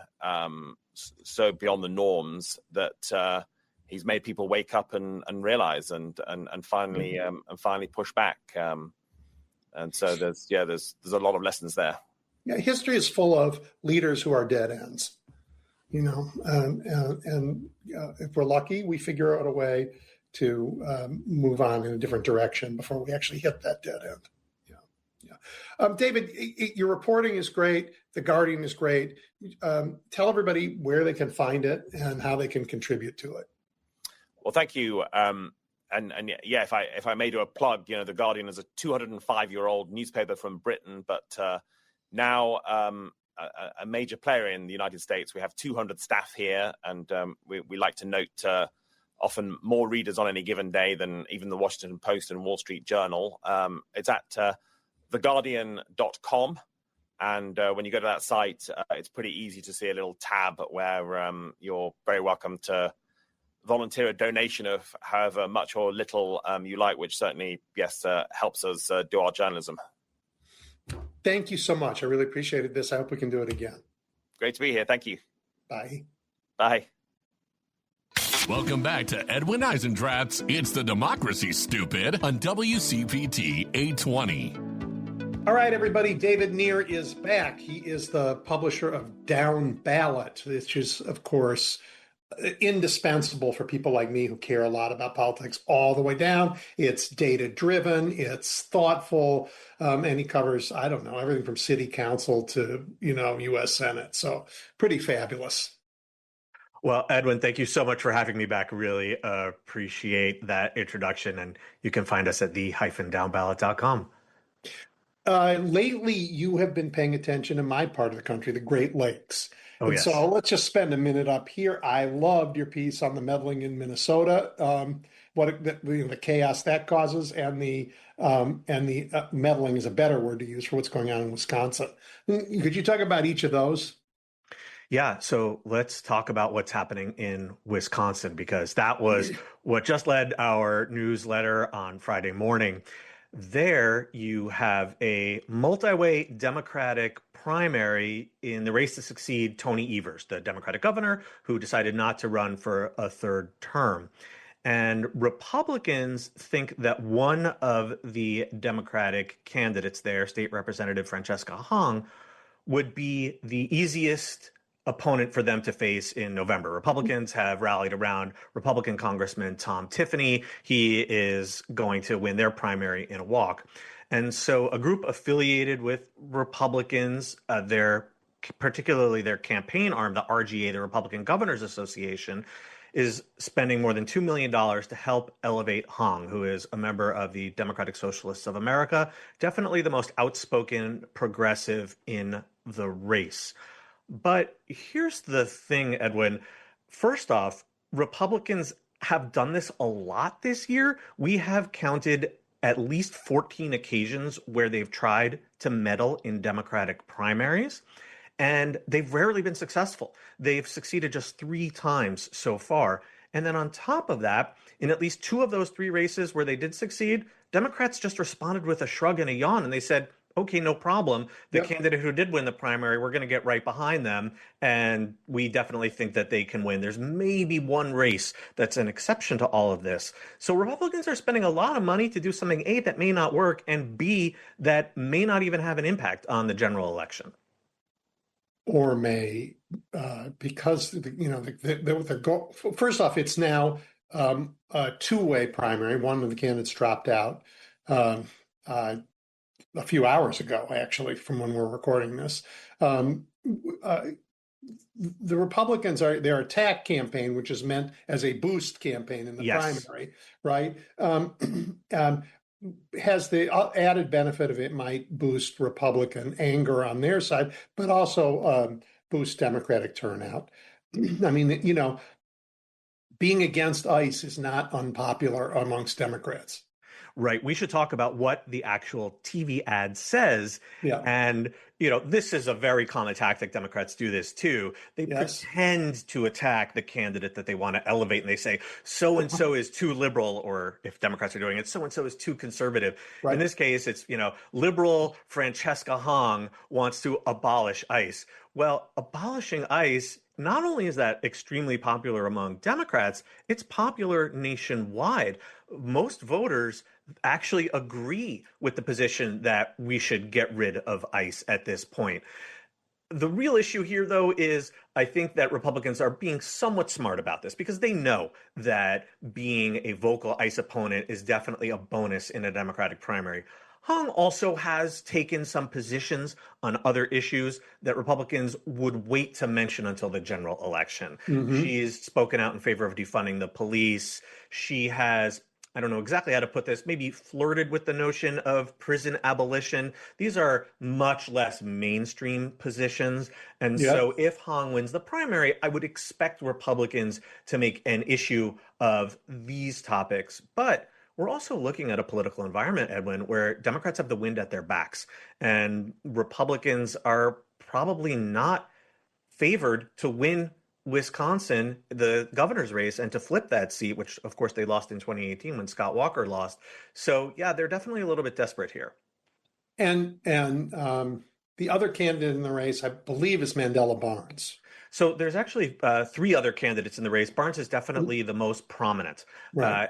so beyond the norms that he's made people wake up and realize and finally push back. And so there's a lot of lessons there. Yeah, history is full of leaders who are dead ends. And if we're lucky, we figure out a way to move on in a different direction before we actually hit that dead end. David, your reporting is great. The Guardian is great. Tell everybody where they can find it and how they can contribute to it. Well, thank you. And yeah, if I may do a plug, The Guardian is a 205-year-old newspaper from Britain, but now a major player in the United States. We have 200 staff here, and we like to note often more readers on any given day than even the Washington Post and Wall Street Journal. It's at theguardian.com. And when you go to that site, it's pretty easy to see a little tab where you're very welcome to volunteer a donation of however much or little you like, which certainly, helps us do our journalism. Thank you so much. I really appreciated this. I hope we can do it again. Great to be here. Thank you. Bye. Bye. Welcome back to Edwin Eisendrath's It's the Democracy, Stupid on WCPT 820. All right, everybody. David Neer is back. He is the publisher of Down Ballot, which is, of course, indispensable for people like me who care a lot about politics all the way down. It's data driven, it's thoughtful, and he covers, I don't know, everything from city council to, U.S. Senate. So pretty fabulous. Well, Edwin, thank you so much for having me back. Really appreciate that introduction. And you can find us at the-downballot.com. Lately, you have been paying attention to my part of the country, the Great Lakes. Oh, And yes. so let's just spend a minute up here. I loved your piece on the meddling in Minnesota, the chaos that causes, and the meddling is a better word to use for what's going on in Wisconsin. Could you talk about each of those? Yeah, so let's talk about what's happening in Wisconsin, because that was what just led our newsletter on Friday morning. There you have a multi-way Democratic primary in the race to succeed Tony Evers, the Democratic governor who decided not to run for a third term. And Republicans think that one of the Democratic candidates there, State Representative Francesca Hong, would be the easiest opponent for them to face in November. Republicans have rallied around Republican Congressman Tom Tiffany. He is going to win their primary in a walk. And so a group affiliated with Republicans, particularly their campaign arm, the RGA, the Republican Governors Association, is spending more than $2 million to help elevate Hong, who is a member of the Democratic Socialists of America, definitely the most outspoken progressive in the race. But here's the thing, Edwin. First off, Republicans have done this a lot this year. We have counted at least 14 occasions where they've tried to meddle in Democratic primaries, and they've rarely been successful. They've succeeded just 3 times so far. And then on top of that, in at least 2 of those 3 races where they did succeed, Democrats just responded with a shrug and a yawn, and they said, okay, no problem. The candidate who did win the primary, we're going to get right behind them. And we definitely think that they can win. There's maybe one race that's an exception to all of this. So Republicans are spending a lot of money to do something, A, that may not work, and B, that may not even have an impact on the general election. Or may, because, first off, it's now a 2-way primary. One of the candidates dropped out a few hours ago, actually, from when we're recording this. The Republicans their attack campaign, which is meant as a boost campaign in the primary, right? Has the added benefit of it might boost Republican anger on their side, but also boost Democratic turnout. I mean, being against ICE is not unpopular amongst Democrats. Right. We should talk about what the actual TV ad says. Yeah. And, this is a very common tactic. Democrats do this too. They pretend to attack the candidate that they want to elevate. And they say, so-and-so is too liberal, or if Democrats are doing it, so-and-so is too conservative. Right. In this case, it's, liberal Francesca Hong wants to abolish ICE. Well, abolishing ICE, not only is that extremely popular among Democrats, it's popular nationwide. Most voters actually agree with the position that we should get rid of ICE at this point. The real issue here, though, is I think that Republicans are being somewhat smart about this because they know that being a vocal ICE opponent is definitely a bonus in a Democratic primary. Hong also has taken some positions on other issues that Republicans would wait to mention until the general election. Mm-hmm. She's spoken out in favor of defunding the police. She has, I don't know exactly how to put this, maybe flirted with the notion of prison abolition. These are much less mainstream positions. And so if Hong wins the primary, I would expect Republicans to make an issue of these topics. But we're also looking at a political environment, Edwin, where Democrats have the wind at their backs, and Republicans are probably not favored to win Wisconsin, the governor's race, and to flip that seat, which of course they lost in 2018 when Scott Walker lost. So yeah, they're definitely a little bit desperate here. And the other candidate in the race, I believe, is Mandela Barnes. So there's actually 3 other candidates in the race. Barnes is definitely the most prominent. Right.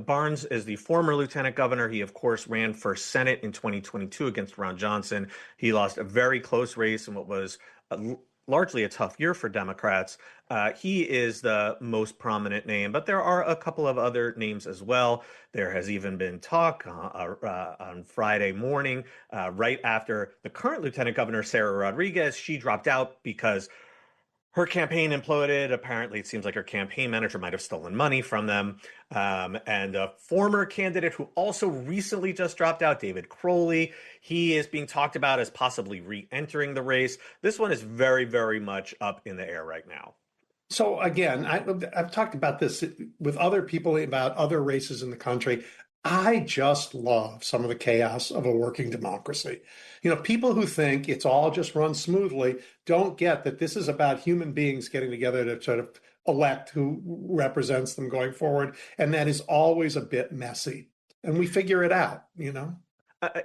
Barnes is the former lieutenant governor. He, of course, ran for Senate in 2022 against Ron Johnson. He lost a very close race in what was largely a tough year for Democrats. He is the most prominent name, but there are a couple of other names as well. There has even been talk on Friday morning, right after the current Lieutenant Governor, Sarah Rodriguez, she dropped out because her campaign imploded. Apparently, it seems like her campaign manager might have stolen money from them. And a former candidate who also recently just dropped out, David Crowley, he is being talked about as possibly re-entering the race. This one is very, very much up in the air right now. So again, I've talked about this with other people about other races in the country. I just love some of the chaos of a working democracy. People who think it's all just run smoothly don't get that this is about human beings getting together to sort of elect who represents them going forward. And that is always a bit messy. And we figure it out.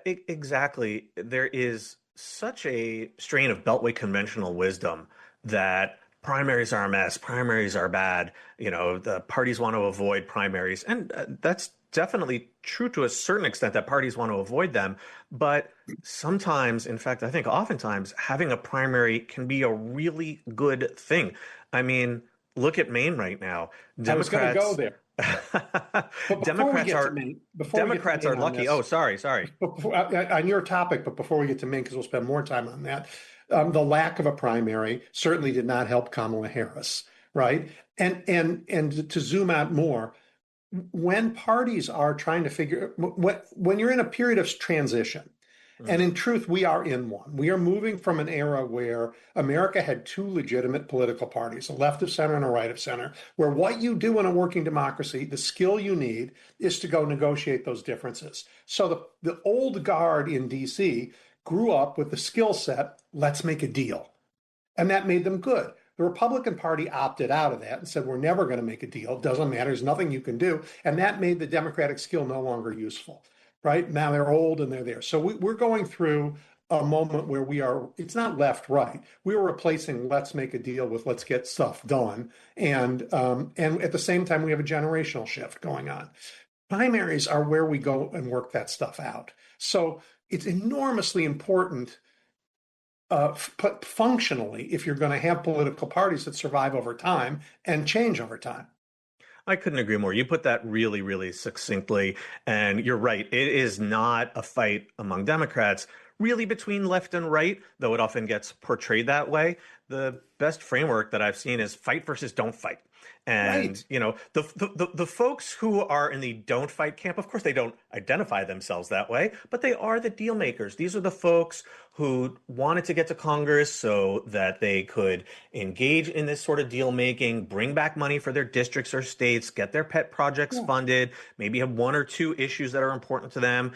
Exactly. There is such a strain of Beltway conventional wisdom that primaries are a mess, primaries are bad. The parties want to avoid primaries. And that's definitely true to a certain extent, that parties want to avoid them. But sometimes, in fact, I think oftentimes having a primary can be a really good thing. I mean, look at Maine right now. I was going to go Democrats. there. But Democrats are lucky. Oh, sorry. On your topic, but before we get to Maine, because we'll spend more time on that, the lack of a primary certainly did not help Kamala Harris, right? And to zoom out more, when parties are trying to figure, when you're in a period of transition, and in truth, we are in one. We are moving from an era where America had two legitimate political parties, a left of center and a right of center, where what you do in a working democracy, the skill you need is to go negotiate those differences. So the old guard in DC grew up with the skill set, let's make a deal. And that made them good. The Republican Party opted out of that and said, we're never going to make a deal. It doesn't matter. There's nothing you can do. And that made the Democratic skill no longer useful. Right now they're old and they're there. So we're going through a moment where it's not left, right. We're replacing let's make a deal with let's get stuff done. And at the same time, we have a generational shift going on. Primaries are where we go and work that stuff out. So it's enormously important functionally if you're going to have political parties that survive over time and change over time. I couldn't agree more. You put that really, really succinctly. And you're right. It is not a fight among Democrats, really between left and right, though it often gets portrayed that way. The best framework that I've seen is fight versus don't fight. And, right. The folks who are in the don't fight camp, of course, they don't identify themselves that way, but they are the deal makers. These are the folks who wanted to get to Congress so that they could engage in this sort of deal making, bring back money for their districts or states, get their pet projects funded, maybe have one or two issues that are important to them,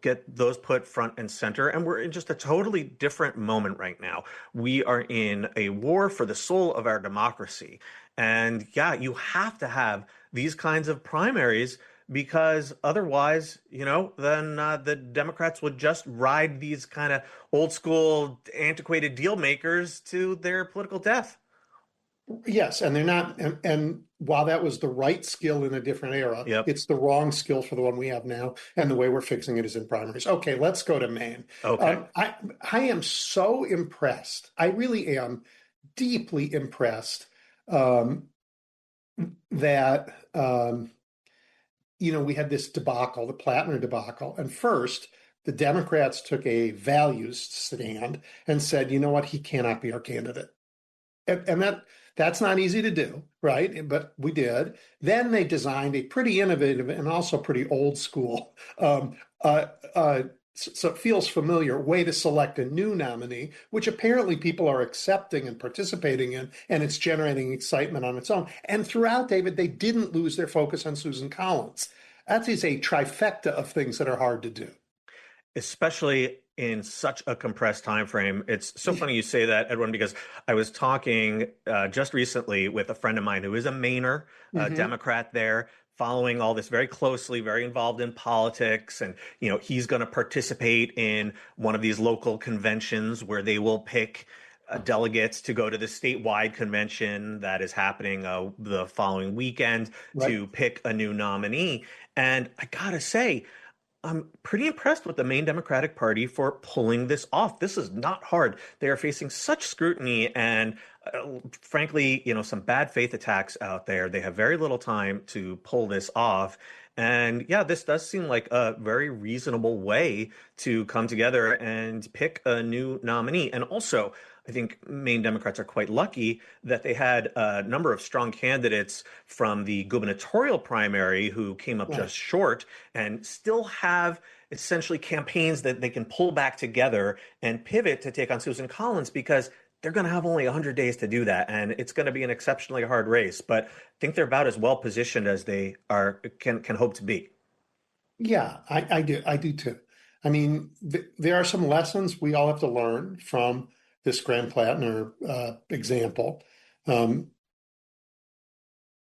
get those put front and center. And we're in just a totally different moment right now. We are in a war for the soul of our democracy. And yeah, you have to have these kinds of primaries because otherwise, then the Democrats would just ride these kind of old school, antiquated deal makers to their political death. Yes, and they're not. And while that was the right skill in a different era, Yep. It's the wrong skill for the one we have now. And the way we're fixing it is in primaries. Okay, let's go to Maine. Okay. I am so impressed. I really am deeply impressed that we had this debacle, the Plattner debacle. And first, the Democrats took a values stand and said, you know what, he cannot be our candidate. And that's not easy to do, right? But we did. Then they designed a pretty innovative and also pretty old school, so it feels familiar, way to select a new nominee, which apparently people are accepting and participating in, and it's generating excitement on its own. And throughout, David, they didn't lose their focus on Susan Collins. That is a trifecta of things that are hard to do. Especially in such a compressed time frame. It's so funny you say that, Edwin, because I was talking just recently with a friend of mine who is a Mainer, Democrat there, following all this very closely, very involved in politics. And, he's going to participate in one of these local conventions where they will pick delegates to go to the statewide convention that is happening the following weekend to pick a new nominee. And I gotta say, I'm pretty impressed with the main Democratic Party for pulling this off. This is not hard. They are facing such scrutiny and, frankly, some bad faith attacks out there. They have very little time to pull this off. And yeah, this does seem like a very reasonable way to come together and pick a new nominee. And also, I think Maine Democrats are quite lucky that they had a number of strong candidates from the gubernatorial primary who came up Right. just short and still have essentially campaigns that they can pull back together and pivot to take on Susan Collins, because they're going to have only 100 days to do that. And it's going to be an exceptionally hard race. But I think they're about as well positioned as they can hope to be. Yeah, I do too. I mean, there are some lessons we all have to learn from this Graham Plattner example. Our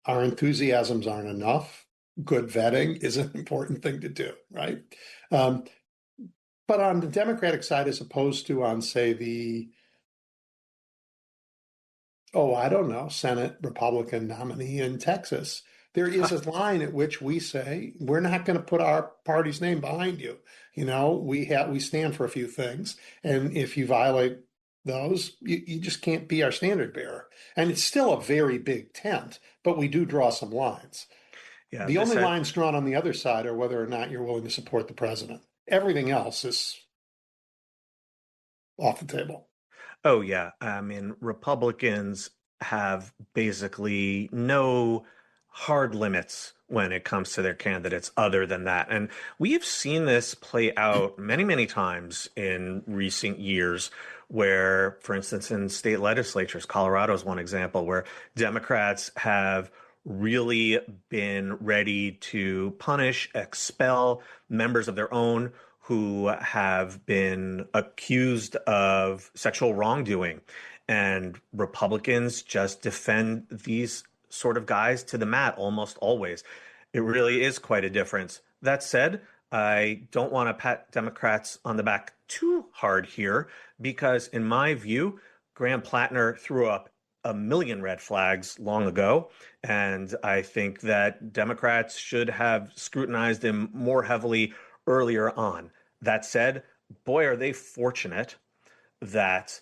enthusiasms aren't enough. Good vetting is an important thing to do, right? Um, but on the Democratic side, as opposed to on, say, I don't know, Senate Republican nominee in Texas, there is a line at which we say, we're not going to put our party's name behind you. We stand for a few things. And if you violate those, you just can't be our standard bearer. And it's still a very big tent, but we do draw some lines. Yeah, The only lines drawn on the other side are whether or not you're willing to support the president. Everything else is off the table. Oh, yeah. I mean, Republicans have basically no hard limits when it comes to their candidates other than that. And we've seen this play out many, many times in recent years where, for instance, in state legislatures, Colorado is one example where Democrats have really been ready to punish, expel members of their own who have been accused of sexual wrongdoing. And Republicans just defend these sort of guys to the mat almost always. It really is quite a difference. That said, I don't want to pat Democrats on the back too hard here, because in my view, Graham Plattner threw up a million red flags long ago. And I think that Democrats should have scrutinized him more heavily earlier on. That said, boy, are they fortunate that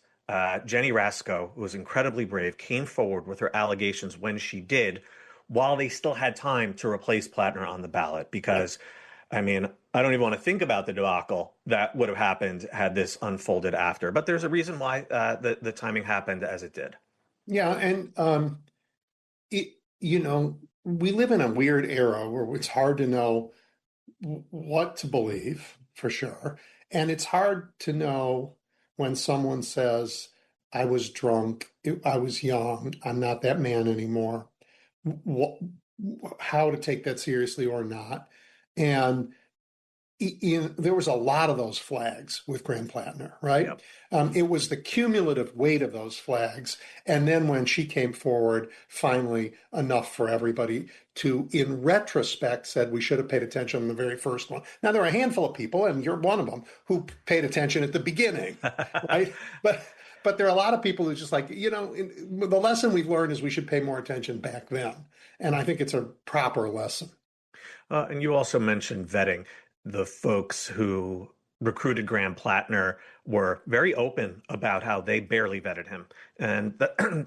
Jenny Rasko, who was incredibly brave, came forward with her allegations when she did, while they still had time to replace Plattner on the ballot. Because, I mean, I don't even want to think about the debacle that would have happened had this unfolded after. But there's a reason why the timing happened as it did. Yeah, and we live in a weird era where it's hard to know what to believe for sure. And it's hard to know when someone says, I was drunk, I was young, I'm not that man anymore, how to take that seriously or not. And there was a lot of those flags with Graham Plattner, right? Yep. It was the cumulative weight of those flags. And then when she came forward, finally enough for everybody to, in retrospect, said we should have paid attention on the very first one. Now, there are a handful of people, and you're one of them, who paid attention at the beginning, right? But there are a lot of people who just like, the lesson we've learned is we should pay more attention back then. And I think it's a proper lesson. And you also mentioned vetting. The folks who recruited Graham Plattner were very open about how they barely vetted him. And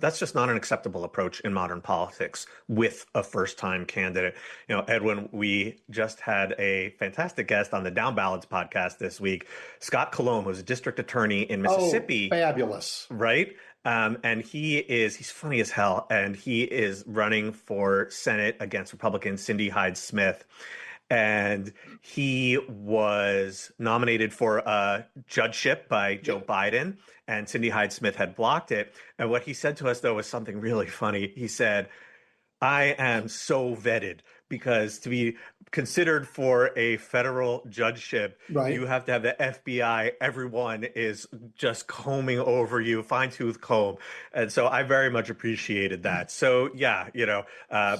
that's just not an acceptable approach in modern politics with a first-time candidate. Edwin, we just had a fantastic guest on the Down Ballots podcast this week, Scott Colomb, who's a district attorney in Mississippi. Oh, fabulous. Right? And he's funny as hell. And he is running for Senate against Republican Cindy Hyde-Smith. And he was nominated for a judgeship by Joe Biden, and Cindy Hyde-Smith had blocked it. And what he said to us, though, was something really funny. He said, I am so vetted, because to be considered for a federal judgeship, right, you have to have the FBI. Everyone is just combing over you, fine-tooth comb. And so I very much appreciated that. So yeah,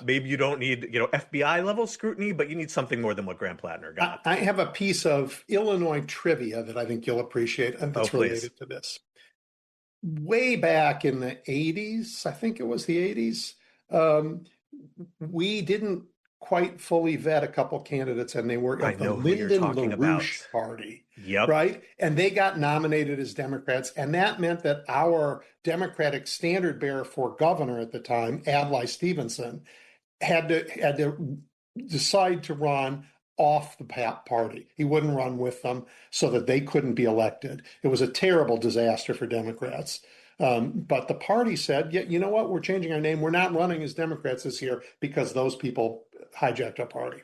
maybe you don't need, FBI level scrutiny, but you need something more than what Graham Plattner got. I have a piece of Illinois trivia that I think you'll appreciate, and that's related to this. Way back in the 80s, I think it was the 80s, we didn't quite fully vet a couple candidates, and they were I of the know who you're Lyndon talking LaRouche about. party, Yep. right? And they got nominated as Democrats, and that meant that our Democratic standard bearer for governor at the time, Adlai Stevenson, had to decide to run off the party. He wouldn't run with them so that they couldn't be elected. It was a terrible disaster for Democrats. But the party said, yeah, you know what? We're changing our name. We're not running as Democrats this year because those people hijacked our party.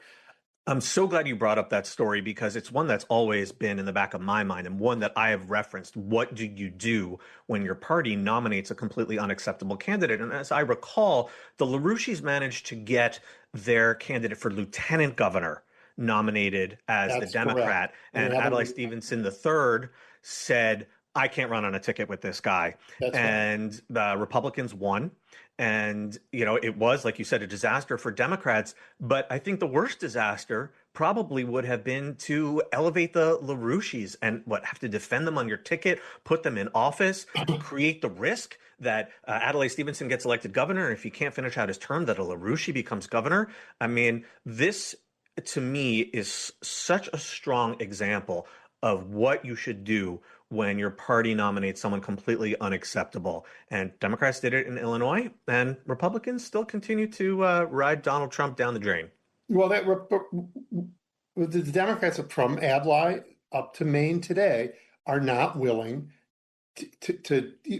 I'm so glad you brought up that story because it's one that's always been in the back of my mind and one that I have referenced. What do you do when your party nominates a completely unacceptable candidate? And as I recall, the LaRouches managed to get their candidate for lieutenant governor nominated as the That's correct. Democrat. And And they haven't Adlai been, Stevenson III said, I can't run on a ticket with this guy. that's right. And the Republicans won. And, it was, like you said, a disaster for Democrats. But I think the worst disaster probably would have been to elevate the LaRouches and have to defend them on your ticket, put them in office, create the risk that Adlai Stevenson gets elected governor. And if he can't finish out his term, that a LaRouche becomes governor. I mean, this to me is such a strong example of what you should do when your party nominates someone completely unacceptable. And Democrats did it in Illinois, and Republicans still continue to ride Donald Trump down the drain. Well, the Democrats from Adlai up to Maine today are not willing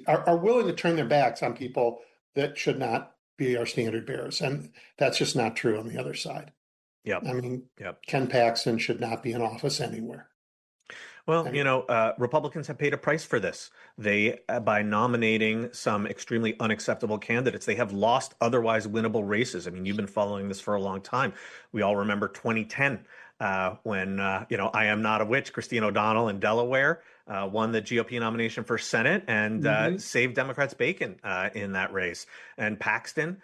are willing to turn their backs on people that should not be our standard bearers. And that's just not true on the other side. Yep. I mean, Yep. Ken Paxton should not be in office anywhere. Well, Republicans have paid a price for this. They, by nominating some extremely unacceptable candidates, they have lost otherwise winnable races. I mean, you've been following this for a long time. We all remember 2010 when, I am not a witch, Christine O'Donnell in Delaware won the GOP nomination for Senate and saved Democrats bacon in that race. And Paxton,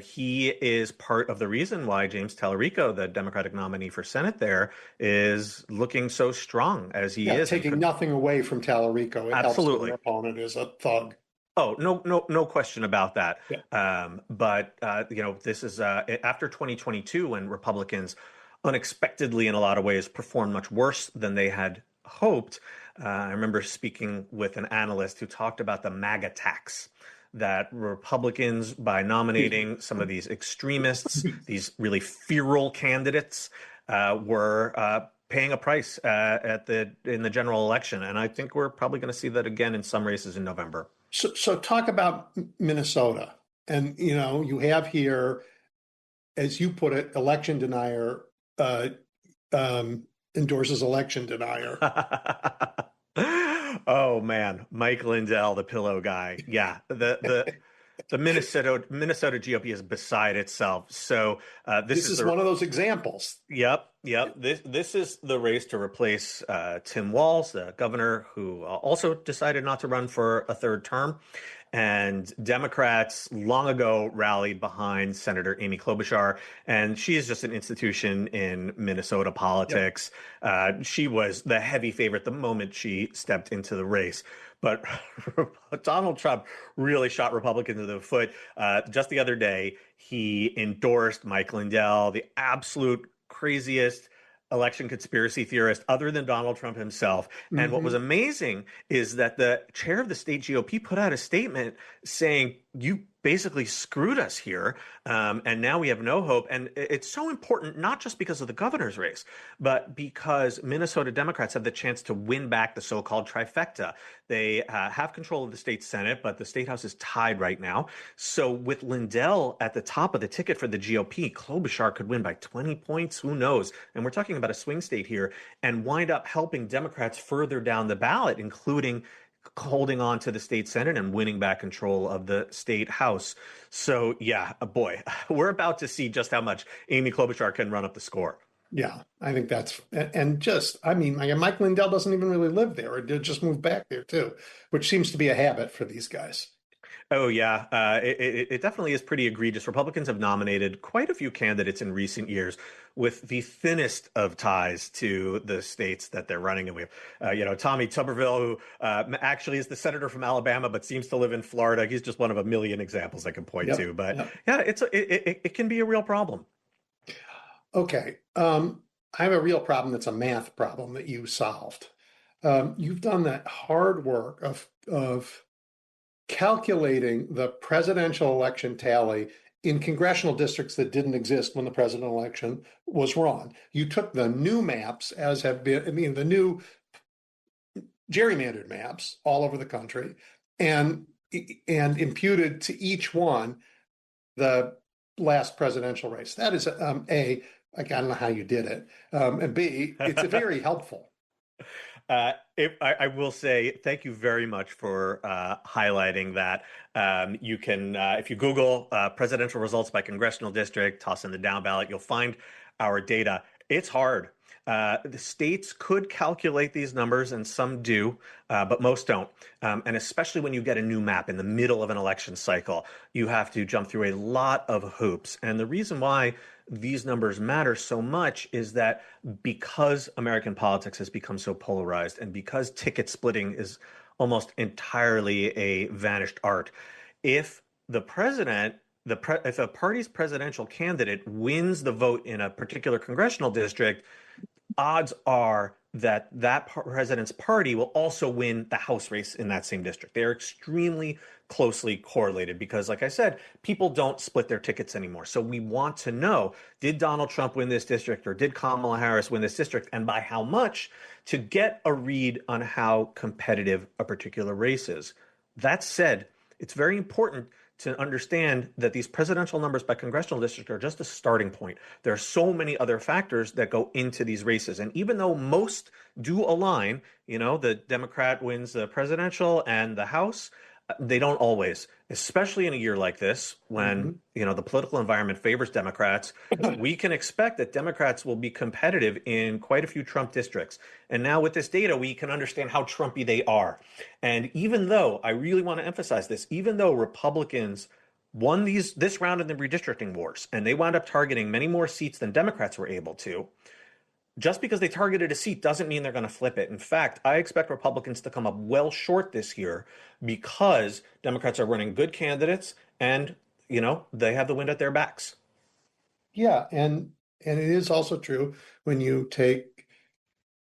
he is part of the reason why James Tallarico, the Democratic nominee for Senate there, is looking so strong as he is. Taking nothing away from Tallarico. It Absolutely. helps when your opponent is a thug. Oh, no question about that. Yeah. But this is after 2022 when Republicans unexpectedly, in a lot of ways, performed much worse than they had hoped. I remember speaking with an analyst who talked about the MAGA tax that Republicans, by nominating some of these extremists, these really feral candidates, were paying a price in the general election. And I think we're probably going to see that again in some races in November. So talk about Minnesota. And, you have here, as you put it, election denier endorses election denier. Oh man, Mike Lindell, the pillow guy. Yeah, the Minnesota GOP is beside itself. So this is one of those examples. Yep. This is the race to replace Tim Walz, the governor, who also decided not to run for a third term. And Democrats long ago rallied behind Senator Amy Klobuchar, and she is just an institution in Minnesota politics. Yep. She was the heavy favorite the moment she stepped into the race. But Donald Trump really shot Republicans in the foot. Just the other day, he endorsed Mike Lindell, the absolute craziest election conspiracy theorist other than Donald Trump himself. And what was amazing is that the chair of the state GOP put out a statement saying, you basically screwed us here, and now we have no hope. And it's so important, not just because of the governor's race, but because Minnesota Democrats have the chance to win back the so-called trifecta. They have control of the state Senate, but the state house is tied right now. So with Lindell at the top of the ticket for the GOP, Klobuchar could win by 20 points. Who knows? And we're talking about a swing state here, and wind up helping Democrats further down the ballot, including holding on to the state Senate and winning back control of the state house. So yeah, boy, we're about to see just how much Amy Klobuchar can run up the score. Yeah, I think that's, and Mike Lindell doesn't even really live there, or did just move back there too, which seems to be a habit for these guys. Oh, yeah. It definitely is pretty egregious. Republicans have nominated quite a few candidates in recent years with the thinnest of ties to the states that they're running. And we have, Tommy Tuberville, who actually is the senator from Alabama, but seems to live in Florida. He's just one of a million examples I can point to. But yeah, it can be a real problem. Okay. I have a real problem that's a math problem that you solved. You've done that hard work of calculating the presidential election tally in congressional districts that didn't exist when the presidential election was run. You took the new maps, as have been, I mean, the new gerrymandered maps all over the country, and imputed to each one the last presidential race. That is A, like, I don't know how you did it, and B, it's very helpful. I will say thank you very much for highlighting that. You can, if you Google presidential results by congressional district, toss in the down ballot, you'll find our data. It's hard. The states could calculate these numbers, and some do, but most don't. And especially when you get a new map in the middle of an election cycle, you have to jump through a lot of hoops. And the reason why these numbers matter so much is that because American politics has become so polarized and because ticket splitting is almost entirely a vanished art, if the president, if a party's presidential candidate wins the vote in a particular congressional district, odds are that president's party will also win the House race in that same district. They're extremely closely correlated because, like I said, people don't split their tickets anymore. So we want to know, did Donald Trump win this district or did Kamala Harris win this district, and by how much, to get a read on how competitive a particular race is. That said, it's very important to understand that these presidential numbers by congressional district are just a starting point. There are so many other factors that go into these races. And even though most do align, the Democrat wins the presidential and the House, they don't always, especially in a year like this when, the political environment favors Democrats. We can expect that Democrats will be competitive in quite a few Trump districts. And now with this data, we can understand how Trumpy they are. And even though, I really want to emphasize this, even though Republicans won this round in the redistricting wars, and they wound up targeting many more seats than Democrats were able to, just because they targeted a seat doesn't mean they're going to flip it. In fact, I expect Republicans to come up well short this year because Democrats are running good candidates and, they have the wind at their backs. Yeah, and it is also true when you take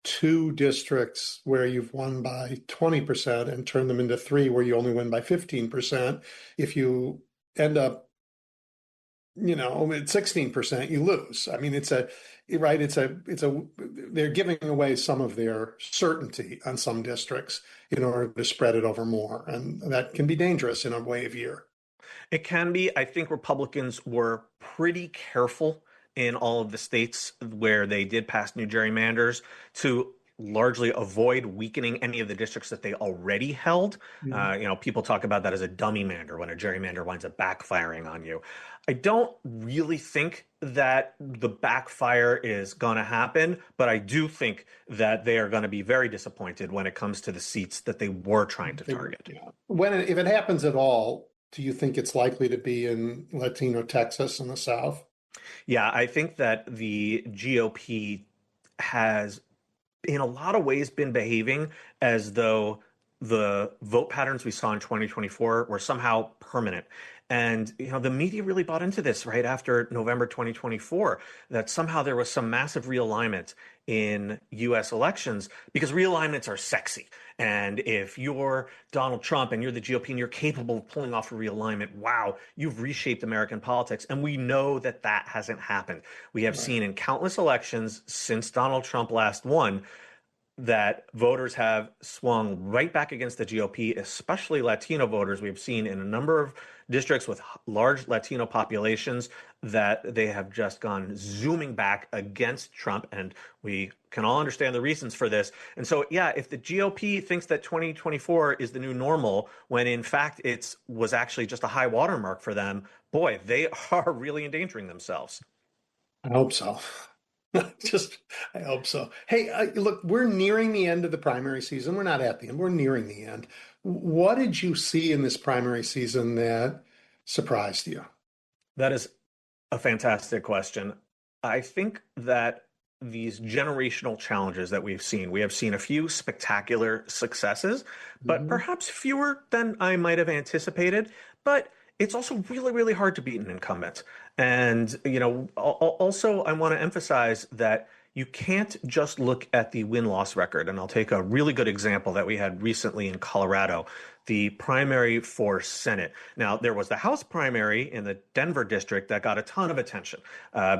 two districts where you've won by 20% and turn them into three where you only win by 15%. If you end up at 16%, you lose. I mean, they're giving away some of their certainty on some districts in order to spread it over more. And that can be dangerous in a wave year. It can be. I think Republicans were pretty careful in all of the states where they did pass new gerrymanders to largely avoid weakening any of the districts that they already held. People talk about that as a dummy mander when a gerrymander winds up backfiring on you. I don't really think that the backfire is going to happen, but I do think that they are going to be very disappointed when it comes to the seats that they were trying to target. Yeah. If it happens at all, do you think it's likely to be in Latino Texas in the South? Yeah, I think that the GOP has, in a lot of ways, been behaving as though the vote patterns we saw in 2024 were somehow permanent. And, the media really bought into this right after November 2024, that somehow there was some massive realignment in US elections because realignments are sexy. And if you're Donald Trump and you're the GOP and you're capable of pulling off a realignment, wow, you've reshaped American politics. And we know that that hasn't happened. We have seen in countless elections since Donald Trump last won that voters have swung right back against the GOP, especially Latino voters. We've seen in a number of districts with large Latino populations that they have just gone zooming back against Trump, and we can all understand the reasons for this. And so, yeah, if the GOP thinks that 2024 is the new normal, when in fact it was actually just a high watermark for them, boy, they are really endangering themselves. I hope so. I hope so. Hey, look, we're nearing the end of the primary season. We're not at the end. We're nearing the end. What did you see in this primary season that surprised you? That is a fantastic question. I think that these generational challenges that we have seen a few spectacular successes, but perhaps fewer than I might have anticipated. But it's also really, really hard to beat an incumbent. And, also I want to emphasize that you can't just look at the win-loss record. And I'll take a really good example that we had recently in Colorado, the primary for Senate. Now, there was the House primary in the Denver district that got a ton of attention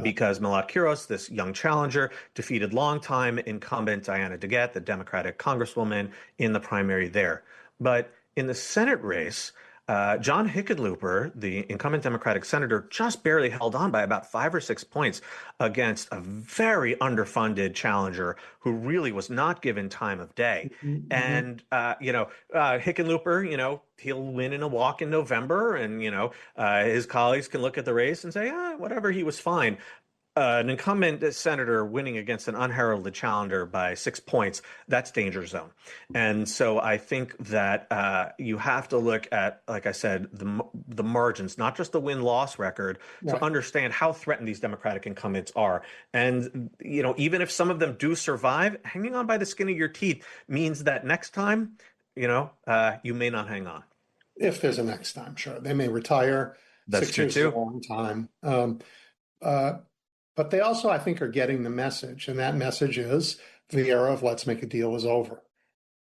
because Milad Kiros, this young challenger, defeated longtime incumbent Diana DeGette, the Democratic congresswoman, in the primary there. But in the Senate race, John Hickenlooper, the incumbent Democratic senator, just barely held on by about 5 or 6 points against a very underfunded challenger who really was not given time of day. And, Hickenlooper, he'll win in a walk in November, and, his colleagues can look at the race and say, whatever, he was fine. An incumbent senator winning against an unheralded challenger by 6 points, that's danger zone. And so I think that you have to look at, like I said, the margins, not just the win-loss record, to understand how threatened these Democratic incumbents are. And, even if some of them do survive, hanging on by the skin of your teeth means that next time, you may not hang on. If there's a next time, sure. They may retire. That's 6 true, years too. is a long time. But they also, I think, are getting the message, and that message is the era of let's make a deal is over.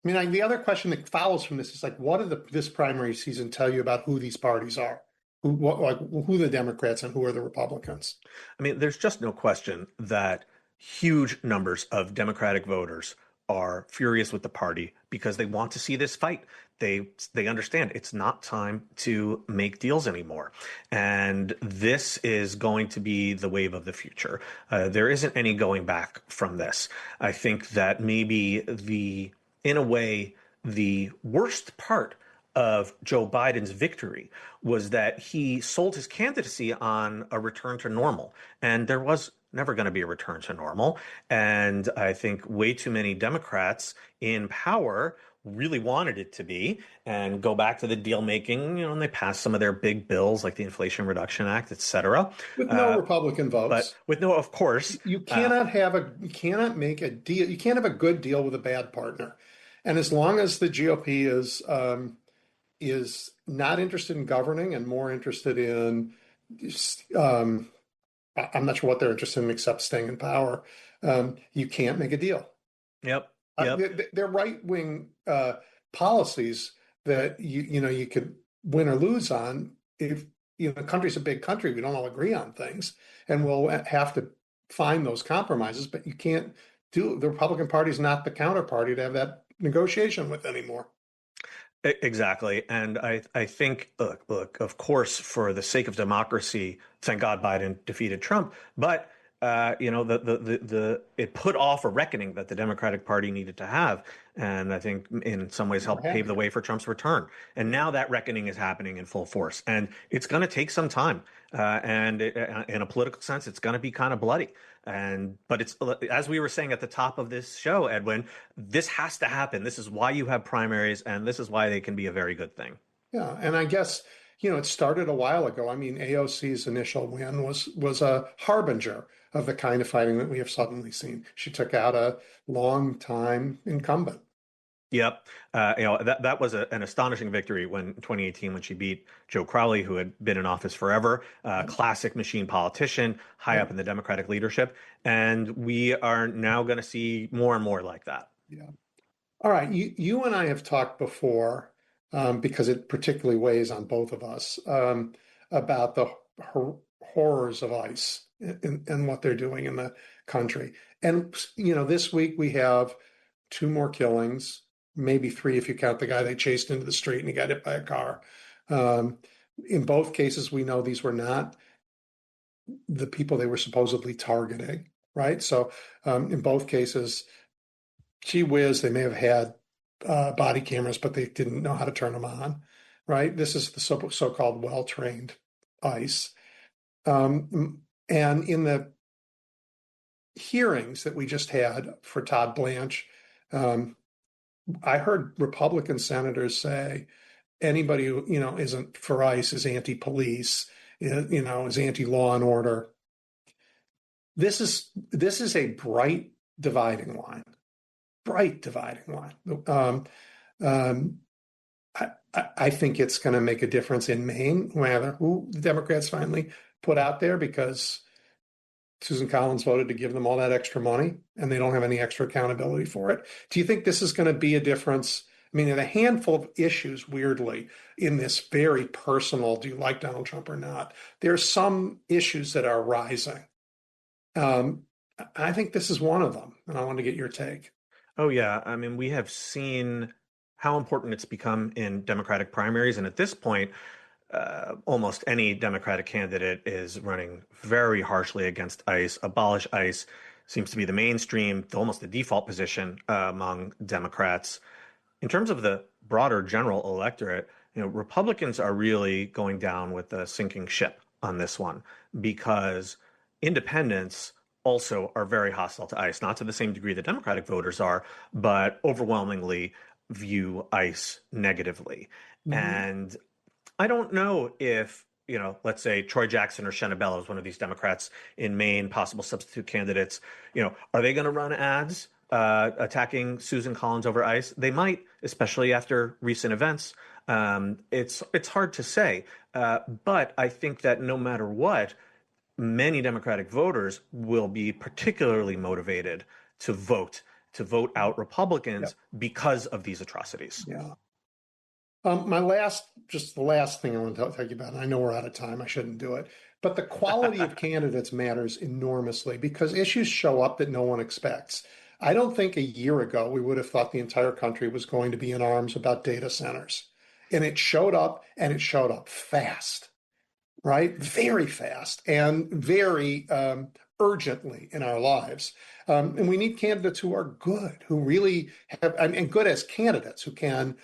I mean, the other question that follows from this is like, what did this primary season tell you about who these parties are? Who the Democrats and who are the Republicans? I mean, there's just no question that huge numbers of Democratic voters are furious with the party because they want to see this fight. They understand it's not time to make deals anymore. And this is going to be the wave of the future. There isn't any going back from this. I think that maybe in a way, the worst part of Joe Biden's victory was that he sold his candidacy on a return to normal. And there was never going to be a return to normal. And I think way too many Democrats in power really wanted it to be and go back to the deal making, and they passed some of their big bills like the Inflation Reduction Act, et cetera. With no Republican votes. But with no, of course. You cannot make a deal. You can't have a good deal with a bad partner. And as long as the GOP is not interested in governing and more interested in, I'm not sure what they're interested in except staying in power, you can't make a deal. Yep. They're right-wing policies that you could win or lose on. If the country's a big country, we don't all agree on things, and we'll have to find those compromises. But you can't the Republican Party is not the counterparty to have that negotiation with anymore. Exactly. And I think, look, of course, for the sake of democracy, thank God Biden defeated Trump. But it put off a reckoning that the Democratic Party needed to have, and I think in some ways helped pave the way for Trump's return. And now that reckoning is happening in full force, and it's going to take some time. And in a political sense, it's going to be kind of bloody. But it's, as we were saying at the top of this show, Edwin, this has to happen. This is why you have primaries, and this is why they can be a very good thing. Yeah, and I guess it started a while ago. I mean, AOC's initial win was a harbinger of the kind of fighting that we have suddenly seen. She took out a long-time incumbent. Yep. That was an astonishing victory in 2018 when she beat Joe Crowley, who had been in office forever, classic machine politician, high up in the Democratic leadership. And we are now going to see more and more like that. Yeah. All right. You and I have talked before, because it particularly weighs on both of us, about the horrors of ICE and what they're doing in the country. And, this week we have 2 more killings, maybe 3 if you count the guy they chased into the street and he got hit by a car. In both cases, we know these were not the people they were supposedly targeting, right? So in both cases, gee whiz, they may have had body cameras, but they didn't know how to turn them on, right? This is the so-called well-trained ICE. And in the hearings that we just had for Todd Blanche, I heard Republican senators say anybody who isn't for ICE is anti-police, is anti-law and order. This is a bright dividing line. I think it's going to make a difference in Maine, no matter who the Democrats finally put out there, because Susan Collins voted to give them all that extra money and they don't have any extra accountability for it. Do you think this is going to be a difference? I mean, in a handful of issues, weirdly, in this very personal, do you like Donald Trump or not? There's some issues that are rising. I think this is one of them, and I want to get your take. Oh, yeah. I mean, we have seen how important it's become in Democratic primaries. And at this point, almost any Democratic candidate is running very harshly against ICE. Abolish ICE seems to be the mainstream, almost the default position among Democrats. In terms of the broader general electorate, Republicans are really going down with a sinking ship on this one, because independents also are very hostile to ICE, not to the same degree that Democratic voters are, but overwhelmingly view ICE negatively. And I don't know if, let's say Troy Jackson or Shenna Bellows, one of these Democrats in Maine, possible substitute candidates, are they going to run ads attacking Susan Collins over ICE? They might, especially after recent events. It's hard to say, but I think that no matter what, many Democratic voters will be particularly motivated to vote out Republicans because of these atrocities. Yeah. The last thing I want to tell you about, and I know we're out of time, I shouldn't do it, but the quality of candidates matters enormously, because issues show up that no one expects. I don't think a year ago we would have thought the entire country was going to be in arms about data centers. And it showed up, and it showed up fast. Right? Very fast and very urgently in our lives. And we need candidates who are good, who really have, and good as candidates, who can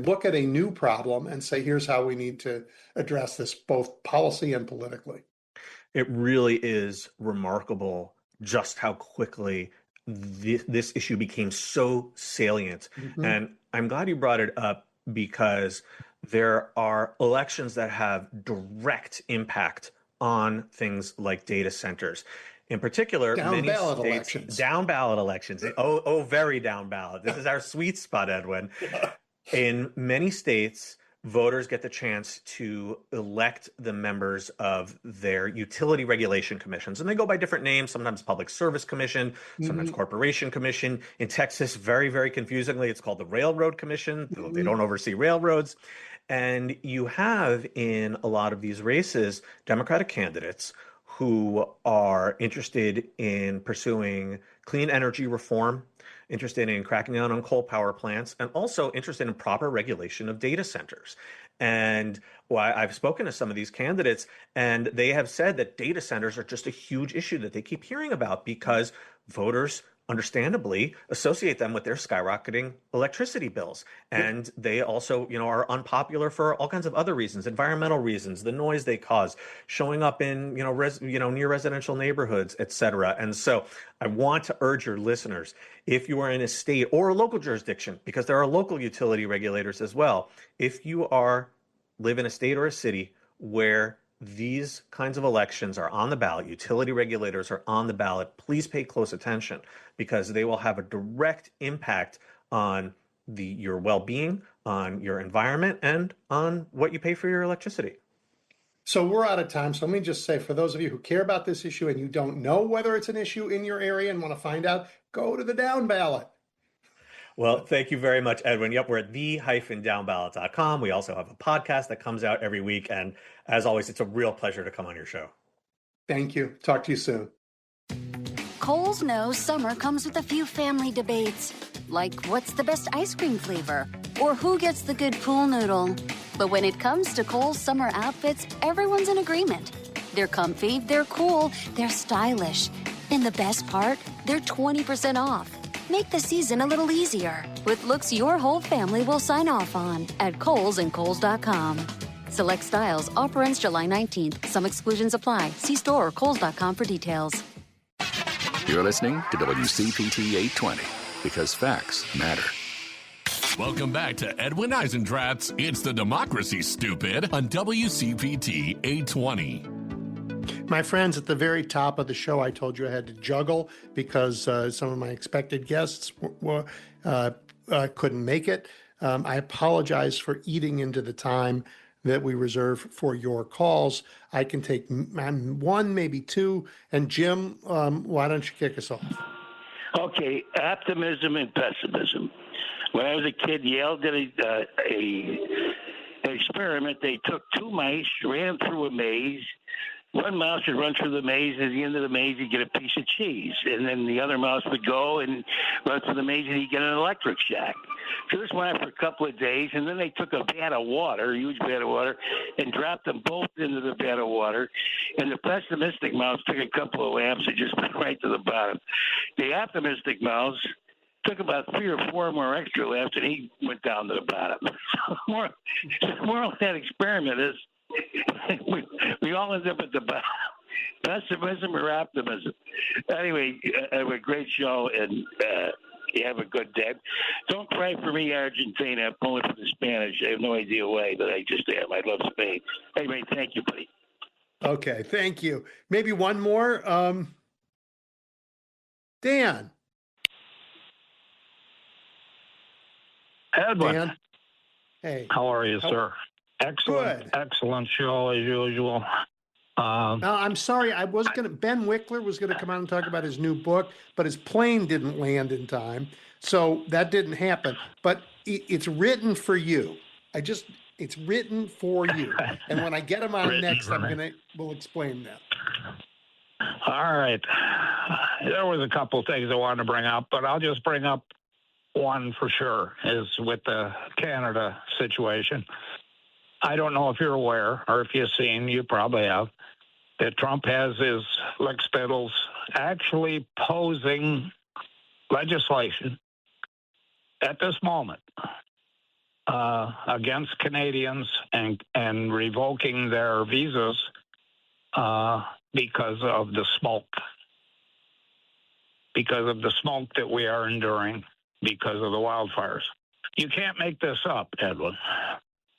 look at a new problem and say, here's how we need to address this, both policy and politically. It really is remarkable just how quickly this issue became so salient. And I'm glad you brought it up, because there are elections that have direct impact on things like data centers. In particular, many states, down ballot elections. Oh, very down ballot. This is our sweet spot, Edwin. In many states, voters get the chance to elect the members of their utility regulation commissions. And they go by different names, sometimes Public Service Commission, sometimes Corporation Commission. In Texas, very, very confusingly, it's called the Railroad Commission. They don't oversee railroads. And you have, in a lot of these races, Democratic candidates who are interested in pursuing clean energy reform, interested in cracking down on coal power plants, and also interested in proper regulation of data centers. And I've spoken to some of these candidates, and they have said that data centers are just a huge issue that they keep hearing about, because voters understandably associate them with their skyrocketing electricity bills. And they also, are unpopular for all kinds of other reasons, environmental reasons, the noise they cause, showing up in, near residential neighborhoods, et cetera. And so I want to urge your listeners, if you are in a state or a local jurisdiction, because there are local utility regulators as well, if you live in a state or a city where these kinds of elections are on the ballot, utility regulators are on the ballot, please pay close attention, because they will have a direct impact on your well-being, on your environment, and on what you pay for your electricity. So we're out of time. So let me just say, for those of you who care about this issue and you don't know whether it's an issue in your area and want to find out, go to the down ballot. Well, thank you very much, Edwin. Yep, we're at the-downballot.com. We also have a podcast that comes out every week. And as always, it's a real pleasure to come on your show. Thank you. Talk to you soon. Kohl's knows summer comes with a few family debates, like what's the best ice cream flavor, or who gets the good pool noodle. But when it comes to Kohl's summer outfits, everyone's in agreement. They're comfy, they're cool, they're stylish. And the best part, they're 20% off. Make the season a little easier with looks your whole family will sign off on at Kohl's and Kohls.com. Select styles. Offer ends July 19th. Some exclusions apply. See store or Kohls.com for details. You're listening to WCPT 820, because facts matter. Welcome back to Edwin Eisendrath's It's the Democracy, Stupid, on WCPT 820. My friends, at the very top of the show, I told you I had to juggle because some of my expected guests couldn't make it. I apologize for eating into the time that we reserve for your calls. I can take one, maybe two. And Jim, why don't you kick us off? Okay, optimism and pessimism. When I was a kid, Yale did an experiment. They took two mice, ran through a maze. One mouse would run through the maze, and at the end of the maze, he'd get a piece of cheese. And then the other mouse would go and run through the maze, and he'd get an electric shock. So this went on for a couple of days, and then they took a vat of water, a huge vat of water, and dropped them both into the vat of water. And the pessimistic mouse took a couple of lamps and just went right to the bottom. The optimistic mouse took about 3 or 4 more extra lamps, and he went down to the bottom. So the moral of that experiment is we all end up at the bottom. Pessimism or optimism. Anyway, have a great show, and you have a good day. Don't cry for me, Argentina. I'm pulling for the Spanish. I have no idea why, but I just am. I love Spain. Anyway, thank you, buddy. Okay, thank you. Maybe one more. Dan. Edwin. Dan. Hey. How are you, sir? Excellent show as usual. I'm sorry. Ben Wickler was going to come out and talk about his new book, but his plane didn't land in time. So that didn't happen, but it's written for you. It's written for you. And when I get him on next, we'll explain that. All right. There was a couple of things I wanted to bring up, but I'll just bring up one for sure, is with the Canada situation. I don't know if you're aware, or if you've seen, you probably have, that Trump has his lick spittles actually posing legislation at this moment against Canadians and revoking their visas because of the smoke that we are enduring because of the wildfires. You can't make this up, Edwin.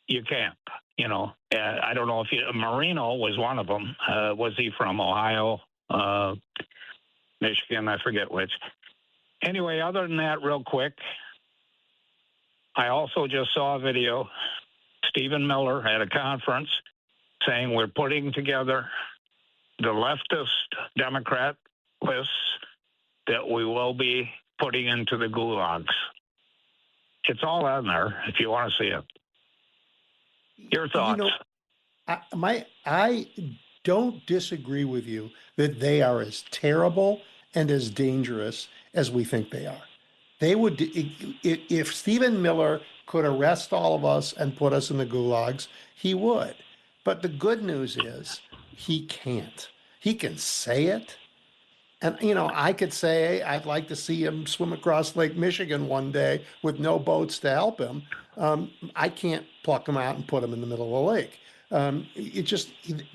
You can't. I don't know if Marino was one of them. Was he from Ohio, Michigan? I forget which. Anyway, other than that, real quick, I also just saw a video. Stephen Miller at a conference saying we're putting together the leftist Democrat lists that we will be putting into the gulags. It's all on there if you want to see it. Your thoughts? I don't disagree with you that they are as terrible and as dangerous as we think they are. They would, if Stephen Miller could arrest all of us and put us in the gulags, he would. But the good news is he can't. He can say it. And, I could say I'd like to see him swim across Lake Michigan one day with no boats to help him. I can't pluck him out and put him in the middle of the lake.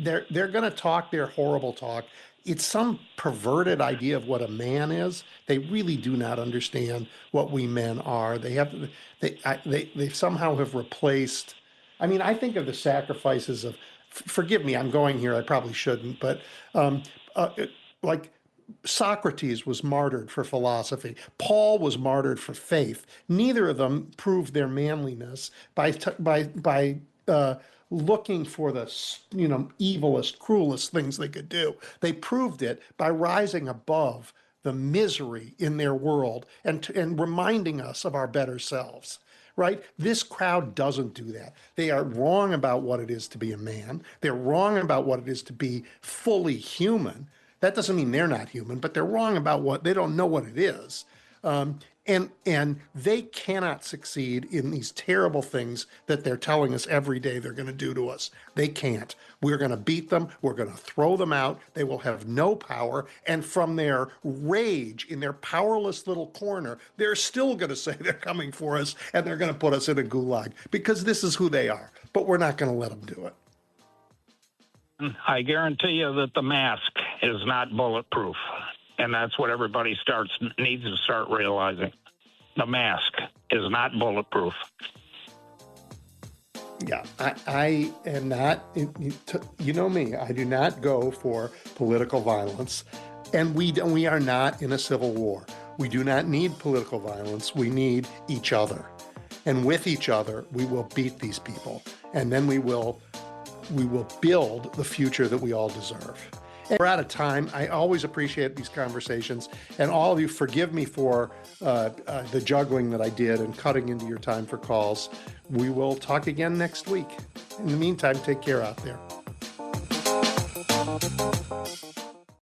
They're going to talk their horrible talk. It's some perverted idea of what a man is. They really do not understand what we men are. They somehow have replaced. I think of the sacrifices of. Forgive me, I'm going here. I probably shouldn't, but like. Socrates was martyred for philosophy. Paul was martyred for faith. Neither of them proved their manliness by looking for the evilest, cruelest things they could do. They proved it by rising above the misery in their world and reminding us of our better selves. Right? This crowd doesn't do that. They are wrong about what it is to be a man. They're wrong about what it is to be fully human. That doesn't mean they're not human, but they're wrong about they don't know what it is. And they cannot succeed in these terrible things that they're telling us every day they're going to do to us. They can't. We're going to beat them. We're going to throw them out. They will have no power. And from their rage in their powerless little corner, they're still going to say they're coming for us and they're going to put us in a gulag because this is who they are. But we're not going to let them do it. I guarantee you that the mask is not bulletproof. And that's what everybody needs to start realizing. The mask is not bulletproof. Yeah, I am not, you know me, I do not go for political violence. And we are not in a civil war. We do not need political violence. We need each other. And with each other, we will beat these people. And then we will build the future that we all deserve. And we're out of time. I always appreciate these conversations. And all of you, forgive me for the juggling that I did and cutting into your time for calls. We will talk again next week. In the meantime, take care out there.